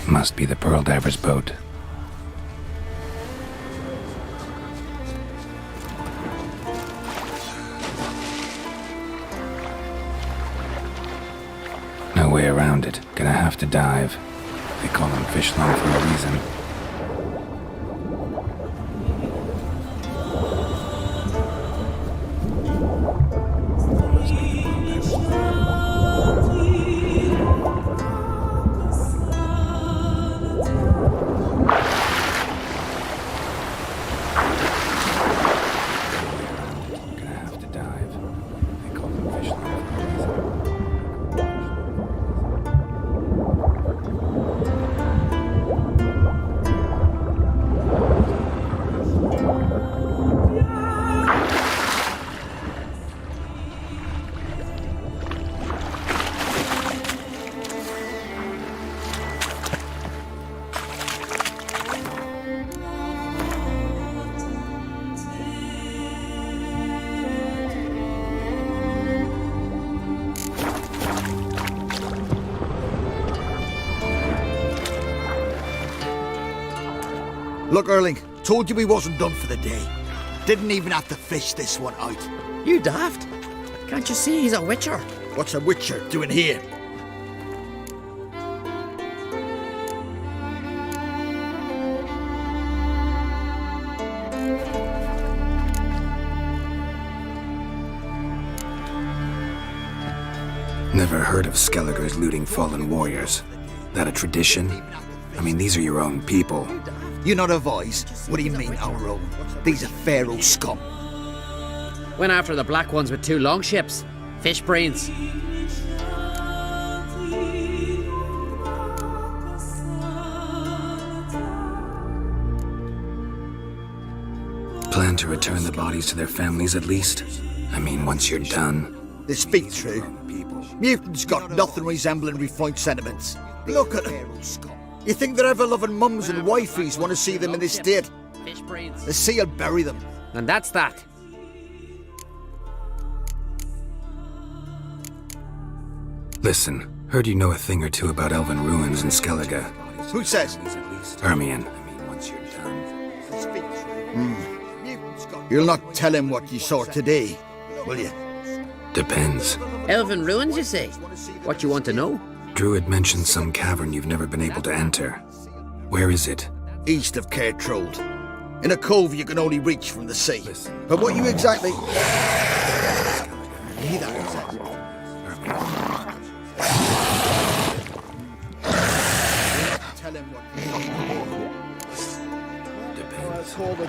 Must be the Pearl Diver's boat. No way around it. Gonna have to dive. They call them fish lung for a reason. Look, Erling, told you we wasn't done for the day. Didn't even have to fish this one out. You daft? Can't you see he's a witcher? What's a witcher doing here? Never heard of Skellige's looting fallen warriors. That a tradition? I mean, these are your own people. You not a voice? What do you mean, our own? These are Pharaoh scum. Went after the black ones with 2 longships. Fish brains. Plan to return the bodies to their families at least? I mean, once you're done. They speak true. Mutants got nothing resembling refined sentiments. Look at them. You think their ever-loving mums and wifeys want to see them in this state? The sea will bury them. And that's that. Listen, heard you know a thing or two about elven ruins in Skellige. Who says? Hermione. You'll not tell him what you saw today, will you? Depends. Elven ruins, you say? What you want to know? Druid mentioned some cavern you've never been able to enter. Where is it? East of Caer Trold. In a cove you can only reach from the sea. But what you exactly... Neither is it. Tell him what you Depends. Call the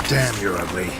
Damn, you're ugly.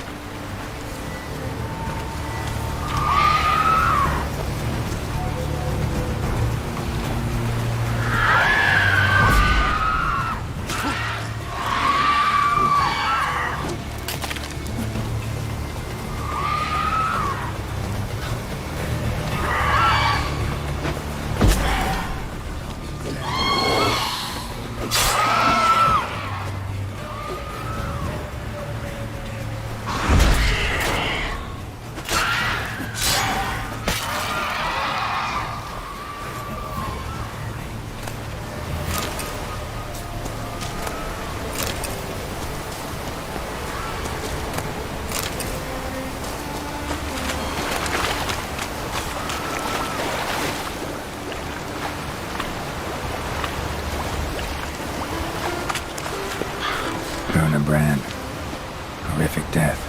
Brand. Horrific death.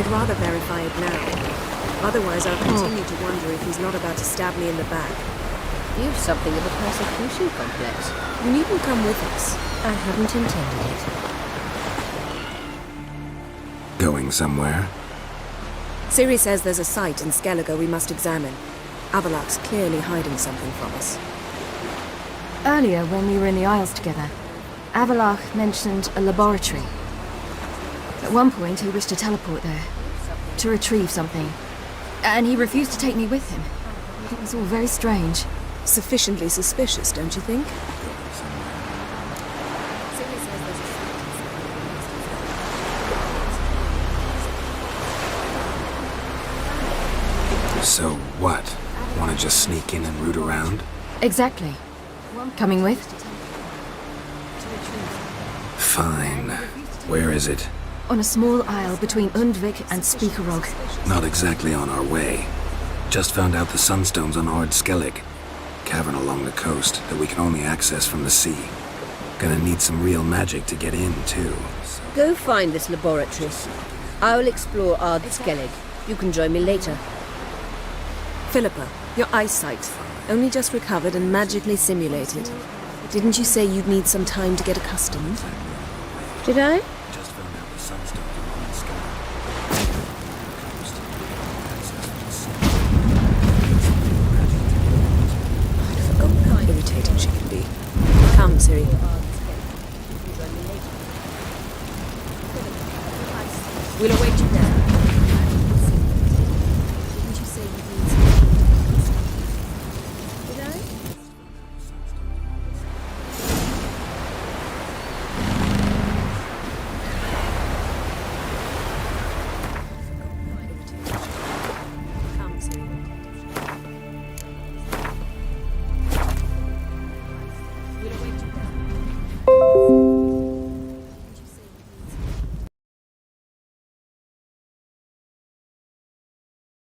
I'd rather verify it now. Otherwise, I'll continue to wonder if he's not about to stab me in the back. You've something of a persecution complex. You needn't come with us. I hadn't intended it. Going somewhere? Ciri says there's a site in Skellige we must examine. Avalok's clearly hiding something from us. Earlier, when we were in the Isles together, Avalok mentioned a laboratory. At one point, he wished to teleport there, to retrieve something. And he refused to take me with him. It was all very strange. Sufficiently suspicious, don't you think? So what? Want to just sneak in and root around? Exactly. Coming with? Fine. Where is it? On a small isle between Undvik and Speakerog. Not exactly on our way. Just found out the sunstone's on Ard Skellig. Cavern along the coast that we can only access from the sea. Gonna need some real magic to get in, too. Go find this laboratory. I'll explore Ard Skellig. You can join me later. Philippa, your eyesight. Only just recovered and magically simulated. Didn't you say you'd need some time to get accustomed? Did I? Just found out the sunstone's on Ard Skellig. I'd forgotten how irritating she can be. Come, Ciri. We'll await you there.